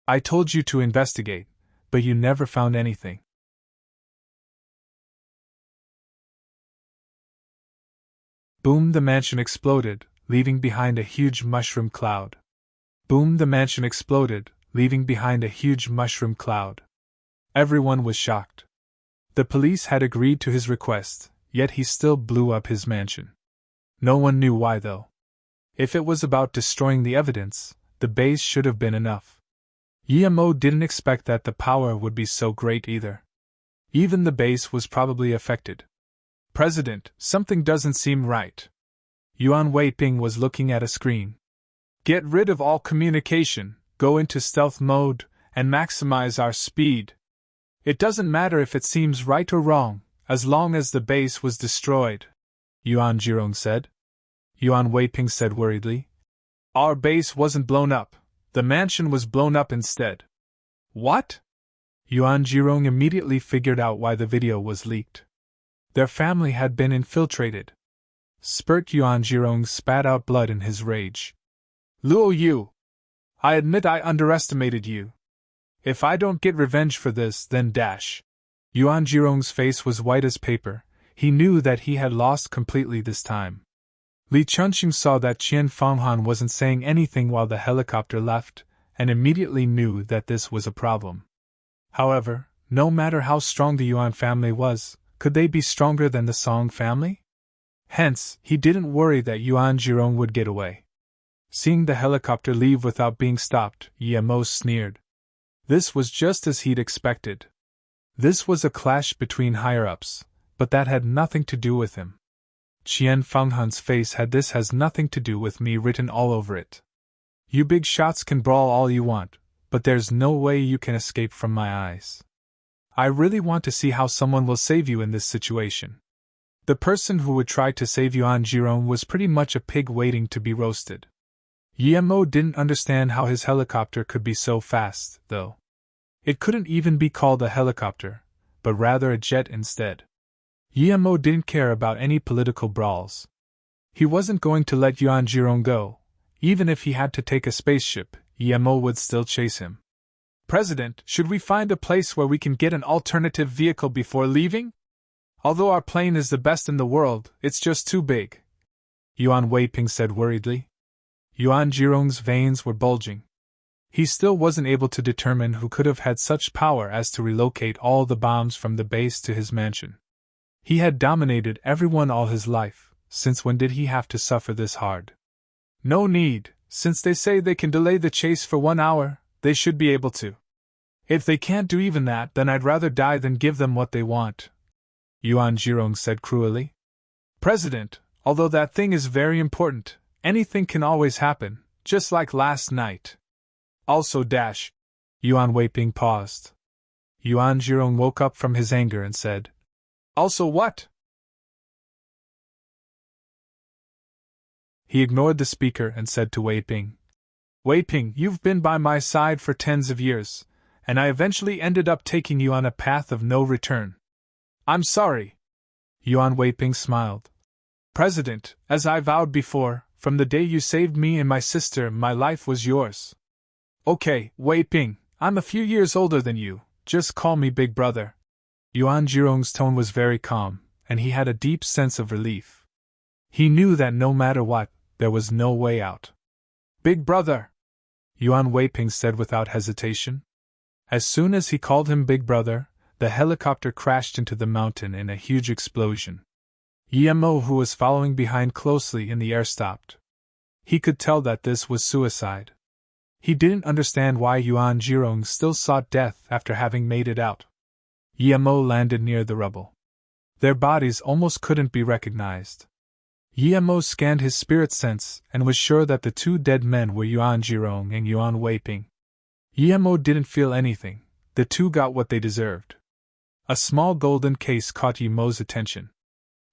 I told you to investigate, but you never found anything. Boom, the mansion exploded, leaving behind a huge mushroom cloud. Boom, the mansion exploded, leaving behind a huge mushroom cloud. Everyone was shocked. The police had agreed to his request, yet he still blew up his mansion. No one knew why though. If it was about destroying the evidence, the base should have been enough. Yemo didn't expect that the power would be so great either. Even the base was probably affected. President, something doesn't seem right. Yuan Weiping was looking at a screen. Get rid of all communication, go into stealth mode, and maximize our speed. It doesn't matter if it seems right or wrong, as long as the base was destroyed, Yuan Jirong said. Yuan Weiping said worriedly. Our base wasn't blown up. The mansion was blown up instead. What? Yuan Jirong immediately figured out why the video was leaked. Their family had been infiltrated. Spurt Yuan Jirong spat out blood in his rage. Luo Yu! I admit I underestimated you. If I don't get revenge for this, then dash. Yuan Jirong's face was white as paper. He knew that he had lost completely this time. Li Chunxing saw that Qian Fanghan wasn't saying anything while the helicopter left, and immediately knew that this was a problem. However, no matter how strong the Yuan family was, could they be stronger than the Song family? Hence, he didn't worry that Yuan Jirong would get away. Seeing the helicopter leave without being stopped, Yemo sneered. This was just as he'd expected. This was a clash between higher-ups, but that had nothing to do with him. Qian Fenghan's face had "This has nothing to do with me" written all over it. You big shots can brawl all you want, but there's no way you can escape from my eyes. I really want to see how someone will save you in this situation. The person who would try to save Yuan Jirong was pretty much a pig waiting to be roasted. Yemo didn't understand how his helicopter could be so fast, though. It couldn't even be called a helicopter, but rather a jet instead. Yemo didn't care about any political brawls. He wasn't going to let Yuan Jirong go. Even if he had to take a spaceship, Yemo would still chase him. President, should we find a place where we can get an alternative vehicle before leaving? Although our plane is the best in the world, it's just too big, Yuan Weiping said worriedly. Yuan Jirong's veins were bulging. He still wasn't able to determine who could have had such power as to relocate all the bombs from the base to his mansion. He had dominated everyone all his life, since when did he have to suffer this hard? No need, since they say they can delay the chase for 1 hour, they should be able to. If they can't do even that, then I'd rather die than give them what they want, Yuan Jirong said cruelly. President, although that thing is very important, anything can always happen, just like last night. Also dash. Yuan Weiping paused. Yuan Jirong woke up from his anger and said, Also what? He ignored the speaker and said to Weiping, Weiping, you've been by my side for tens of years, and I eventually ended up taking you on a path of no return. I'm sorry. Yuan Weiping smiled. President, as I vowed before, from the day you saved me and my sister, my life was yours. Okay, Weiping, I'm a few years older than you, just call me Big Brother. Yuan Jirong's tone was very calm, and he had a deep sense of relief. He knew that no matter what, there was no way out. Big Brother, Yuan Weiping said without hesitation. As soon as he called him Big Brother, the helicopter crashed into the mountain in a huge explosion. Yemo, who was following behind closely in the air, stopped. He could tell that this was suicide. He didn't understand why Yuan Jirong still sought death after having made it out. Yemo landed near the rubble. Their bodies almost couldn't be recognized. Yemo scanned his spirit sense and was sure that the two dead men were Yuan Jirong and Yuan Weiping. Yemo didn't feel anything. The two got what they deserved. A small golden case caught Yemo's attention.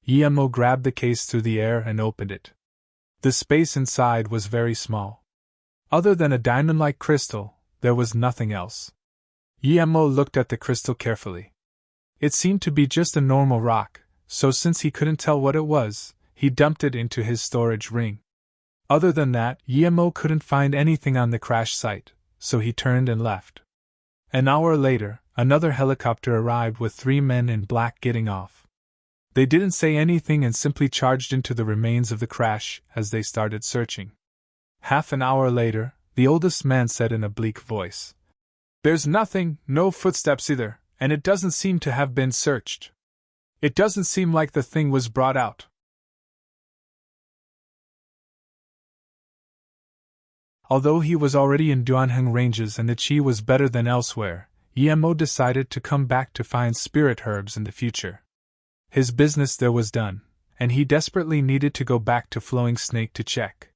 Yemo grabbed the case through the air and opened it. The space inside was very small. Other than a diamond-like crystal, there was nothing else. Yemo looked at the crystal carefully. It seemed to be just a normal rock, so since he couldn't tell what it was, he dumped it into his storage ring. Other than that, Yemo couldn't find anything on the crash site, so he turned and left. An hour later, another helicopter arrived with 3 men in black getting off. They didn't say anything and simply charged into the remains of the crash as they started searching. Half an hour later, the oldest man said in a bleak voice, There's nothing, no footsteps either, and it doesn't seem to have been searched. It doesn't seem like the thing was brought out. Although he was already in Duanheng ranges and the qi was better than elsewhere, Yemo decided to come back to find spirit herbs in the future. His business there was done, and he desperately needed to go back to Flowing Snake to check.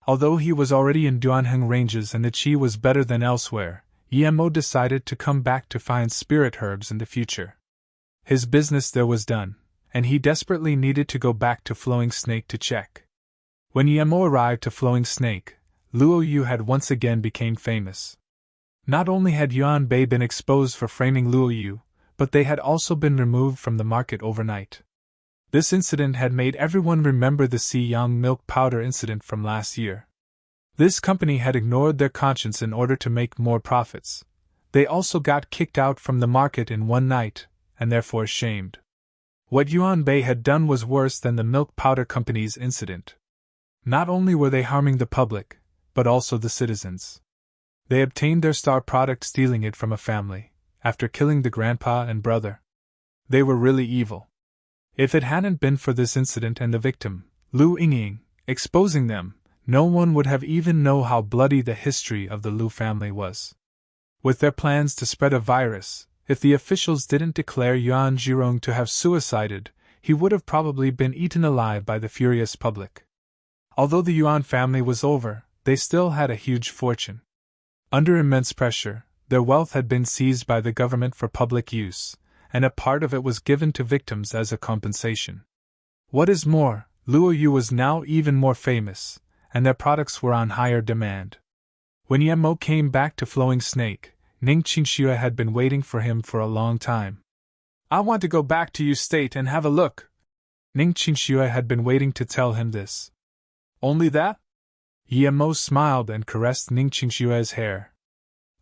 Although he was already in Duanheng ranges and the qi was better than elsewhere, Yemo decided to come back to find spirit herbs in the future. His business there was done, and he desperately needed to go back to Flowing Snake to check. When Yemo arrived to Flowing Snake, Luo Yu had once again become famous. Not only had Yuan Bei been exposed for framing Luo Yu, but they had also been removed from the market overnight. This incident had made everyone remember the Si Yang milk powder incident from last year. This company had ignored their conscience in order to make more profits. They also got kicked out from the market in one night, and therefore shamed. What Yuan Bei had done was worse than the milk powder company's incident. Not only were they harming the public, but also the citizens. They obtained their star product stealing it from a family, after killing the grandpa and brother. They were really evil. If it hadn't been for this incident and the victim, Lu Yingying, exposing them, no one would have even known how bloody the history of the Lu family was. With their plans to spread a virus, If the officials didn't declare Yuan Zhirong to have suicided, he would have probably been eaten alive by the furious public. Although the Yuan family was over, they still had a huge fortune. Under immense pressure, their wealth had been seized by the government for public use, and a part of it was given to victims as a compensation. What is more, Luo Yu was now even more famous, and their products were on higher demand. When Yemo came back to Flowing Snake, Ning Qingxue had been waiting for him for a long time. I want to go back to Yu State and have a look. Ning Qingxue had been waiting to tell him this. Only that? Yemo smiled and caressed Ning Qingxue's hair.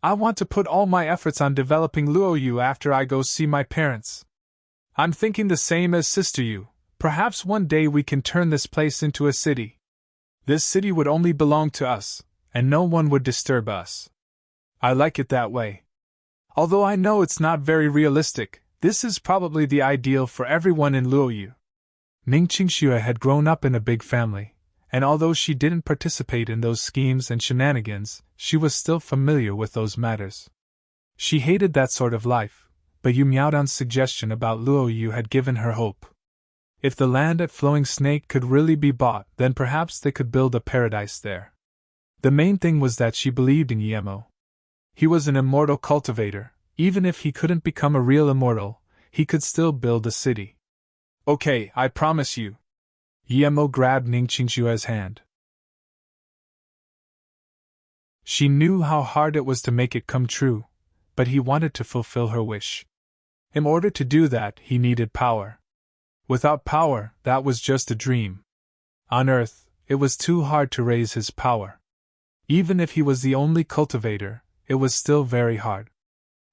I want to put all my efforts on developing Luo Yu after I go see my parents. I'm thinking the same as Sister Yu. Perhaps one day we can turn this place into a city. This city would only belong to us, and no one would disturb us. I like it that way. Although I know it's not very realistic, this is probably the ideal for everyone in Luoyu. Ning Qingxue had grown up in a big family, and although she didn't participate in those schemes and shenanigans, she was still familiar with those matters. She hated that sort of life, but Yu Miaodan's suggestion about Luoyu had given her hope. If the land at Flowing Snake could really be bought, then perhaps they could build a paradise there. The main thing was that she believed in Yemo. He was an immortal cultivator. Even if he couldn't become a real immortal, he could still build a city. Okay, I promise you. Yemo grabbed Ning Qingxue's hand. She knew how hard it was to make it come true, but he wanted to fulfill her wish. In order to do that, he needed power. Without power, that was just a dream. On Earth, it was too hard to raise his power. Even if he was the only cultivator, it was still very hard.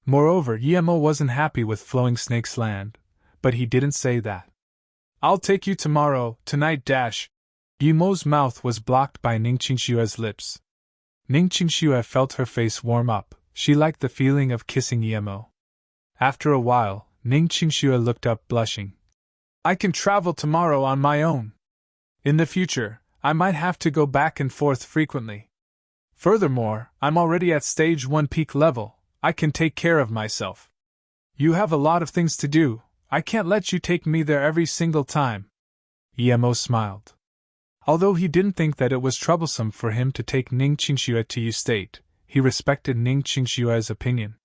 Moreover, Yemo wasn't happy with Flowing Snake's land, but he didn't say that. I'll take you tomorrow, tonight dash. Yemo's mouth was blocked by Ning Qingxue's lips. Ning Qingxue felt her face warm up. She liked the feeling of kissing Yemo. After a while, Ning Qingxue looked up blushing. I can travel tomorrow on my own. In the future, I might have to go back and forth frequently. Furthermore, I'm already at stage 1 peak level. I can take care of myself. You have a lot of things to do. I can't let you take me there every single time. Yemo smiled. Although he didn't think that it was troublesome for him to take Ning Qingxue to Yu State, he respected Ning Qingxue's opinion.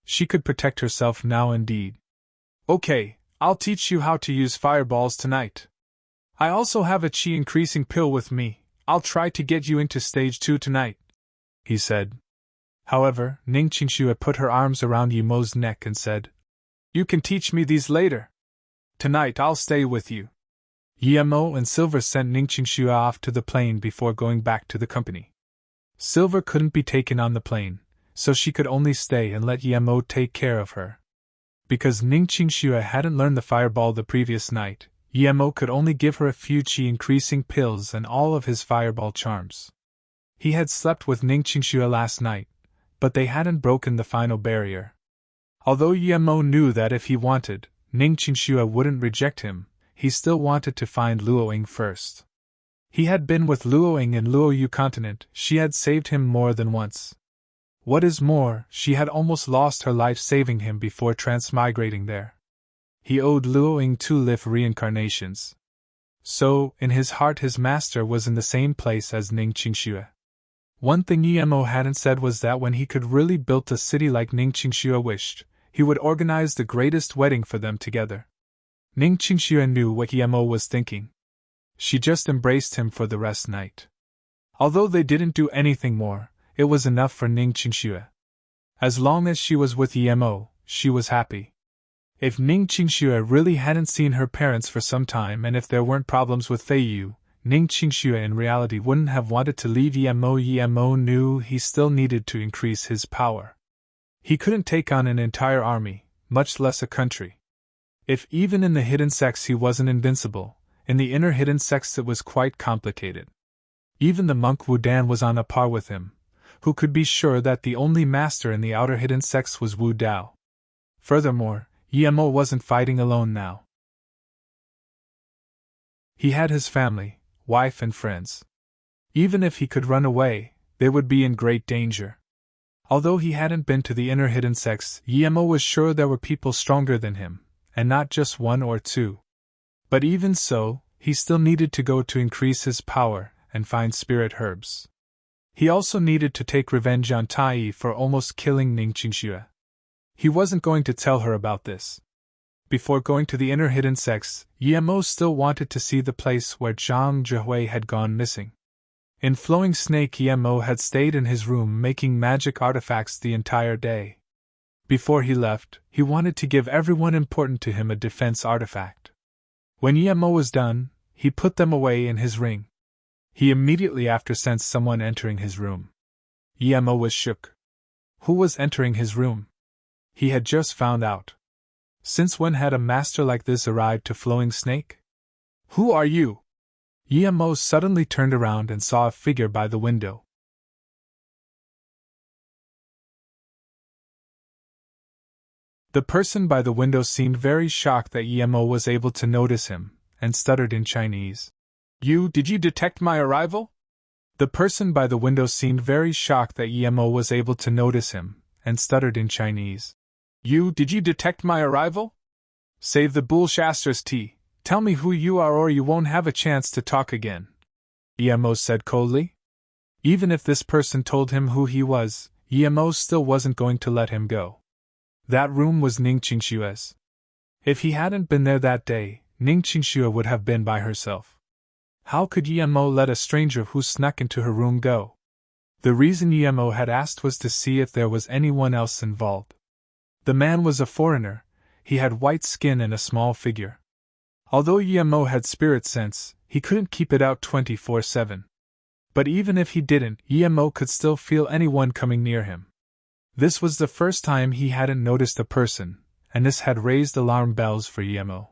She could protect herself now indeed. Okay, I'll teach you how to use fireballs tonight. I also have a chi increasing pill with me. I'll try to get you into stage 2 tonight, he said. However, Ning Qingxue put her arms around Yemo's neck and said, You can teach me these later. Tonight I'll stay with you. Yemo and Silver sent Ning Qingxue off to the plane before going back to the company. Silver couldn't be taken on the plane, so she could only stay and let Yemo take care of her. Because Ning Qingxue hadn't learned the fireball the previous night, Yemo could only give her a few chi-increasing pills and all of his fireball charms. He had slept with Ning Qingxue last night, but they hadn't broken the final barrier. Although Yemo knew that if he wanted, Ning Qingxue wouldn't reject him, he still wanted to find Luoying first. He had been with Luoying in Luoyu continent. She had saved him more than once. What is more, she had almost lost her life saving him before transmigrating there. He owed Luoying 2 life reincarnations. So, in his heart his master was in the same place as Ning Qingxue. One thing Yemo hadn't said was that when he could really build a city like Ning Qingxue wished, he would organize the greatest wedding for them together. Ning Qingxue knew what Yemo was thinking. She just embraced him for the rest night. Although they didn't do anything more, it was enough for Ning Qingxue. As long as she was with Yemo, she was happy. If Ning Qingxue really hadn't seen her parents for some time and if there weren't problems with Fei Yu, Ning Qingxue in reality wouldn't have wanted to leave Yemo. Yemo knew he still needed to increase his power. He couldn't take on an entire army, much less a country. If even in the hidden sects he wasn't invincible, in the inner hidden sects it was quite complicated. Even the monk Wudan was on a par with him. Who could be sure that the only master in the outer hidden sects was Wu Dao? Furthermore, Yemo wasn't fighting alone now. He had his family, wife and friends. Even if he could run away, they would be in great danger. Although he hadn't been to the inner hidden sects, Yemo was sure there were people stronger than him, and not just one or two. But even so, he still needed to go to increase his power and find spirit herbs. He also needed to take revenge on Tai for almost killing Ning Qingxue. He wasn't going to tell her about this. Before going to the inner hidden sects, Yemo still wanted to see the place where Zhang Zhihui had gone missing. In Flowing Snake, Yemo had stayed in his room making magic artifacts the entire day. Before he left, he wanted to give everyone important to him a defense artifact. When Yemo was done, he put them away in his ring. He immediately after sensed someone entering his room. Yemo was shook. Who was entering his room? He had just found out. Since when had a master like this arrived to Flowing Snake? Who are you? Yemo suddenly turned around and saw a figure by the window. The person by the window seemed very shocked that Yemo was able to notice him, and stuttered in Chinese. Did you detect my arrival? The person by the window seemed very shocked that Yemo was able to notice him, and stuttered in Chinese. Did you detect my arrival? Save the bullshasters tea. Tell me who you are or you won't have a chance to talk again. Yemo said coldly. Even if this person told him who he was, Yemo still wasn't going to let him go. That room was Ning Qingxue's. If he hadn't been there that day, Ning Qingxue would have been by herself. How could Yemo let a stranger who snuck into her room go? The reason Yemo had asked was to see if there was anyone else involved. The man was a foreigner. He had white skin and a small figure. Although Yemo had spirit sense, he couldn't keep it out 24/7. But even if he didn't, Yemo could still feel anyone coming near him. This was the first time he hadn't noticed a person, and this had raised alarm bells for Yemo.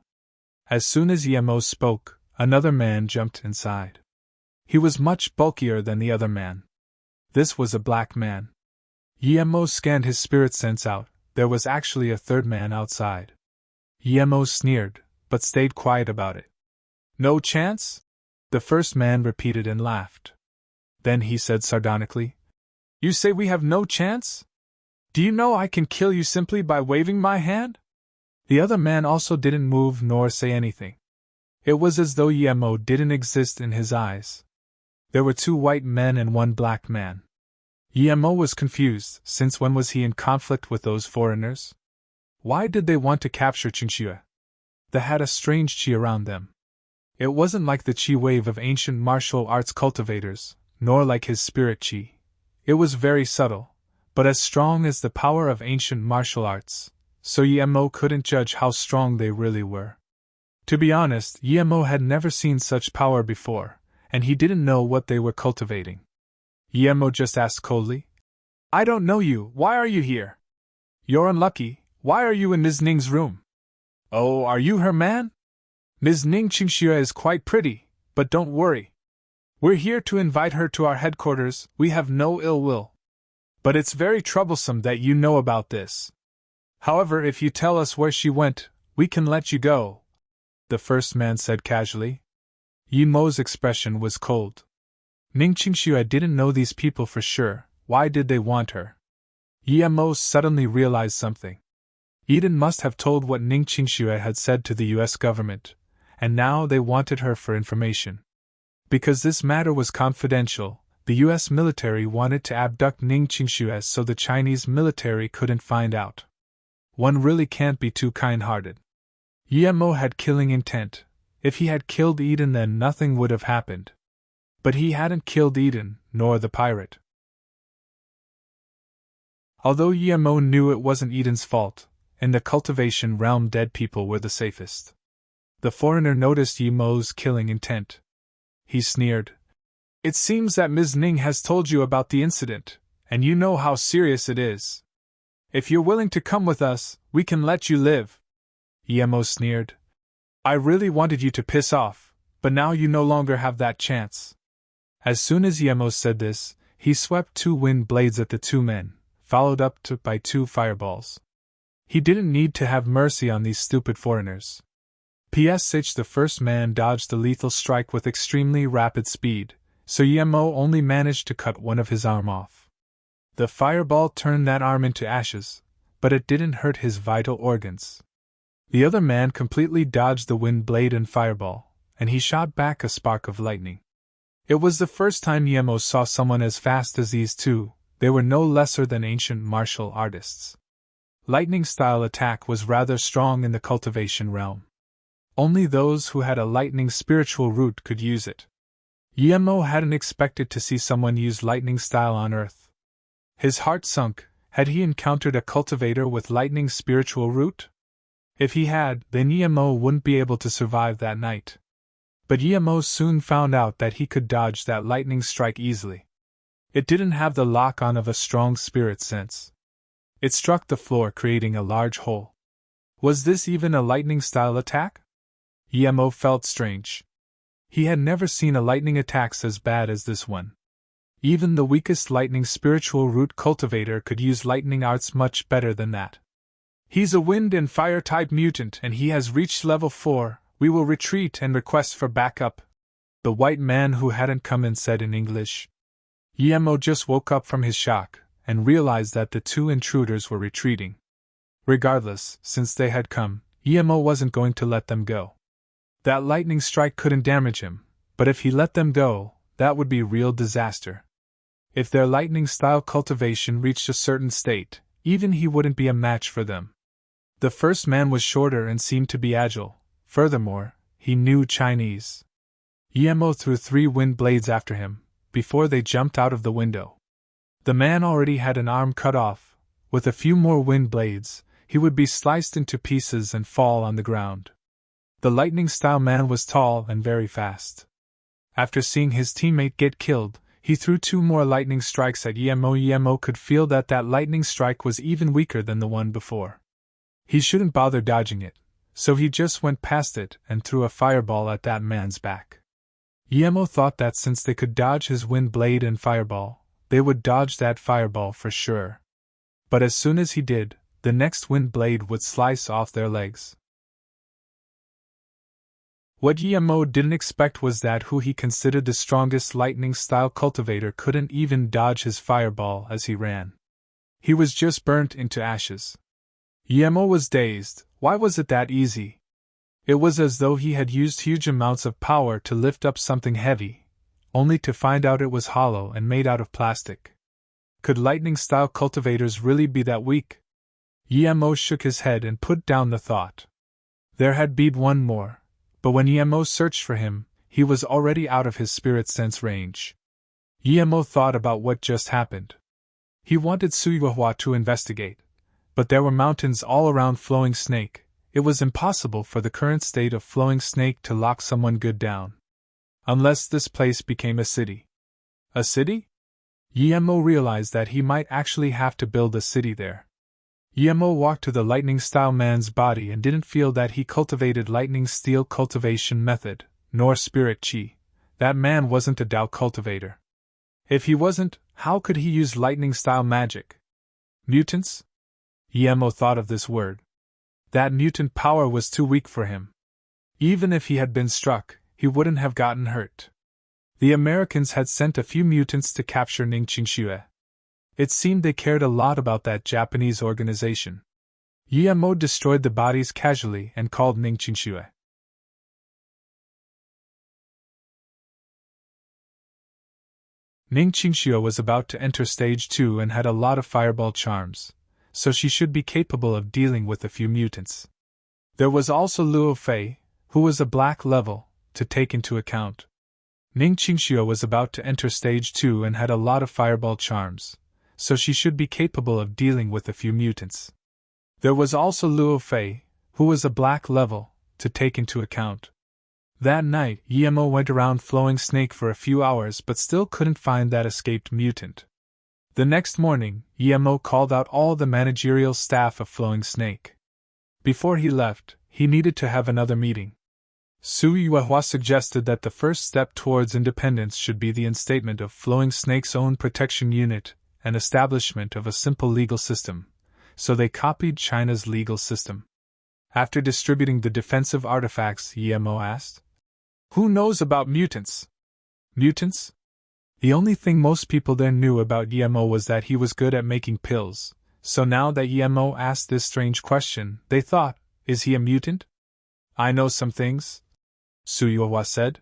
As soon as Yemo spoke, another man jumped inside. He was much bulkier than the other man. This was a black man. Yemo scanned his spirit sense out. There was actually a third man outside. Yemo sneered, but stayed quiet about it. No chance? The first man repeated and laughed. Then he said sardonically, You say we have no chance? Do you know I can kill you simply by waving my hand? The other man also didn't move nor say anything. It was as though Yemo didn't exist in his eyes. There were two white men and one black man. Yemo was confused, since when was he in conflict with those foreigners? Why did they want to capture Qingxue? They had a strange qi around them. It wasn't like the qi wave of ancient martial arts cultivators, nor like his spirit qi. It was very subtle, but as strong as the power of ancient martial arts, so Yemo couldn't judge how strong they really were. To be honest, Yemo had never seen such power before, and he didn't know what they were cultivating. Yemo just asked coldly, I don't know you, why are you here? You're unlucky, why are you in Ms. Ning's room? Oh, are you her man? Ms. Ning Qingxue is quite pretty, but don't worry. We're here to invite her to our headquarters, we have no ill will. But it's very troublesome that you know about this. However, if you tell us where she went, we can let you go, the first man said casually. Yemo's expression was cold. Ning Qingxue didn't know these people for sure. Why did they want her? Yemo suddenly realized something. Eden must have told what Ning Qingxue had said to the US government, and now they wanted her for information. Because this matter was confidential, the US military wanted to abduct Ning Qingxue so the Chinese military couldn't find out. One really can't be too kind-hearted. Yemo had killing intent. If he had killed Eden, then nothing would have happened. But he hadn't killed Eden, nor the pirate. Although Yemo knew it wasn't Eden's fault, in the cultivation realm dead people were the safest. The foreigner noticed Yemo's killing intent. He sneered. It seems that Ms. Ning has told you about the incident, and you know how serious it is. If you're willing to come with us, we can let you live. Yemo sneered. I really wanted you to piss off, but now you no longer have that chance. As soon as Yemo said this, he swept 2 wind blades at the 2 men, followed up by 2 fireballs. He didn't need to have mercy on these stupid foreigners. PSH the first man dodged the lethal strike with extremely rapid speed, so Yemo only managed to cut one of his arm off. The fireball turned that arm into ashes, but it didn't hurt his vital organs. The other man completely dodged the wind blade and fireball, and he shot back a spark of lightning. It was the first time Yemo saw someone as fast as these two. They were no lesser than ancient martial artists. Lightning-style attack was rather strong in the cultivation realm. Only those who had a lightning spiritual root could use it. Yemo hadn't expected to see someone use lightning style on Earth. His heart sunk. Had he encountered a cultivator with lightning spiritual root? If he had, then Yemo wouldn't be able to survive that night. But Yemo soon found out that he could dodge that lightning strike easily. It didn't have the lock-on of a strong spirit sense. It struck the floor, creating a large hole. Was this even a lightning-style attack? Yemo felt strange. He had never seen a lightning attack as bad as this one. Even the weakest lightning spiritual root cultivator could use lightning arts much better than that. He's a wind and fire type mutant and he has reached level 4, we will retreat and request for backup, the white man who hadn't come in said in English. Yemo just woke up from his shock and realized that the two intruders were retreating. Regardless, since they had come, Yemo wasn't going to let them go. That lightning strike couldn't damage him, but if he let them go, that would be real disaster. If their lightning-style cultivation reached a certain state, even he wouldn't be a match for them. The first man was shorter and seemed to be agile. Furthermore, he knew Chinese. Yemo threw 3 wind blades after him, before they jumped out of the window. The man already had an arm cut off. With a few more wind blades, he would be sliced into pieces and fall on the ground. The lightning-style man was tall and very fast. After seeing his teammate get killed, he threw 2 more lightning strikes at Yemo. Yemo could feel that lightning strike was even weaker than the one before. He shouldn't bother dodging it, so he just went past it and threw a fireball at that man's back. Yemo thought that since they could dodge his wind blade and fireball, they would dodge that fireball for sure. But as soon as he did, the next wind blade would slice off their legs. What Yemo didn't expect was that who he considered the strongest lightning-style cultivator couldn't even dodge his fireball as he ran. He was just burnt into ashes. Yemo was dazed. Why was it that easy? It was as though he had used huge amounts of power to lift up something heavy, only to find out it was hollow and made out of plastic. Could lightning-style cultivators really be that weak? Yemo shook his head and put down the thought. There had been one more. But when Yemo searched for him, he was already out of his spirit sense range. Yemo thought about what just happened. He wanted Suyuhua to investigate, but there were mountains all around Flowing Snake. It was impossible for the current state of Flowing Snake to lock someone good down. Unless this place became a city. A city? Yemo realized that he might actually have to build a city there. Yemo walked to the lightning-style man's body and didn't feel that he cultivated lightning-steel cultivation method, nor spirit chi. That man wasn't a Dao cultivator. If he wasn't, how could he use lightning-style magic? Mutants? Yemo thought of this word. That mutant power was too weak for him. Even if he had been struck, he wouldn't have gotten hurt. The Americans had sent a few mutants to capture Ningqingxue. It seemed they cared a lot about that Japanese organization. Yemo destroyed the bodies casually and called Ningqingxue. Ningqingxue was about to enter stage 2 and had a lot of fireball charms, so she should be capable of dealing with a few mutants. There was also Luo Fei, who was a black level, to take into account. Ningqingxue was about to enter stage 2 and had a lot of fireball charms, so she should be capable of dealing with a few mutants. There was also Luo Fei, who was a black level, to take into account. That night, Yemo went around Flowing Snake for a few hours but still couldn't find that escaped mutant. The next morning, Yemo called out all the managerial staff of Flowing Snake. Before he left, he needed to have another meeting. Suyuhua suggested that the first step towards independence should be the instatement of Flowing Snake's own protection unit, and establishment of a simple legal system, so they copied China's legal system. After distributing the defensive artifacts, Yemo asked, "Who knows about mutants?" Mutants? The only thing most people there knew about Yemo was that he was good at making pills, so now that Yemo asked this strange question, they thought, is he a mutant? I know some things, Suyuhua said.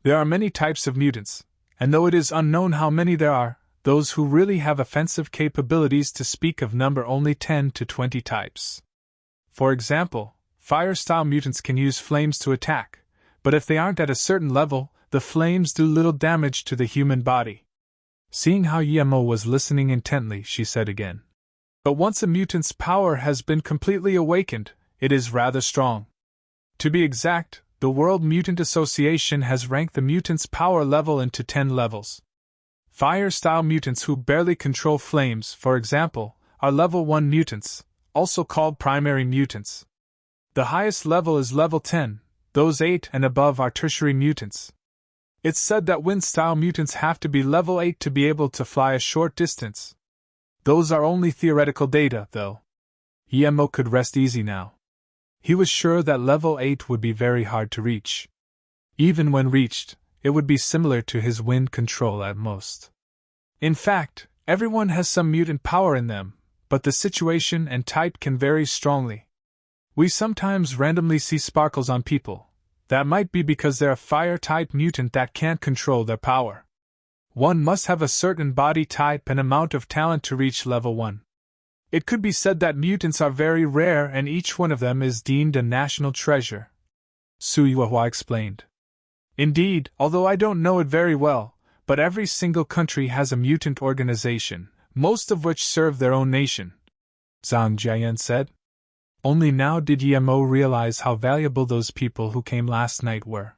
There are many types of mutants, and though it is unknown how many there are, those who really have offensive capabilities to speak of number only 10 to 20 types. For example, fire-style mutants can use flames to attack, but if they aren't at a certain level, the flames do little damage to the human body. Seeing how Yemo was listening intently, she said again. But once a mutant's power has been completely awakened, it is rather strong. To be exact, the World Mutant Association has ranked the mutant's power level into 10 levels. Fire-style mutants who barely control flames, for example, are level 1 mutants, also called primary mutants. The highest level is level 10, those 8 and above are tertiary mutants. It's said that wind-style mutants have to be level 8 to be able to fly a short distance. Those are only theoretical data, though. Yemo could rest easy now. He was sure that level 8 would be very hard to reach. Even when reached, it would be similar to his wind control at most. In fact, everyone has some mutant power in them, but the situation and type can vary strongly. We sometimes randomly see sparkles on people. That might be because they're a fire-type mutant that can't control their power. One must have a certain body type and amount of talent to reach level 1. It could be said that mutants are very rare and each one of them is deemed a national treasure, Suyuhua explained. Indeed, although I don't know it very well, but every single country has a mutant organization, most of which serve their own nation, Zhang Jiayan said. Only now did Yemo realize how valuable those people who came last night were.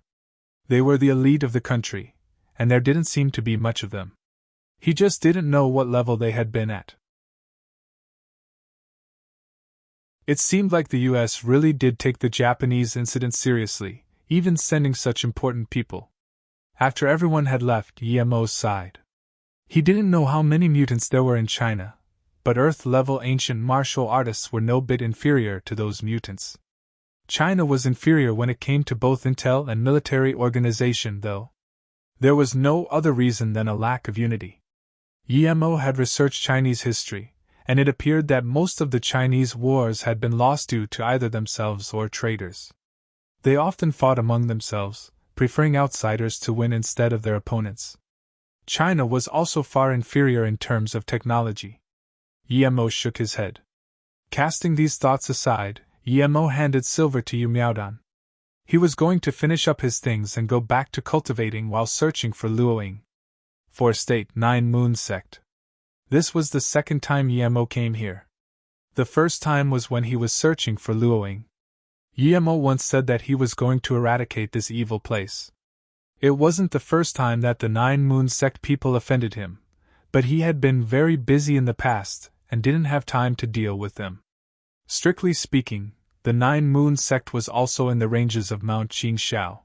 They were the elite of the country, and there didn't seem to be much of them. He just didn't know what level they had been at. It seemed like the US really did take the Japanese incident seriously, even sending such important people. After everyone had left, Yemo sighed. He didn't know how many mutants there were in China, but Earth-level ancient martial artists were no bit inferior to those mutants. China was inferior when it came to both intel and military organization, though. There was no other reason than a lack of unity. Yemo had researched Chinese history, and it appeared that most of the Chinese wars had been lost due to either themselves or traitors. They often fought among themselves, preferring outsiders to win instead of their opponents. China was also far inferior in terms of technology. Yemo shook his head. Casting these thoughts aside, Yemo handed silver to Yu Miaodan. He was going to finish up his things and go back to cultivating while searching for Luoying. For State 9 Moon Sect. This was the second time Yemo came here. The first time was when he was searching for Luoying. Yemo once said that he was going to eradicate this evil place. It wasn't the first time that the 9 Moon Sect people offended him, but he had been very busy in the past and didn't have time to deal with them. Strictly speaking, the 9 Moon Sect was also in the ranges of Mount Qingxiao.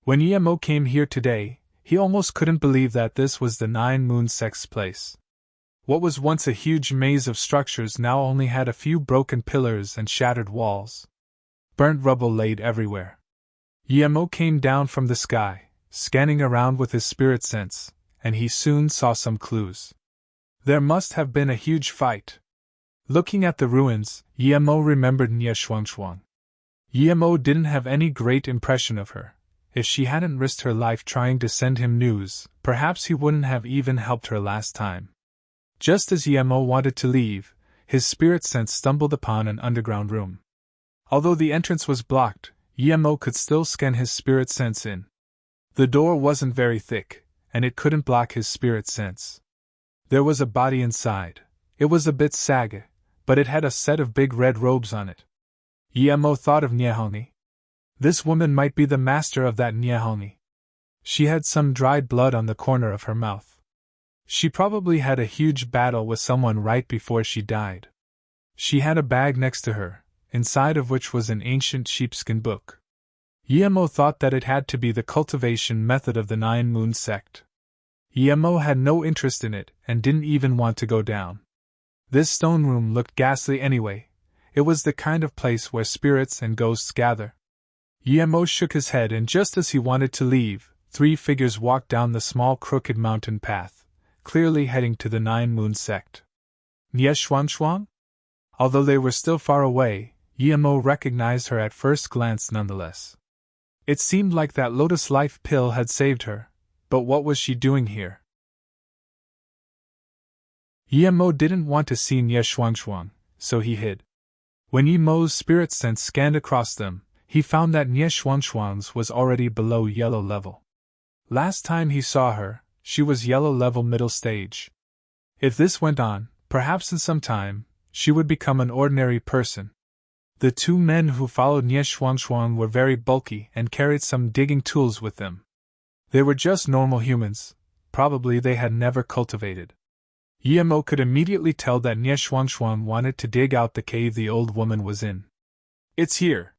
When Yemo came here today, he almost couldn't believe that this was the 9 Moon Sect's place. What was once a huge maze of structures now only had a few broken pillars and shattered walls. Burnt rubble laid everywhere. Yemo came down from the sky, scanning around with his spirit sense, and he soon saw some clues. There must have been a huge fight. Looking at the ruins, Yemo remembered Nye Shuangshuang. Yemo didn't have any great impression of her. If she hadn't risked her life trying to send him news, perhaps he wouldn't have even helped her last time. Just as Yemo wanted to leave, his spirit sense stumbled upon an underground room. Although the entrance was blocked, Yemo could still scan his spirit sense in. The door wasn't very thick, and it couldn't block his spirit sense. There was a body inside. It was a bit saggy, but it had a set of big red robes on it. Yemo thought of Nyehongi. This woman might be the master of that Nyehongi. She had some dried blood on the corner of her mouth. She probably had a huge battle with someone right before she died. She had a bag next to her, inside of which was an ancient sheepskin book. Yemo thought that it had to be the cultivation method of the 9 Moon Sect. Yemo had no interest in it and didn't even want to go down. This stone room looked ghastly anyway. It was the kind of place where spirits and ghosts gather. Yemo shook his head, and just as he wanted to leave, three figures walked down the small crooked mountain path, clearly heading to the Nine Moon sect. Nye Xuanxuang? Although they were still far away, Yemo recognized her at first glance nonetheless. It seemed like that Lotus Life pill had saved her, but what was she doing here? Yemo didn't want to see Nye Xuanxuang, so he hid. When Yemo's spirit sense scanned across them, he found that Nye Xuanxuang's was already below yellow level. Last time he saw her, she was yellow level middle stage. If this went on, perhaps in some time, she would become an ordinary person. The two men who followed Nye Xuanxuang were very bulky and carried some digging tools with them. They were just normal humans, probably they had never cultivated. Yemo could immediately tell that Nye Xuanxuang wanted to dig out the cave the old woman was in. It's here.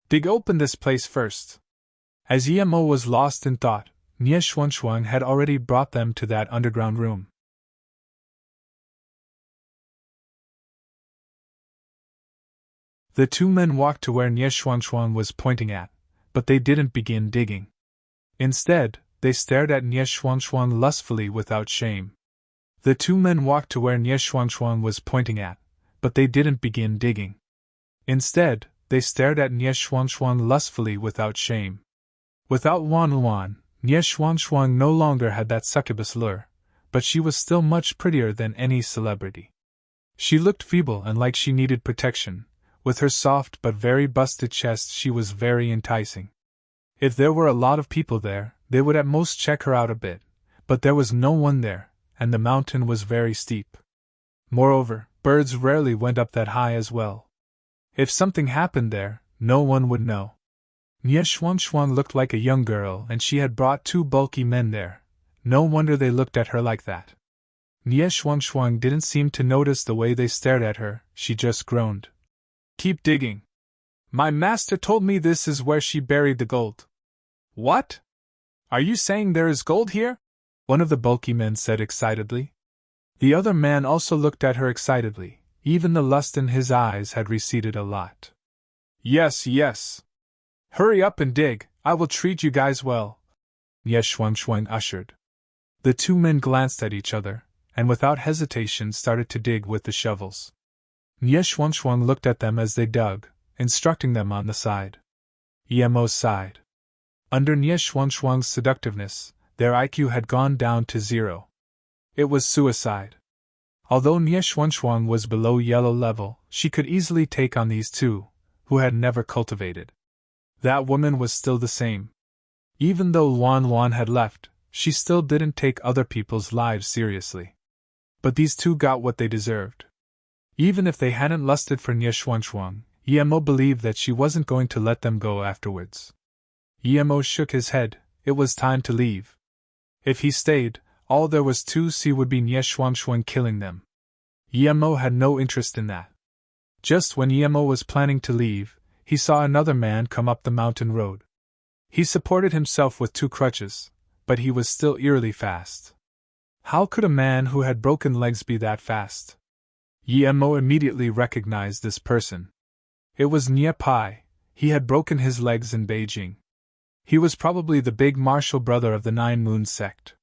Dig open this place first. As Yemo was lost in thought, Nye Xuanxuang had already brought them to that underground room. The two men walked to where Nye Xuanxuang was pointing at, but they didn't begin digging. Instead, they stared at Nye Xuanxuang lustfully without shame. The two men walked to where Nye Xuanxuang was pointing at, but they didn't begin digging. Instead, they stared at Nye Xuanxuang lustfully without shame. Without Wan, Nye Xuanxuang no longer had that succubus lure, but she was still much prettier than any celebrity. She looked feeble and like she needed protection. With her soft but very busted chest, she was very enticing. If there were a lot of people there, they would at most check her out a bit, but there was no one there, and the mountain was very steep. Moreover, birds rarely went up that high as well. If something happened there, no one would know. Nye Xuanxuang looked like a young girl, and she had brought two bulky men there. No wonder they looked at her like that. Nye Xuanxuang didn't seem to notice the way they stared at her, she just groaned. Keep digging. My master told me this is where she buried the gold. What? Are you saying there is gold here? One of the bulky men said excitedly. The other man also looked at her excitedly, even the lust in his eyes had receded a lot. Yes. Hurry up and dig, I will treat you guys well, Nye Xuanxuang ushered. The two men glanced at each other, and without hesitation started to dig with the shovels. Nye Xuanxuang looked at them as they dug, instructing them on the side. Yemo sighed. Under Nye Xuanxuang's seductiveness, their IQ had gone down to 0. It was suicide. Although Nye Xuanxuang was below yellow level, she could easily take on these two, who had never cultivated. That woman was still the same. Even though Wan had left, she still didn't take other people's lives seriously. But these two got what they deserved. Even if they hadn't lusted for Nye Xuanxuang, Yemo believed that she wasn't going to let them go afterwards. Yemo shook his head, it was time to leave. If he stayed, all there was to see would be Nye Xuanxuang killing them. Yemo had no interest in that. Just when Yemo was planning to leave, he saw another man come up the mountain road. He supported himself with two crutches, but he was still eerily fast. How could a man who had broken legs be that fast? Yemo immediately recognized this person. It was Nye Pai. He had broken his legs in Beijing. He was probably the big martial brother of the Nine Moon sect.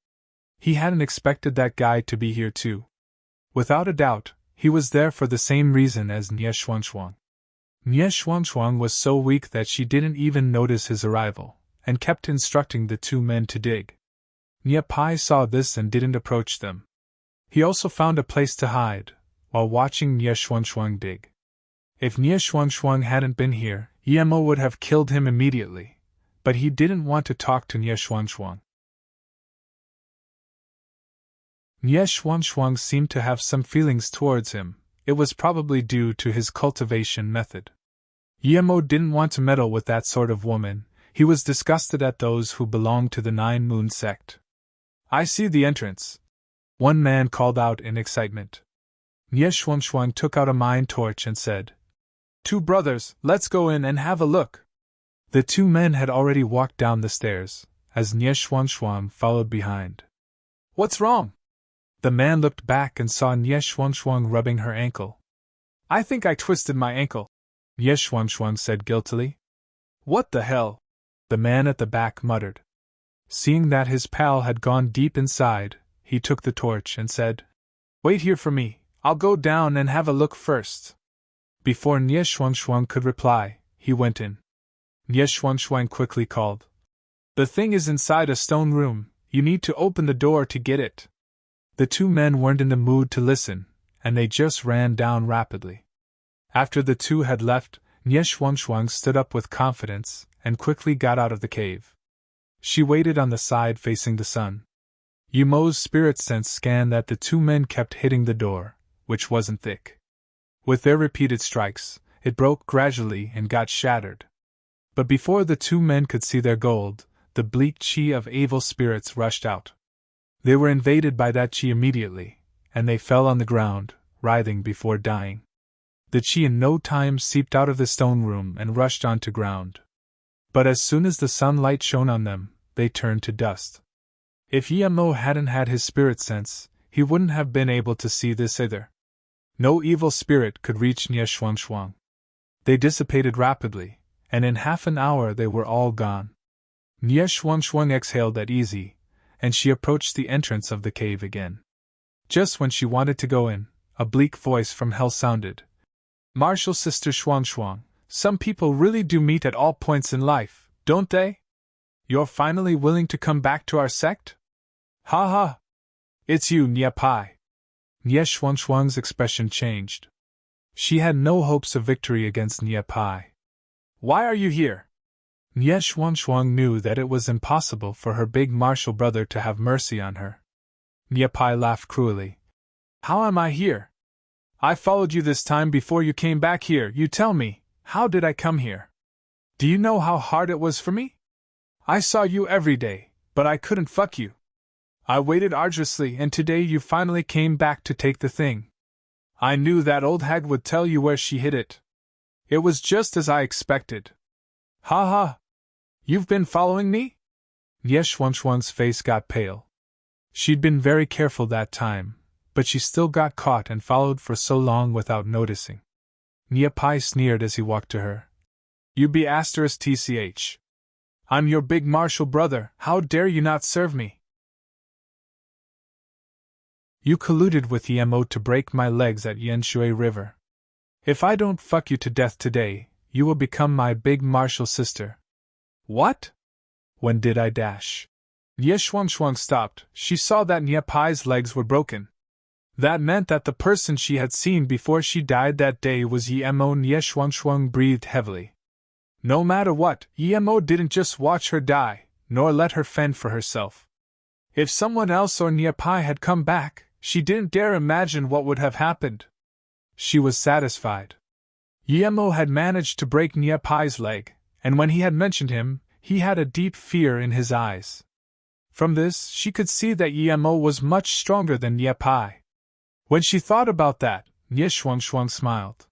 He hadn't expected that guy to be here too. Without a doubt, he was there for the same reason as Nye Xuanxuang. Nye Xuanxuang was so weak that she didn't even notice his arrival, and kept instructing the two men to dig. Nye Pai saw this and didn't approach them. He also found a place to hide, while watching Nye Xuanxuang dig. If Nye Xuanxuang hadn't been here, Yemo would have killed him immediately, but he didn't want to talk to Nye Xuanxuang. Nye Xuanxuang seemed to have some feelings towards him. It was probably due to his cultivation method. Yemo didn't want to meddle with that sort of woman. He was disgusted at those who belonged to the Nine Moon sect. I see the entrance, one man called out in excitement. Nye Xuanxuang took out a mine torch and said, "Two brothers, let's go in and have a look." The two men had already walked down the stairs, as Nye Xuanxuang followed behind. "What's wrong?" The man looked back and saw Nye Xuanxuang rubbing her ankle. "I think I twisted my ankle," Nye Xuanxuang said guiltily. "What the hell?" the man at the back muttered. Seeing that his pal had gone deep inside, he took the torch and said, "Wait here for me, I'll go down and have a look first." Before Nie Shuangshuang could reply, he went in. Nie Shuangshuang quickly called, "The thing is inside a stone room, you need to open the door to get it." The two men weren't in the mood to listen, and they just ran down rapidly. After the two had left, Nie Shuangshuang stood up with confidence and quickly got out of the cave. She waited on the side facing the sun. Yumo's spirit sense scanned that the two men kept hitting the door, which wasn't thick. With their repeated strikes, it broke gradually and got shattered. But before the two men could see their gold, the bleak chi of evil spirits rushed out. They were invaded by that chi immediately, and they fell on the ground, writhing before dying. The chi in no time seeped out of the stone room and rushed onto ground. But as soon as the sunlight shone on them, they turned to dust. If Yemo hadn't had his spirit sense, he wouldn't have been able to see this either. No evil spirit could reach Nie Shuangshuang. They dissipated rapidly, and in half an hour they were all gone. Nie Shuangshuang exhaled at ease, and she approached the entrance of the cave again. Just when she wanted to go in, a bleak voice from hell sounded. "Martial Sister Shuangshuang, some people really do meet at all points in life, don't they? You're finally willing to come back to our sect? Ha ha! It's you, Nie Pai." Nie Shuangshuang's expression changed. She had no hopes of victory against Nie Pai. "Why are you here?" Nie Shuangshuang knew that it was impossible for her big martial brother to have mercy on her. Nie Pai laughed cruelly. "How am I here? I followed you this time before you came back here, you tell me, how did I come here? Do you know how hard it was for me? I saw you every day, but I couldn't fuck you. I waited arduously and today you finally came back to take the thing. I knew that old hag would tell you where she hid it. It was just as I expected. Ha ha! You've been following me?" Nie Shuangshuang's face got pale. She'd been very careful that time, but she still got caught and followed for so long without noticing. Nie Pai sneered as he walked to her. "You be *tch. I'm your big martial brother, how dare you not serve me? You colluded with Yemo to break my legs at Yanshui River. If I don't fuck you to death today, you will become my big martial sister." "What? When did I dash?" Nie Shuangshuang stopped. She saw that Nie Pai's legs were broken. That meant that the person she had seen before she died that day was Yemo. Nie Shuangshuang breathed heavily. No matter what, Yemo didn't just watch her die, nor let her fend for herself. If someone else or Nie Pai had come back, she didn't dare imagine what would have happened. She was satisfied. Yemo had managed to break Nie Pai's leg, and when he had mentioned him, he had a deep fear in his eyes. From this, she could see that Yemo was much stronger than Nie Pai. When she thought about that, Nie Shuangshuang smiled.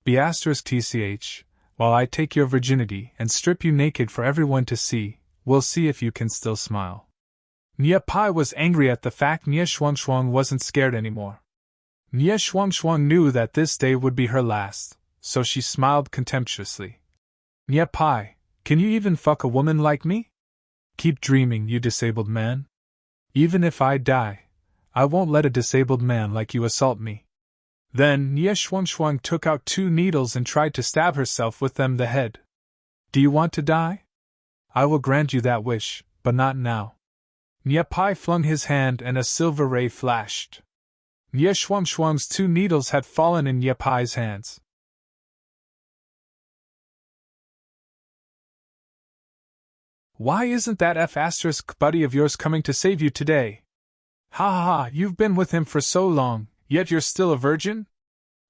"Be *tch. While I take your virginity and strip you naked for everyone to see, we'll see if you can still smile." Nie Pai was angry at the fact Nie Shuangshuang wasn't scared anymore. Nie Shuangshuang knew that this day would be her last, so she smiled contemptuously. "Nie Pai, can you even fuck a woman like me? Keep dreaming, you disabled man. Even if I die, I won't let a disabled man like you assault me." Then Nie Shuangshuang took out 2 needles and tried to stab herself with them the head. "Do you want to die? I will grant you that wish, but not now." Nie Pai flung his hand and a silver ray flashed. Nie Shuangshuang's 2 needles had fallen in Nie Pai's hands. "Why isn't that F** buddy of yours coming to save you today? Ha ha ha, you've been with him for so long, yet you're still a virgin?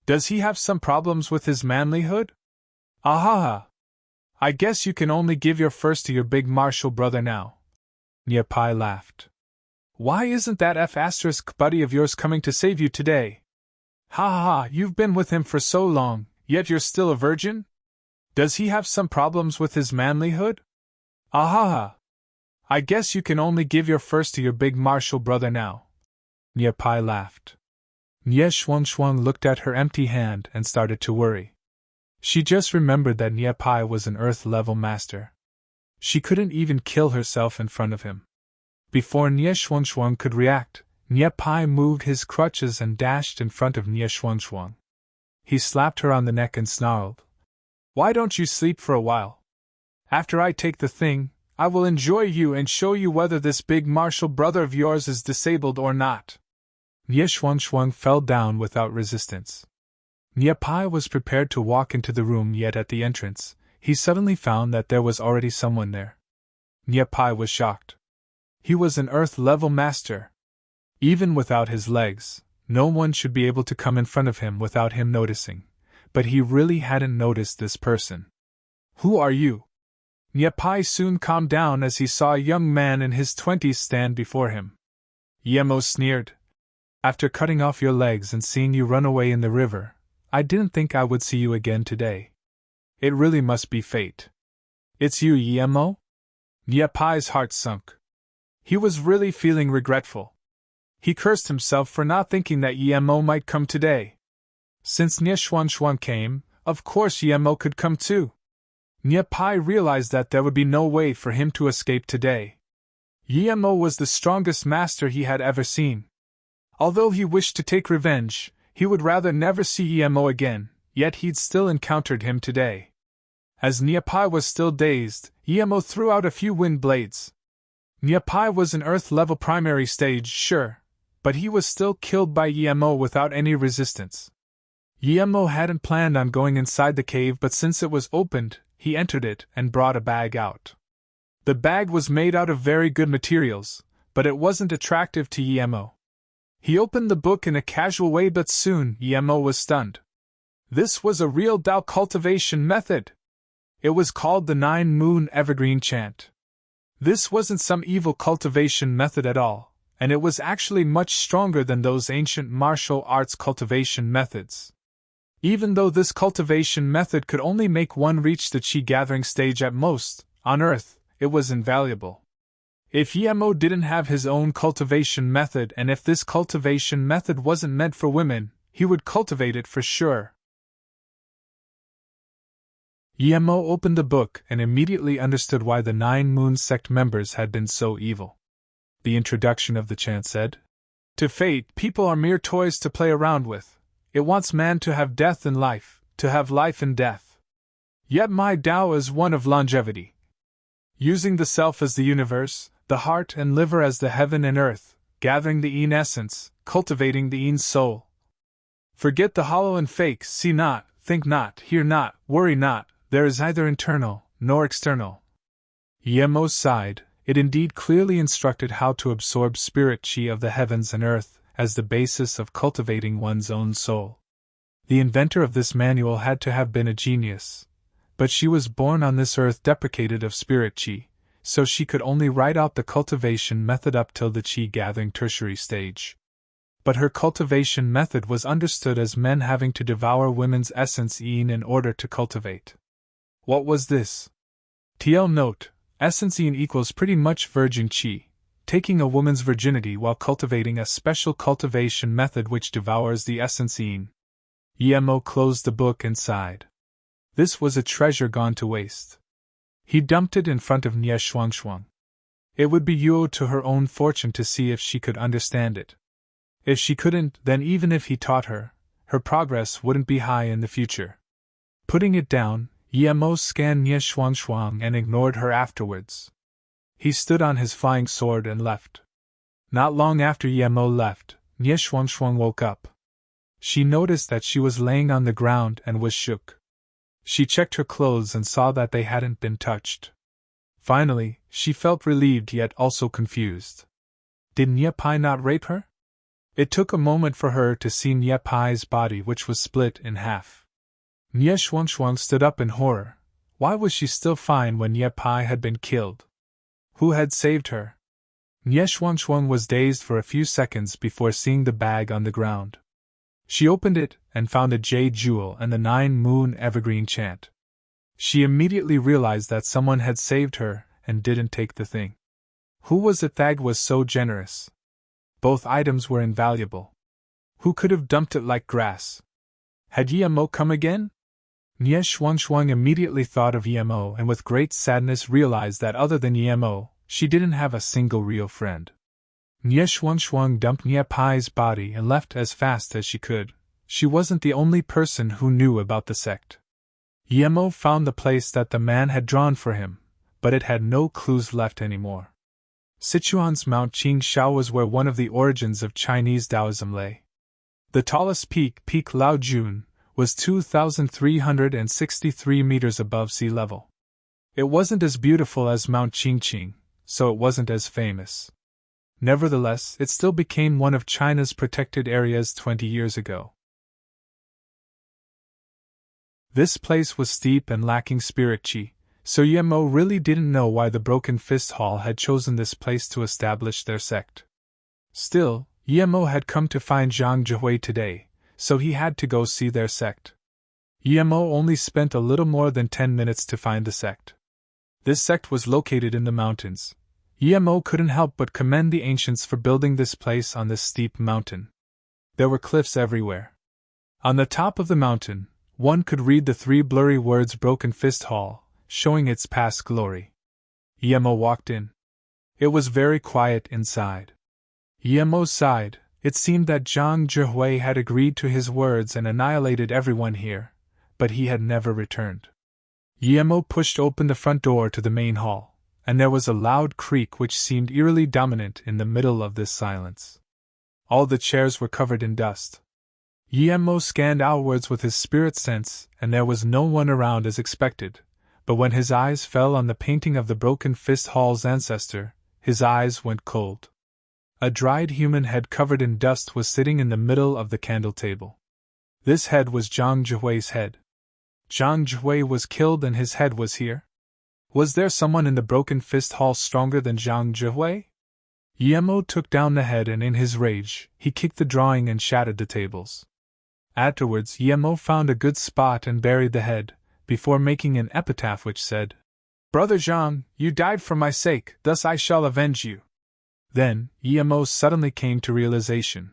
Does he have some problems with his manlyhood? Ah ha ha! I guess you can only give your first to your big martial brother now." Nie Pai laughed. "Why isn't that F** buddy of yours coming to save you today? Ha ha ha, you've been with him for so long, yet you're still a virgin? Does he have some problems with his manlyhood? Ah ha ha! I guess you can only give your first to your big martial brother now." Nie Pai laughed. Nie Shuangshuang looked at her empty hand and started to worry. She just remembered that Nie Pai was an Earth-level master. She couldn't even kill herself in front of him. Before Nie Shuangshuang could react, Nie Pai moved his crutches and dashed in front of Nie Shuangshuang. He slapped her on the neck and snarled, "Why don't you sleep for a while? After I take the thing, I will enjoy you and show you whether this big martial brother of yours is disabled or not." Nie Shuangshuang fell down without resistance. Nie Pai was prepared to walk into the room, yet at the entrance, he suddenly found that there was already someone there. Nie Pai was shocked. He was an earth-level master. Even without his legs, no one should be able to come in front of him without him noticing, but he really hadn't noticed this person. "Who are you?" Nie Pai soon calmed down as he saw a young man in his 20s stand before him. Yemo sneered. "After cutting off your legs and seeing you run away in the river, I didn't think I would see you again today. It really must be fate." "It's you, Yemo?" Nie Pai's heart sunk. He was really feeling regretful. He cursed himself for not thinking that Yemo might come today. Since Nie Shuangshuang came, of course Yemo could come too. Nie Pai realized that there would be no way for him to escape today. Yemo was the strongest master he had ever seen. Although he wished to take revenge, he would rather never see Yemo again, yet he'd still encountered him today. As Nie Pai was still dazed, Yemo threw out a few wind blades. Nie Pai was an earth-level primary stage, sure, but he was still killed by Yemo without any resistance. Yemo hadn't planned on going inside the cave, but since it was opened, he entered it and brought a bag out. The bag was made out of very good materials, but it wasn't attractive to Yemo. He opened the book in a casual way, but soon Yemo was stunned. This was a real Dao cultivation method. It was called the 9-Moon Evergreen Chant. This wasn't some evil cultivation method at all, and it was actually much stronger than those ancient martial arts cultivation methods. Even though this cultivation method could only make one reach the Qi gathering stage at most, on Earth, it was invaluable. If Yemo didn't have his own cultivation method, and if this cultivation method wasn't meant for women, he would cultivate it for sure. Yemo opened the book and immediately understood why the 9-Moon sect members had been so evil. The introduction of the chant said, "To fate, people are mere toys to play around with. It wants man to have death and life, to have life and death. Yet my Tao is one of longevity. Using the self as the universe, the heart and liver as the heaven and earth, gathering the Yin essence, cultivating the Yin soul. Forget the hollow and fake, see not, think not, hear not, worry not. There is neither internal nor external." Yemo sighed. It indeed clearly instructed how to absorb spirit qi of the heavens and earth as the basis of cultivating one's own soul. The inventor of this manual had to have been a genius, but she was born on this earth deprecated of spirit qi, so she could only write out the cultivation method up till the qi gathering tertiary stage. But her cultivation method was understood as men having to devour women's essence yin in order to cultivate. What was this? TL note, essence yin equals pretty much virgin qi, taking a woman's virginity while cultivating a special cultivation method which devours the essence yin. Yemo closed the book and sighed. This was a treasure gone to waste. He dumped it in front of Nie Shuangshuang. It would be Yuo to her own fortune to see if she could understand it. If she couldn't, then even if he taught her, her progress wouldn't be high in the future. Putting it down, Yemo scanned Nie Shuangshuang and ignored her afterwards. He stood on his flying sword and left. Not long after Yemo left, Nie Shuangshuang woke up. She noticed that she was laying on the ground and was shook. She checked her clothes and saw that they hadn't been touched. Finally, she felt relieved yet also confused. Did Nie Pai not rape her? It took a moment for her to see Nie Pai's body, which was split in half. Nie Shuangshuang stood up in horror. Why was she still fine when Nie Pai had been killed? Who had saved her? Nie Shuangshuang was dazed for a few seconds before seeing the bag on the ground. She opened it and found a jade jewel and the 9-Moon Evergreen Chant. She immediately realized that someone had saved her and didn't take the thing. Who was it that was so generous? Both items were invaluable. Who could have dumped it like grass? Had Yemo come again? Nie Shuang immediately thought of Emo and with great sadness realized that other than Emo, she didn't have a single real friend. Nie Shuang dumped Nie Pai's body and left as fast as she could. She wasn't the only person who knew about the sect. Emo found the place that the man had drawn for him, but it had no clues left anymore. Sichuan's Mount Qingshao was where one of the origins of Chinese Taoism lay. The tallest peak, Peak Laojun, was 2,363 meters above sea level. It wasn't as beautiful as Mount Qingqing, so it wasn't as famous. Nevertheless, it still became one of China's protected areas 20 years ago. This place was steep and lacking spirit qi, so Emo really didn't know why the Broken Fist Hall had chosen this place to establish their sect. Still, Emo had come to find Zhang Zhihui today, so he had to go see their sect. Emo only spent a little more than 10 minutes to find the sect. This sect was located in the mountains. Emo couldn't help but commend the ancients for building this place on this steep mountain. There were cliffs everywhere. On the top of the mountain, one could read the 3 blurry words Broken Fist Hall, showing its past glory. Emo walked in. It was very quiet inside. Emo sighed. It seemed that Zhang Zhihui had agreed to his words and annihilated everyone here, but he had never returned. Emo pushed open the front door to the main hall, and there was a loud creak which seemed eerily dominant in the middle of this silence. All the chairs were covered in dust. Emo scanned outwards with his spirit sense, and there was no one around as expected, but when his eyes fell on the painting of the Broken Fist Hall's ancestor, his eyes went cold. A dried human head covered in dust was sitting in the middle of the candle table. This head was Zhang Zhihui's head. Zhang Zhihui was killed and his head was here? Was there someone in the Broken Fist Hall stronger than Zhang Zhihui? Emo took down the head and in his rage, he kicked the drawing and shattered the tables. Afterwards, Emo found a good spot and buried the head, before making an epitaph which said, "Brother Zhang, you died for my sake, thus I shall avenge you." Then, Emo suddenly came to realization.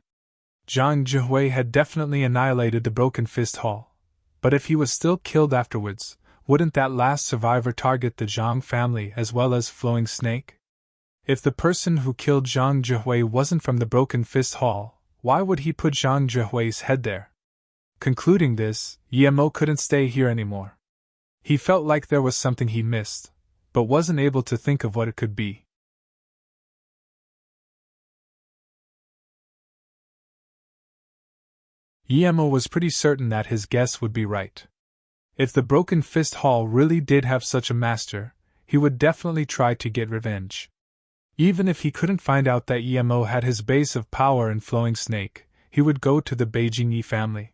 Zhang Zhihui had definitely annihilated the Broken Fist Hall, but if he was still killed afterwards, wouldn't that last survivor target the Zhang family as well as Flowing Snake? If the person who killed Zhang Zhihui wasn't from the Broken Fist Hall, why would he put Zhang Zhihui's head there? Concluding this, Emo couldn't stay here anymore. He felt like there was something he missed, but wasn't able to think of what it could be. Emo was pretty certain that his guess would be right. If the Broken Fist Hall really did have such a master, he would definitely try to get revenge. Even if he couldn't find out that Emo had his base of power in Flowing Snake, he would go to the Beijing Yi family.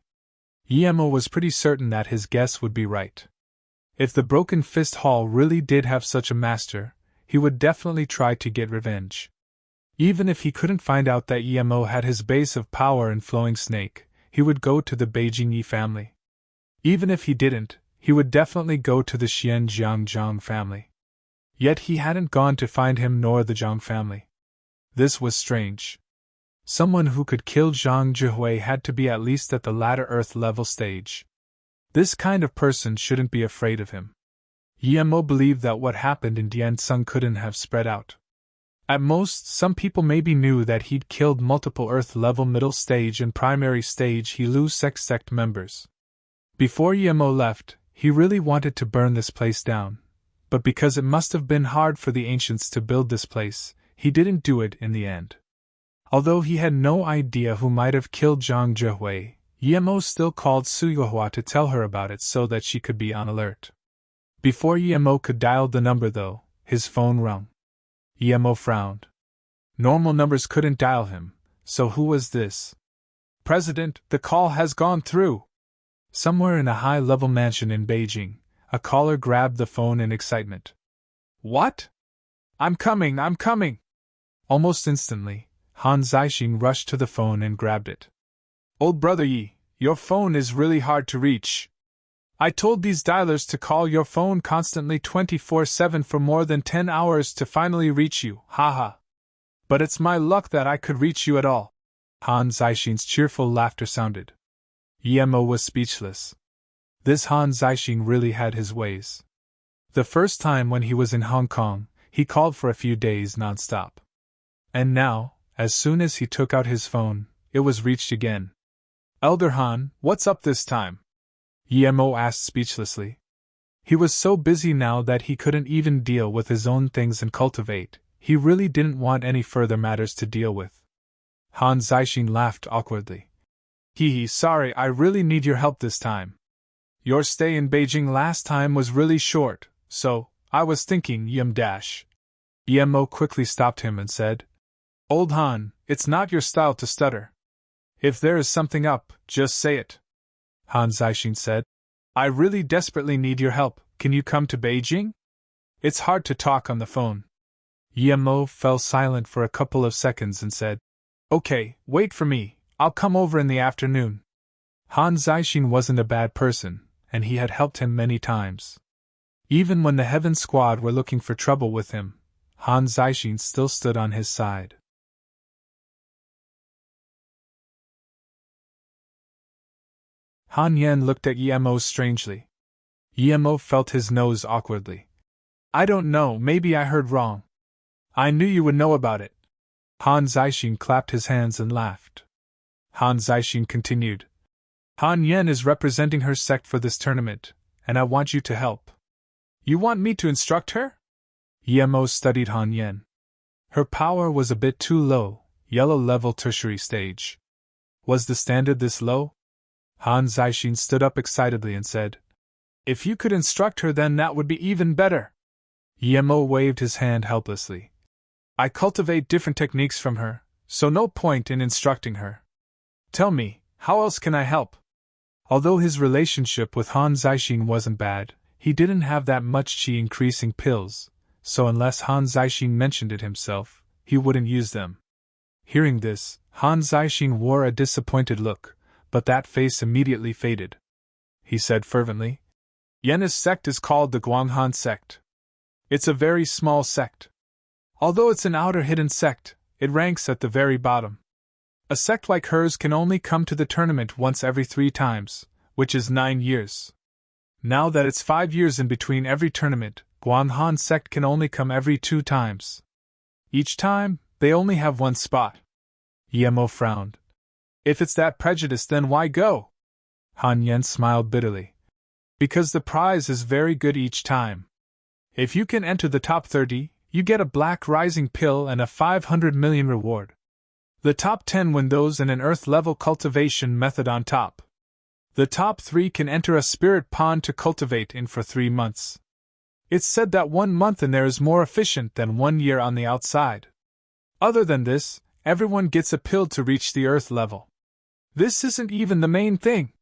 Emo was pretty certain that his guess would be right. If the Broken Fist Hall really did have such a master, he would definitely try to get revenge. Even if he couldn't find out that Emo had his base of power in Flowing Snake, he would go to the Beijing Yi family. Even if he didn't, he would definitely go to the Xianjiang Zhang family. Yet he hadn't gone to find him nor the Zhang family. This was strange. Someone who could kill Zhang Zhihui had to be at least at the latter Earth level stage. This kind of person shouldn't be afraid of him. Emo believed that what happened in Diansung couldn't have spread out. At most, some people maybe knew that he'd killed multiple Earth-level middle stage and primary stage He-Lu sect members. Before Emo left, he really wanted to burn this place down, but because it must have been hard for the ancients to build this place, he didn't do it in the end. Although he had no idea who might have killed Zhang Zhihui, Emo still called Suyuhua to tell her about it so that she could be on alert. Before Emo could dial the number though, his phone rung. Emo frowned. Normal numbers couldn't dial him, so who was this? "President, the call has gone through!" Somewhere in a high-level mansion in Beijing, a caller grabbed the phone in excitement. "What? I'm coming! Almost instantly, Han Zixing rushed to the phone and grabbed it. "Old brother Yi, your phone is really hard to reach. I told these dialers to call your phone constantly 24/7 for more than 10 hours to finally reach you, haha. But it's my luck that I could reach you at all." Han Zixing's cheerful laughter sounded. Emo was speechless. This Han Zixing really had his ways. The first time when he was in Hong Kong, he called for a few days nonstop. And now, as soon as he took out his phone, it was reached again. Elder Han, what's up this time? Yemo asked speechlessly. He was so busy now that he couldn't even deal with his own things and cultivate. He really didn't want any further matters to deal with. Han Zixing laughed awkwardly. Sorry, I really need your help this time. Your stay in Beijing last time was really short, so, I was thinking Yemo quickly stopped him and said, Old Han, it's not your style to stutter. If there is something up, just say it. Han Zixing said, I really desperately need your help, can you come to Beijing? It's hard to talk on the phone. Yemo fell silent for a couple of seconds and said, Okay, wait for me, I'll come over in the afternoon. Han Zixing wasn't a bad person, and he had helped him many times. Even when the Heaven Squad were looking for trouble with him, Han Zixing still stood on his side. Han Yen looked at Yemo strangely. Yemo felt his nose awkwardly. I don't know, maybe I heard wrong. I knew you would know about it. Han Zixing clapped his hands and laughed. Han Zixing continued. Han Yen is representing her sect for this tournament, and I want you to help. You want me to instruct her? Yemo studied Han Yen. Her power was a bit too low, yellow level tertiary stage. Was the standard this low? Han Zixing stood up excitedly and said, If you could instruct her, then that would be even better. Yemo waved his hand helplessly. I cultivate different techniques from her, so no point in instructing her. Tell me, how else can I help? Although his relationship with Han Zixing wasn't bad, he didn't have that much chi increasing pills, so unless Han Zixing mentioned it himself, he wouldn't use them. Hearing this, Han Zixing wore a disappointed look, but that face immediately faded. He said fervently, Yen's sect is called the Guanghan sect. It's a very small sect. Although it's an outer hidden sect, it ranks at the very bottom. A sect like hers can only come to the tournament once every 3 times, which is 9 years. Now that it's 5 years in between every tournament, Guanghan sect can only come every 2 times. Each time, they only have 1 spot. Yemo frowned. If it's that prejudice, then why go? Han Yen smiled bitterly. Because the prize is very good each time. If you can enter the top 30, you get a black rising pill and a 500 million reward. The top 10 win those and an earth-level cultivation method on top. The top 3 can enter a spirit pond to cultivate in for 3 months. It's said that 1 month in there is more efficient than 1 year on the outside. Other than this, everyone gets a pill to reach the earth level. This isn't even the main thing.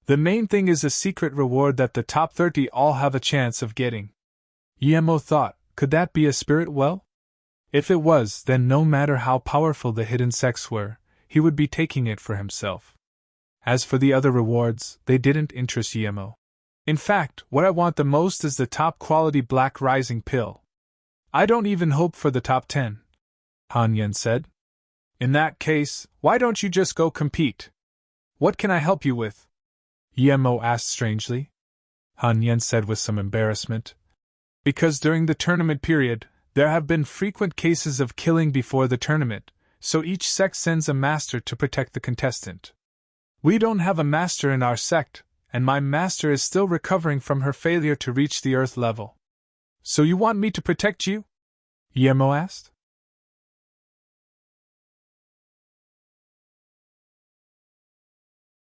The main thing is a secret reward that the top 30 all have a chance of getting. Yemo thought, could that be a spirit well? If it was, then no matter how powerful the hidden sects were, he would be taking it for himself. As for the other rewards, they didn't interest Yemo. In fact, what I want the most is the top quality black rising pill. I don't even hope for the top 10. Han Yen said. In that case, why don't you just go compete? What can I help you with? Yemo asked strangely. Han Yen said with some embarrassment. Because during the tournament period, there have been frequent cases of killing before the tournament, so each sect sends a master to protect the contestant. We don't have a master in our sect, and my master is still recovering from her failure to reach the earth level. So you want me to protect you? Yemo asked.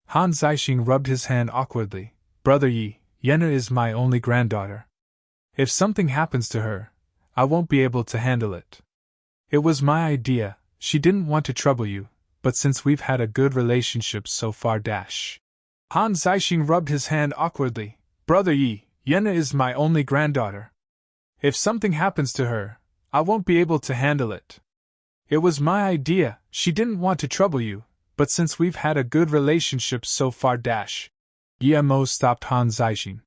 Han Zixing rubbed his hand awkwardly. Brother Yi, Yenna is my only granddaughter. If something happens to her, I won't be able to handle it. It was my idea, she didn't want to trouble you, but since we've had a good relationship so far Han Zixing rubbed his hand awkwardly. Brother Yi, Yenna is my only granddaughter. If something happens to her, I won't be able to handle it. It was my idea, she didn't want to trouble you, but since we've had a good relationship so far Yemo stopped Han Zixing.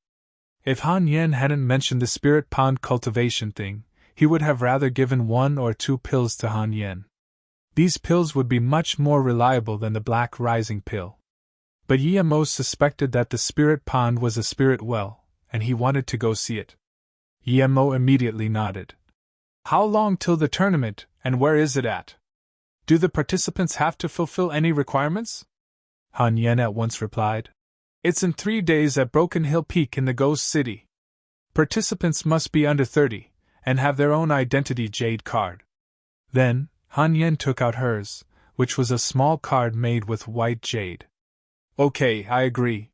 If Han Yen hadn't mentioned the spirit pond cultivation thing, he would have rather given 1 or 2 pills to Han Yen. These pills would be much more reliable than the black rising pill. But Yemo suspected that the spirit pond was a spirit well, and he wanted to go see it. Yemo immediately nodded. How long till the tournament, and where is it at? Do the participants have to fulfill any requirements? Han Yen at once replied. It's in 3 days at Broken Hill Peak in the Ghost City. Participants must be under 30, and have their own identity jade card. Then, Han Yen took out hers, which was a small card made with white jade. Okay, I agree.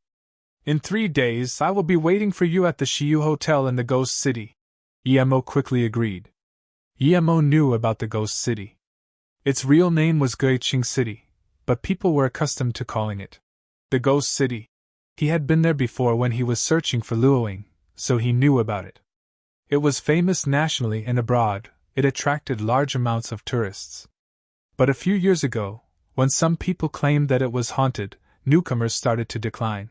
In 3 days I will be waiting for you at the Shiyu Hotel in the Ghost City. Yemo quickly agreed. Yemo knew about the Ghost City. Its real name was Guiqing City, but people were accustomed to calling it the Ghost City. He had been there before when he was searching for Luoying, so he knew about it. It was famous nationally and abroad. It attracted large amounts of tourists. But a few years ago, when some people claimed that it was haunted, newcomers started to decline.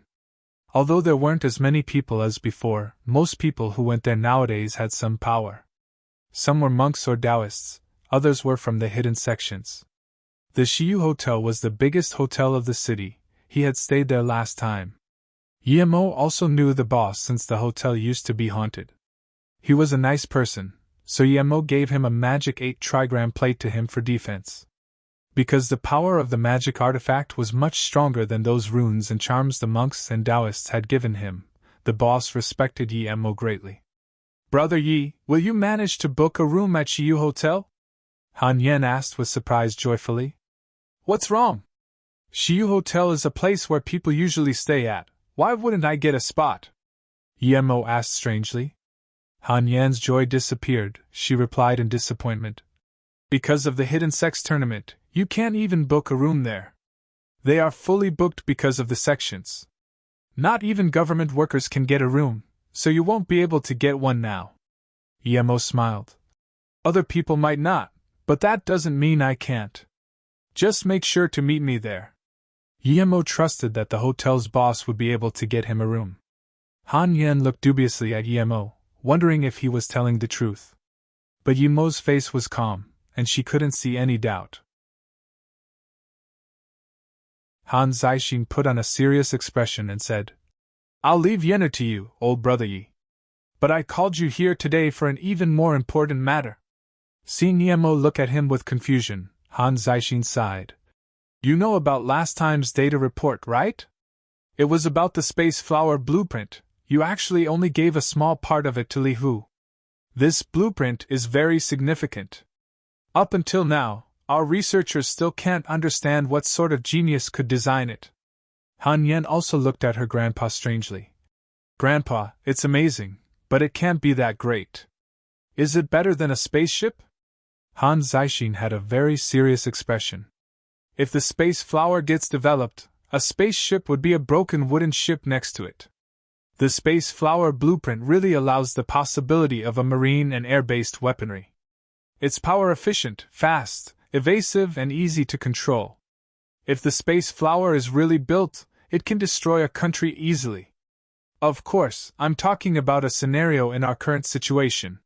Although there weren't as many people as before, most people who went there nowadays had some power. Some were monks or Taoists, others were from the hidden sections. The Shiyu Hotel was the biggest hotel of the city. He had stayed there last time. Yemo also knew the boss since the hotel used to be haunted. He was a nice person, so Yemo gave him a magic 8 trigram plate to him for defense. Because the power of the magic artifact was much stronger than those runes and charms the monks and Taoists had given him, the boss respected Yemo greatly. Brother Yi, will you manage to book a room at Shiyu Hotel? Han Yen asked with surprise joyfully. What's wrong? Shiyu Hotel is a place where people usually stay at. Why wouldn't I get a spot? Yemo asked strangely. Han Yen's joy disappeared, she replied in disappointment. Because of the hidden sex tournament, you can't even book a room there. They are fully booked because of the sections. Not even government workers can get a room, so you won't be able to get one now. Yemo smiled. Other people might not, but that doesn't mean I can't. Just make sure to meet me there. Yemo trusted that the hotel's boss would be able to get him a room. Han Yen looked dubiously at Yemo, wondering if he was telling the truth. But Yemo's face was calm, and she couldn't see any doubt. Han Zixin put on a serious expression and said, I'll leave Yenna to you, old brother Yi. But I called you here today for an even more important matter. Seeing Yemo look at him with confusion, Han Zixin sighed. You know about last time's data report, right? It was about the space flower blueprint. You actually only gave a small part of it to Li Hu. This blueprint is very significant. Up until now, our researchers still can't understand what sort of genius could design it. Han Yen also looked at her grandpa strangely. Grandpa, it's amazing, but it can't be that great. Is it better than a spaceship? Han Zixin had a very serious expression. If the space flower gets developed, a spaceship would be a broken wooden ship next to it. The space flower blueprint really allows the possibility of a marine and air-based weaponry. It's power-efficient, fast, evasive, and easy to control. If the space flower is really built, it can destroy a country easily. Of course, I'm talking about a scenario in our current situation.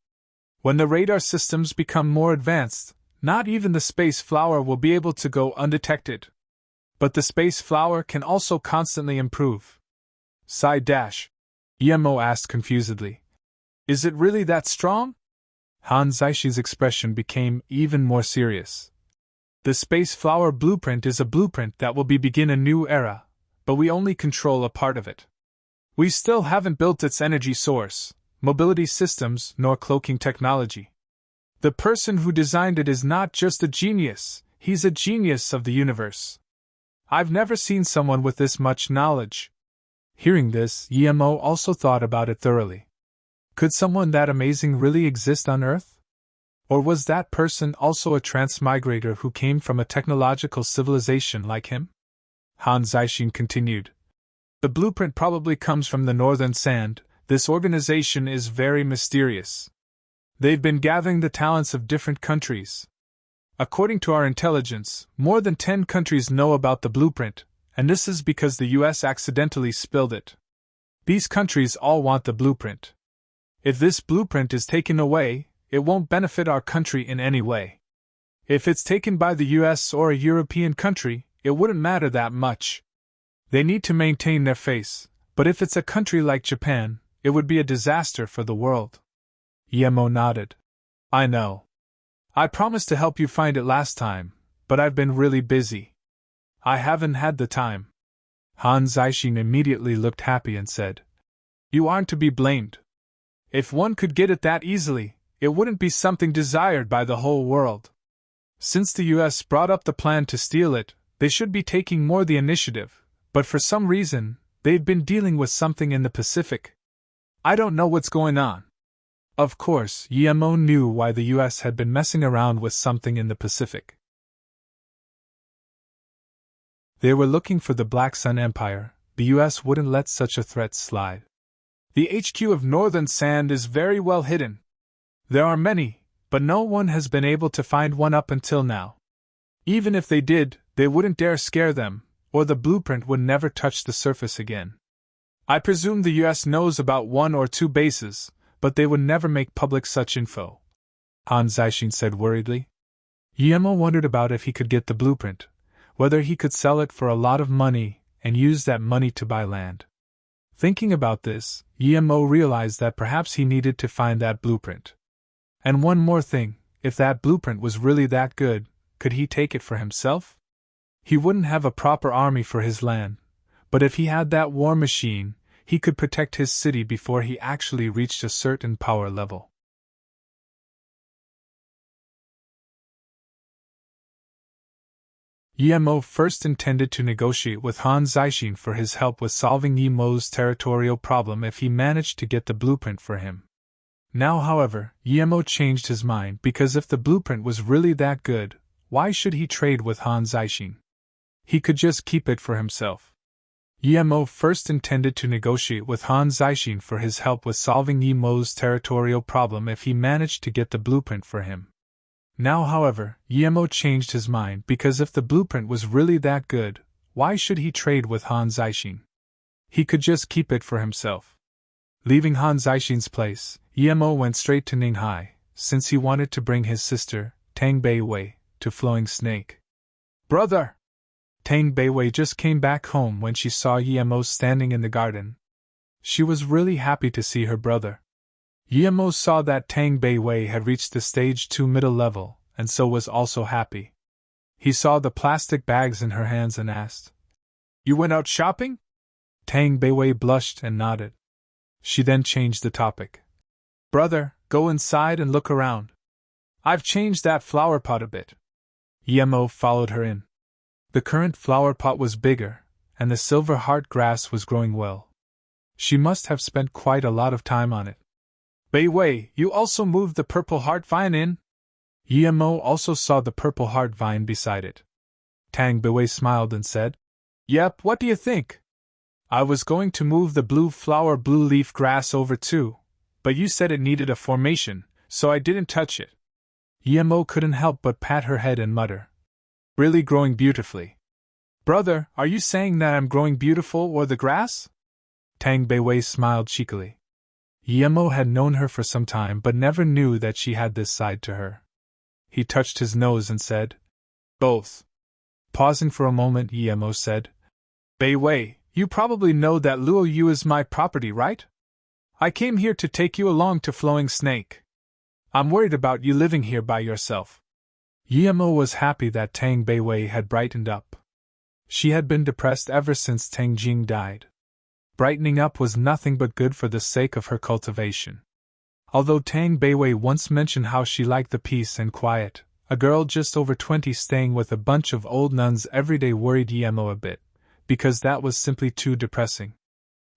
When the radar systems become more advanced, not even the space flower will be able to go undetected. But the space flower can also constantly improve. Yemo asked confusedly. Is it really that strong? Han Zixin's expression became even more serious. The space flower blueprint is a blueprint that will begin a new era, but we only control a part of it. We still haven't built its energy source, mobility systems, nor cloaking technology. The person who designed it is not just a genius, he's a genius of the universe. I've never seen someone with this much knowledge. Hearing this, Yemo also thought about it thoroughly. Could someone that amazing really exist on Earth? Or was that person also a transmigrator who came from a technological civilization like him? Han Zixin continued. The blueprint probably comes from the Northern Sand. This organization is very mysterious. They've been gathering the talents of different countries. According to our intelligence, more than 10 countries know about the blueprint, and this is because the US accidentally spilled it. These countries all want the blueprint. If this blueprint is taken away, it won't benefit our country in any way. If it's taken by the US or a European country, it wouldn't matter that much. They need to maintain their face, but if it's a country like Japan, it would be a disaster for the world. Emo nodded. I know. I promised to help you find it last time, but I've been really busy. I haven't had the time. Han Zaishin immediately looked happy and said, You aren't to be blamed. If one could get it that easily, it wouldn't be something desired by the whole world. Since the US brought up the plan to steal it, they should be taking more the initiative, but for some reason, they've been dealing with something in the Pacific. I don't know what's going on. Of course, Emo knew why the US had been messing around with something in the Pacific. They were looking for the Black Sun Empire. The US wouldn't let such a threat slide. The HQ of Northern Sand is very well hidden. There are many, but no one has been able to find one up until now. Even if they did, they wouldn't dare scare them, or the blueprint would never touch the surface again. I presume the US knows about 1 or 2 bases, but they would never make public such info. Han Zaishin said worriedly. Emo wondered about if he could get the blueprint, whether he could sell it for a lot of money and use that money to buy land. Thinking about this, Emo realized that perhaps he needed to find that blueprint. And one more thing, if that blueprint was really that good, could he take it for himself? He wouldn't have a proper army for his land, but if he had that war machine, he could protect his city before he actually reached a certain power level. Emo first intended to negotiate with Han Zaishin for his help with solving Emo's territorial problem if he managed to get the blueprint for him. Now, however, Emo changed his mind because if the blueprint was really that good, why should he trade with Han Zaishin? He could just keep it for himself. Emo first intended to negotiate with Han Zaishin for his help with solving Emo's territorial problem if he managed to get the blueprint for him. Now, however, Emo changed his mind because if the blueprint was really that good, why should he trade with Han Zaishin? He could just keep it for himself. Leaving Han Zaishin's place, Emo went straight to Ninghai, since he wanted to bring his sister, Tang Beiwei, to Flowing Snake. Brother! Tang Beiwei just came back home when she saw Emo standing in the garden. She was really happy to see her brother. Emo saw that Tang Beiwei had reached the stage 2 middle level, and so was also happy. He saw the plastic bags in her hands and asked, You went out shopping? Tang Beiwei blushed and nodded. She then changed the topic. Brother, go inside and look around. I've changed that flower pot a bit. Emo followed her in. The current flower pot was bigger, and the silver heart grass was growing well. She must have spent quite a lot of time on it. Beiwei, you also moved the purple heart vine in? Emo also saw the purple heart vine beside it. Tang Beiwei smiled and said, Yep, what do you think? I was going to move the blue flower blue leaf grass over too, but you said it needed a formation, so I didn't touch it. Emo couldn't help but pat her head and mutter, Really growing beautifully. Brother, are you saying that I'm growing beautiful or the grass? Tang Beiwei smiled cheekily. Emo had known her for some time but never knew that she had this side to her. He touched his nose and said, Both. Pausing for a moment, Emo said, Beiwei, you probably know that Luo Yu is my property, right? I came here to take you along to Flowing Snake. I'm worried about you living here by yourself. Emo was happy that Tang Beiwei had brightened up. She had been depressed ever since Tang Jing died. Brightening up was nothing but good for the sake of her cultivation. Although Tang Beiwei once mentioned how she liked the peace and quiet, a girl just over 20 staying with a bunch of old nuns every day worried Emo a bit, because that was simply too depressing.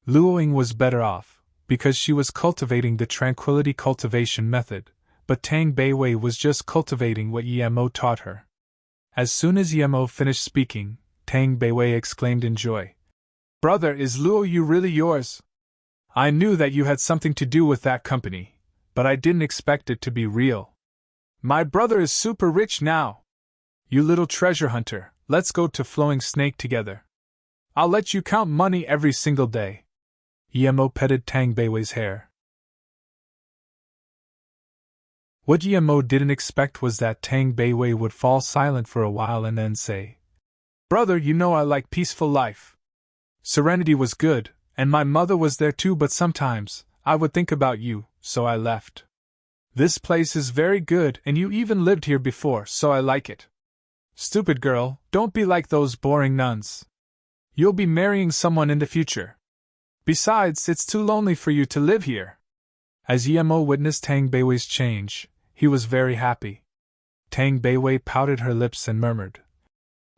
Luoying was better off, because she was cultivating the tranquility cultivation method, but Tang Beiwei was just cultivating what Emo taught her. As soon as Emo finished speaking, Tang Beiwei exclaimed in joy, Brother, is Luo Yu really yours? I knew that you had something to do with that company, but I didn't expect it to be real. My brother is super rich now. You little treasure hunter, let's go to Flowing Snake together. I'll let you count money every single day. Emo petted Tang Beiwei's hair. What Emo didn't expect was that Tang Beiwei would fall silent for a while and then say, Brother, you know I like peaceful life. Serenity was good, and my mother was there too, but sometimes I would think about you, so I left. This place is very good, and you even lived here before, so I like it. Stupid girl, don't be like those boring nuns. You'll be marrying someone in the future. Besides, it's too lonely for you to live here. As Yemo witnessed Tang Beiwei's change, he was very happy. Tang Beiwei pouted her lips and murmured,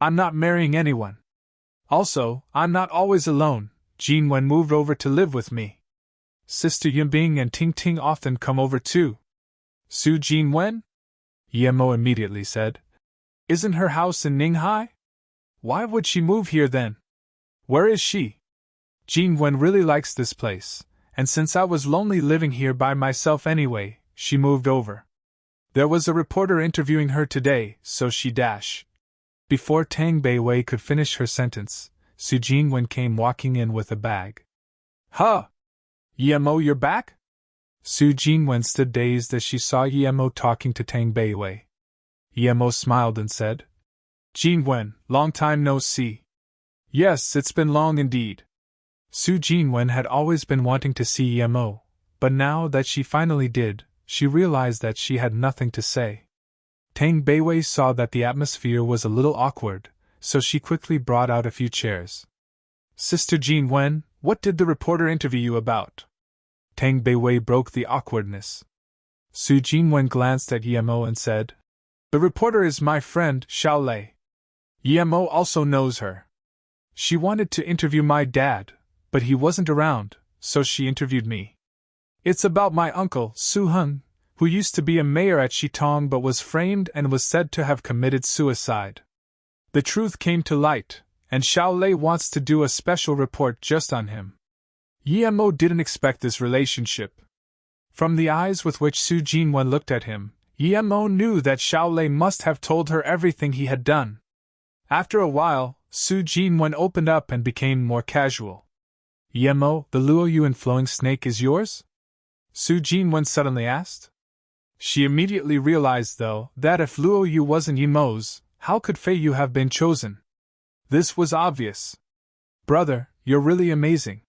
I'm not marrying anyone. Also, I'm not always alone. Jin Wen moved over to live with me. Sister Yinbing and Ting Ting often come over too. Su Jin Wen? Yemo immediately said. Isn't her house in Ninghai? Why would she move here then? Where is she? Jin Wen really likes this place, and since I was lonely living here by myself anyway, she moved over. There was a reporter interviewing her today, so she dashed. Before Tang Beiwei could finish her sentence, Su Jin Wen came walking in with a bag. Huh! Yemo, you're back? Su Jin Wen stood dazed as she saw Yemo talking to Tang Beiwei. Yemo smiled and said, Jin Wen, long time no see. Yes, it's been long indeed. Su Jin Wen had always been wanting to see Yemo, but now that she finally did, she realized that she had nothing to say. Tang Beiwei saw that the atmosphere was a little awkward, so she quickly brought out a few chairs. Sister Jin Wen, what did the reporter interview you about? Tang Beiwei broke the awkwardness. Su Jin Wen glanced at Yemo and said, The reporter is my friend, Xiao Lei. Yemo also knows her. She wanted to interview my dad, but he wasn't around, so she interviewed me. It's about my uncle, Su Heng, who used to be a mayor at Shitong but was framed and was said to have committed suicide. The truth came to light, and Xiao Lei wants to do a special report just on him. Yemo didn't expect this relationship. From the eyes with which Su Jin Wen looked at him, Yemo knew that Xiao Lei must have told her everything he had done. After a while, Su Jin Wen opened up and became more casual. Yemo, the Luo Yuan flowing snake is yours? Su Jin Wen suddenly asked. She immediately realized, though, that if Luo Yu wasn't Yemo's, how could Fei Yu have been chosen? This was obvious. Brother, you're really amazing.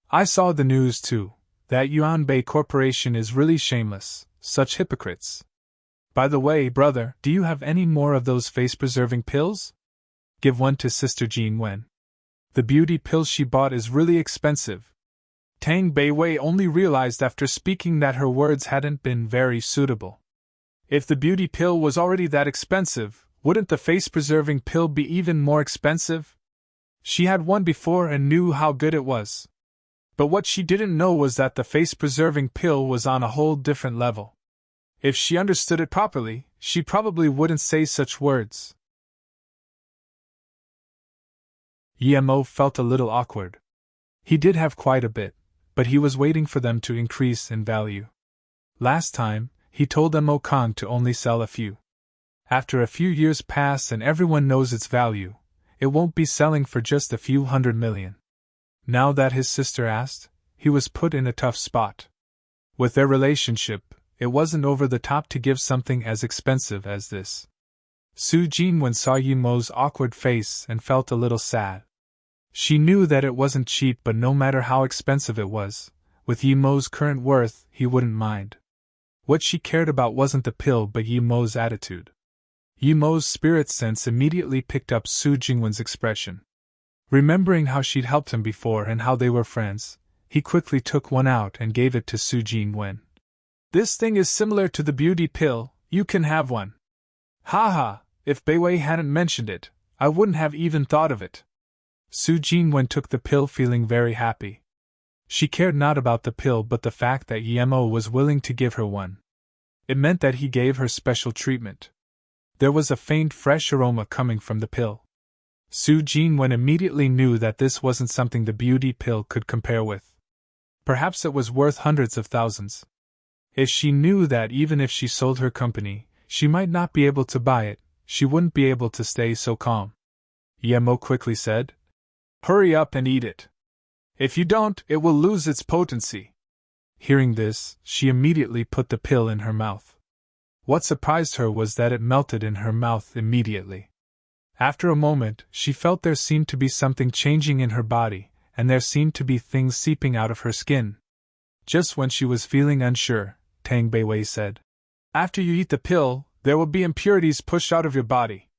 I saw the news too. That Yuanbei Corporation is really shameless, such hypocrites. By the way, brother, do you have any more of those face-preserving pills? Give one to Sister Jin Wen. The beauty pill she bought is really expensive. Tang Beiwei only realized after speaking that her words hadn't been very suitable. If the beauty pill was already that expensive, wouldn't the face-preserving pill be even more expensive? She had one before and knew how good it was. But what she didn't know was that the face-preserving pill was on a whole different level. If she understood it properly, she probably wouldn't say such words. Yemo felt a little awkward. He did have quite a bit, but he was waiting for them to increase in value. Last time, he told Mo Kong to only sell a few. After a few years pass and everyone knows its value, it won't be selling for just a few 100 million. Now that his sister asked, he was put in a tough spot. With their relationship, it wasn't over the top to give something as expensive as this. Su Jin Wen saw Yemo's awkward face and felt a little sad. She knew that it wasn't cheap, but no matter how expensive it was, with Yemo's current worth, he wouldn't mind. What she cared about wasn't the pill but Yemo's attitude. Yemo's spirit sense immediately picked up Su Jingwen's expression. Remembering how she'd helped him before and how they were friends, he quickly took one out and gave it to Su Jingwen. This thing is similar to the beauty pill, you can have one. Haha, if Beiwei hadn't mentioned it, I wouldn't have even thought of it. Su Jingwen took the pill feeling very happy. She cared not about the pill but the fact that Yemo was willing to give her one. It meant that he gave her special treatment. There was a faint fresh aroma coming from the pill. Su Jingwen immediately knew that this wasn't something the beauty pill could compare with. Perhaps it was worth hundreds of thousands. If she knew that even if she sold her company, she might not be able to buy it, she wouldn't be able to stay so calm. Yemo quickly said, "Hurry up and eat it. If you don't, it will lose its potency." Hearing this, she immediately put the pill in her mouth. What surprised her was that it melted in her mouth immediately. After a moment, she felt there seemed to be something changing in her body, and there seemed to be things seeping out of her skin. Just when she was feeling unsure, Tang Beiwei said, "After you eat the pill, there will be impurities pushed out of your body.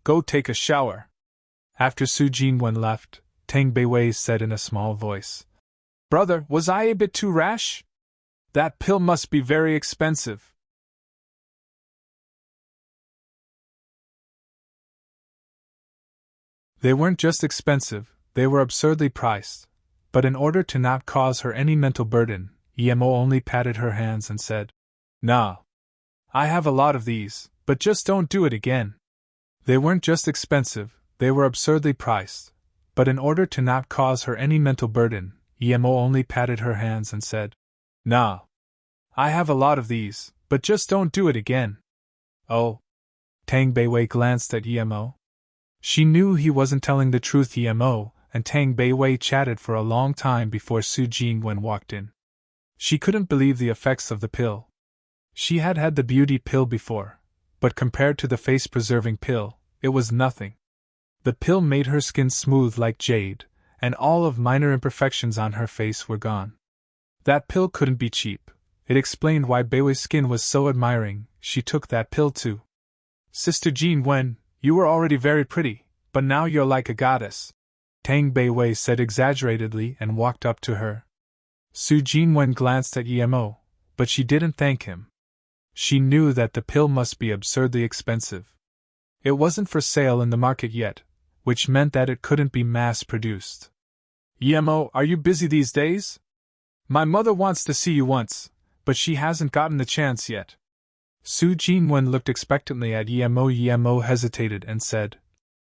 Go take a shower." After Su Jinwen left, Tang Beiwei said in a small voice, "Brother, was I a bit too rash? That pill must be very expensive." They weren't just expensive, they were absurdly priced. But in order to not cause her any mental burden, Emo only patted her hands and said, "Nah. I have a lot of these, but just don't do it again." They weren't just expensive, they were absurdly priced. But in order to not cause her any mental burden, Emo only patted her hands and said, "Nah. I have a lot of these, but just don't do it again." "Oh." Tang Beiwei glanced at Emo. She knew he wasn't telling the truth. Emo and Tang Beiwei chatted for a long time before Su Jinwen walked in. She couldn't believe the effects of the pill. She had had the beauty pill before, but compared to the face-preserving pill, it was nothing. The pill made her skin smooth like jade, and all of minor imperfections on her face were gone. That pill couldn't be cheap. It explained why Beiwei's skin was so admiring. She took that pill too. "Sister Jinwen, you were already very pretty, but now you're like a goddess," Tang Beiwei said exaggeratedly and walked up to her. Su Jinwen glanced at Emo, but she didn't thank him. She knew that the pill must be absurdly expensive. It wasn't for sale in the market yet, which meant that it couldn't be mass-produced. "Emo, are you busy these days? My mother wants to see you once, but she hasn't gotten the chance yet." Su Jinwen looked expectantly at Emo. Emo hesitated and said,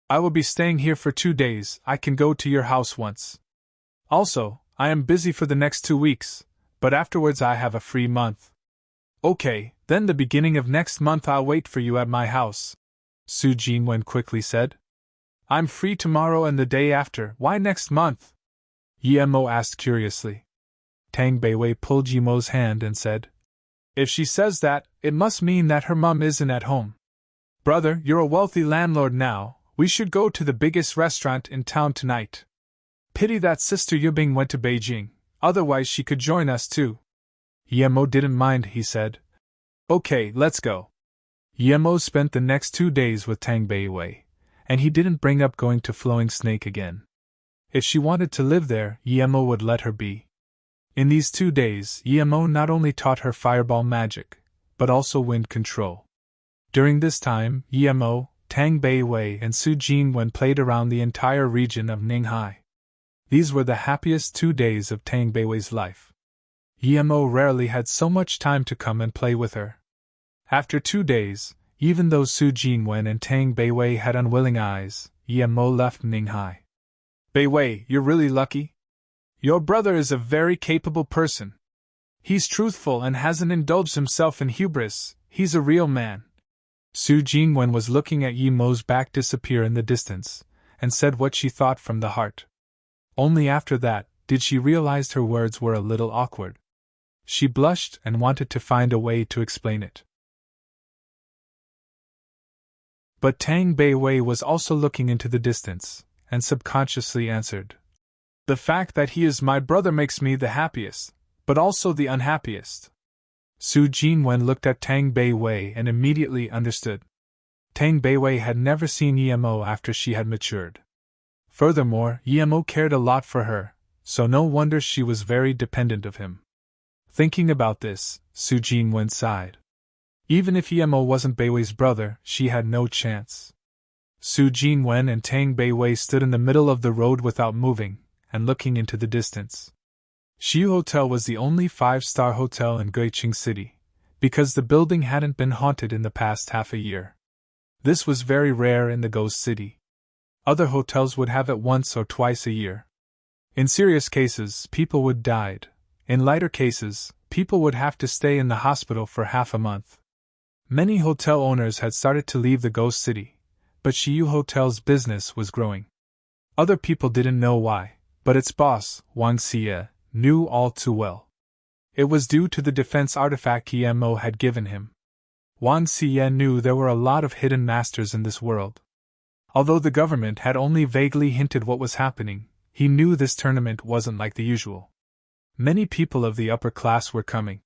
"I will be staying here for 2 days. I can go to your house once. Also, I am busy for the next 2 weeks, but afterwards I have a free month." "Okay, then the beginning of next month I'll wait for you at my house," Su Jinwen quickly said. "I'm free tomorrow and the day after. Why next month?" Emo asked curiously. Tang Beiwei pulled Yemo's hand and said, "If she says that, it must mean that her mum isn't at home. Brother, you're a wealthy landlord now, we should go to the biggest restaurant in town tonight. Pity that Sister Yubing went to Beijing, otherwise she could join us too." Emo didn't mind, he said. "Okay, let's go." Emo spent the next 2 days with Tang Beiwei, and he didn't bring up going to Flowing Snake again. If she wanted to live there, Emo would let her be. In these 2 days, Emo not only taught her fireball magic, but also wind control. During this time, Emo, Tang Beiwei, and Su Jinwen played around the entire region of Ninghai. These were the happiest 2 days of Tang Beiwei's life. Emo rarely had so much time to come and play with her. After 2 days, even though Su Jinwen and Tang Beiwei had unwilling eyes, Emo left Ninghai. "Beiwei, you're really lucky. Your brother is a very capable person. He's truthful and hasn't indulged himself in hubris. He's a real man." Su Jinwen was looking at Emo's back disappear in the distance, and said what she thought from the heart. Only after that did she realize her words were a little awkward. She blushed and wanted to find a way to explain it. But Tang Beiwei was also looking into the distance, and subconsciously answered, "The fact that he is my brother makes me the happiest, but also the unhappiest." Su Jinwen looked at Tang Beiwei and immediately understood. Tang Beiwei had never seen Emo after she had matured. Furthermore, Emo cared a lot for her, so no wonder she was very dependent of him. Thinking about this, Su Jinwen sighed. Even if Emo wasn't Beiwei's brother, she had no chance. Su Jinwen and Tang Beiwei stood in the middle of the road without moving, and looking into the distance. Shiyu Hotel was the only 5-star hotel in Guiqing City, because the building hadn't been haunted in the past half a year. This was very rare in the ghost city. Other hotels would have it once or twice a year. In serious cases, people would die. In lighter cases, people would have to stay in the hospital for half a month. Many hotel owners had started to leave the ghost city, but Shiyu Hotel's business was growing. Other people didn't know why, but its boss, Wang Xie, knew all too well. It was due to the defense artifact Emo had given him. Wang Xie knew there were a lot of hidden masters in this world. Although the government had only vaguely hinted what was happening, He knew this tournament wasn't like the usual. Many people of the upper class were coming.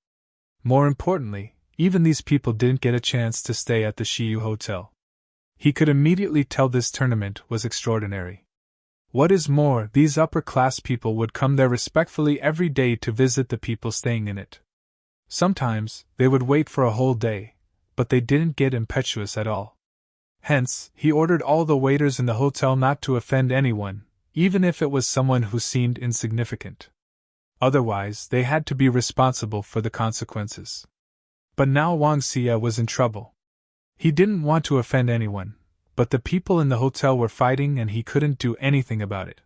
More importantly, even these people didn't get a chance to stay at the Shiyu Hotel. He could immediately tell this tournament was extraordinary. What is more, these upper-class people would come there respectfully every day to visit the people staying in it. Sometimes, they would wait for a whole day, but they didn't get impetuous at all. Hence, he ordered all the waiters in the hotel not to offend anyone, even if it was someone who seemed insignificant. Otherwise, they had to be responsible for the consequences. But now Wang Xia was in trouble. He didn't want to offend anyone, but the people in the hotel were fighting and he couldn't do anything about it.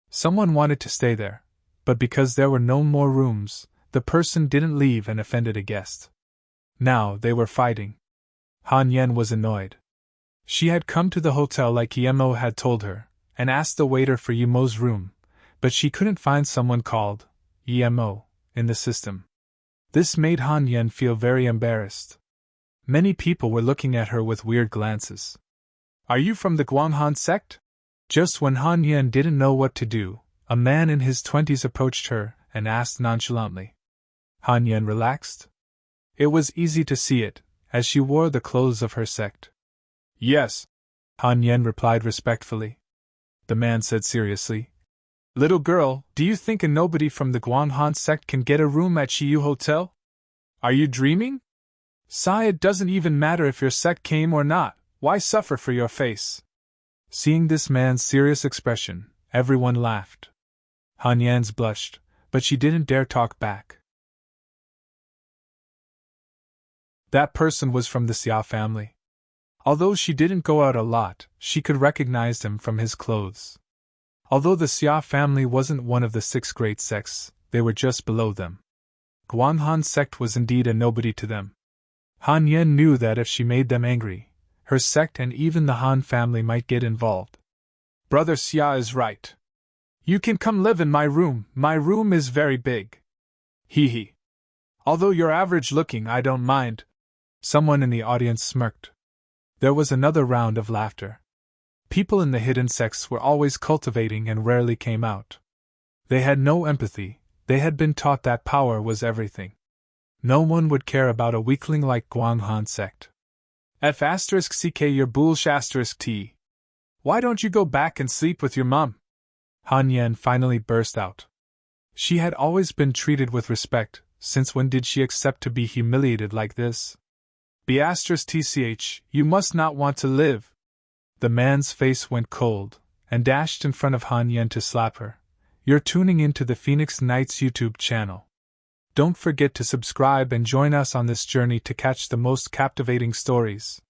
Someone wanted to stay there, but because there were no more rooms, the person didn't leave and offended a guest. Now they were fighting. Han Yen was annoyed. She had come to the hotel like Yemo had told her, and asked the waiter for Yemo's room, but she couldn't find someone called Yemo in the system. This made Han Yen feel very embarrassed. Many people were looking at her with weird glances. "Are you from the Guanghan sect?" Just when Han Yen didn't know what to do, a man in his 20s approached her and asked nonchalantly. Han Yen relaxed. It was easy to see it, as she wore the clothes of her sect. "Yes," Han Yen replied respectfully. The man said seriously, "Little girl, do you think a nobody from the Guanghan sect can get a room at Shiyu Hotel? Are you dreaming? Sai, it doesn't even matter if your sect came or not, why suffer for your face?" Seeing this man's serious expression, everyone laughed. Han Yan's blushed, but she didn't dare talk back. That person was from the Xia family. Although she didn't go out a lot, she could recognize him from his clothes. Although the Xia family wasn't one of the 6 great sects, they were just below them. Guanghan sect was indeed a nobody to them. Han Yen knew that if she made them angry, her sect and even the Han family might get involved. "Brother Xia is right. You can come live in my room is very big. Hee hee. Although you're average looking, I don't mind." Someone in the audience smirked. There was another round of laughter. People in the hidden sects were always cultivating and rarely came out. They had no empathy, they had been taught that power was everything. No one would care about a weakling like Guanghan sect. F***ck your bullsh***. Why don't you go back and sleep with your mom? Han Yen finally burst out. She had always been treated with respect, since when did she accept to be humiliated like this? B***tch, you must not want to live. The man's face went cold, and dashed in front of Han Yen to slap her. You're tuning into the Phoenix Nights YouTube channel. Don't forget to subscribe and join us on this journey to catch the most captivating stories.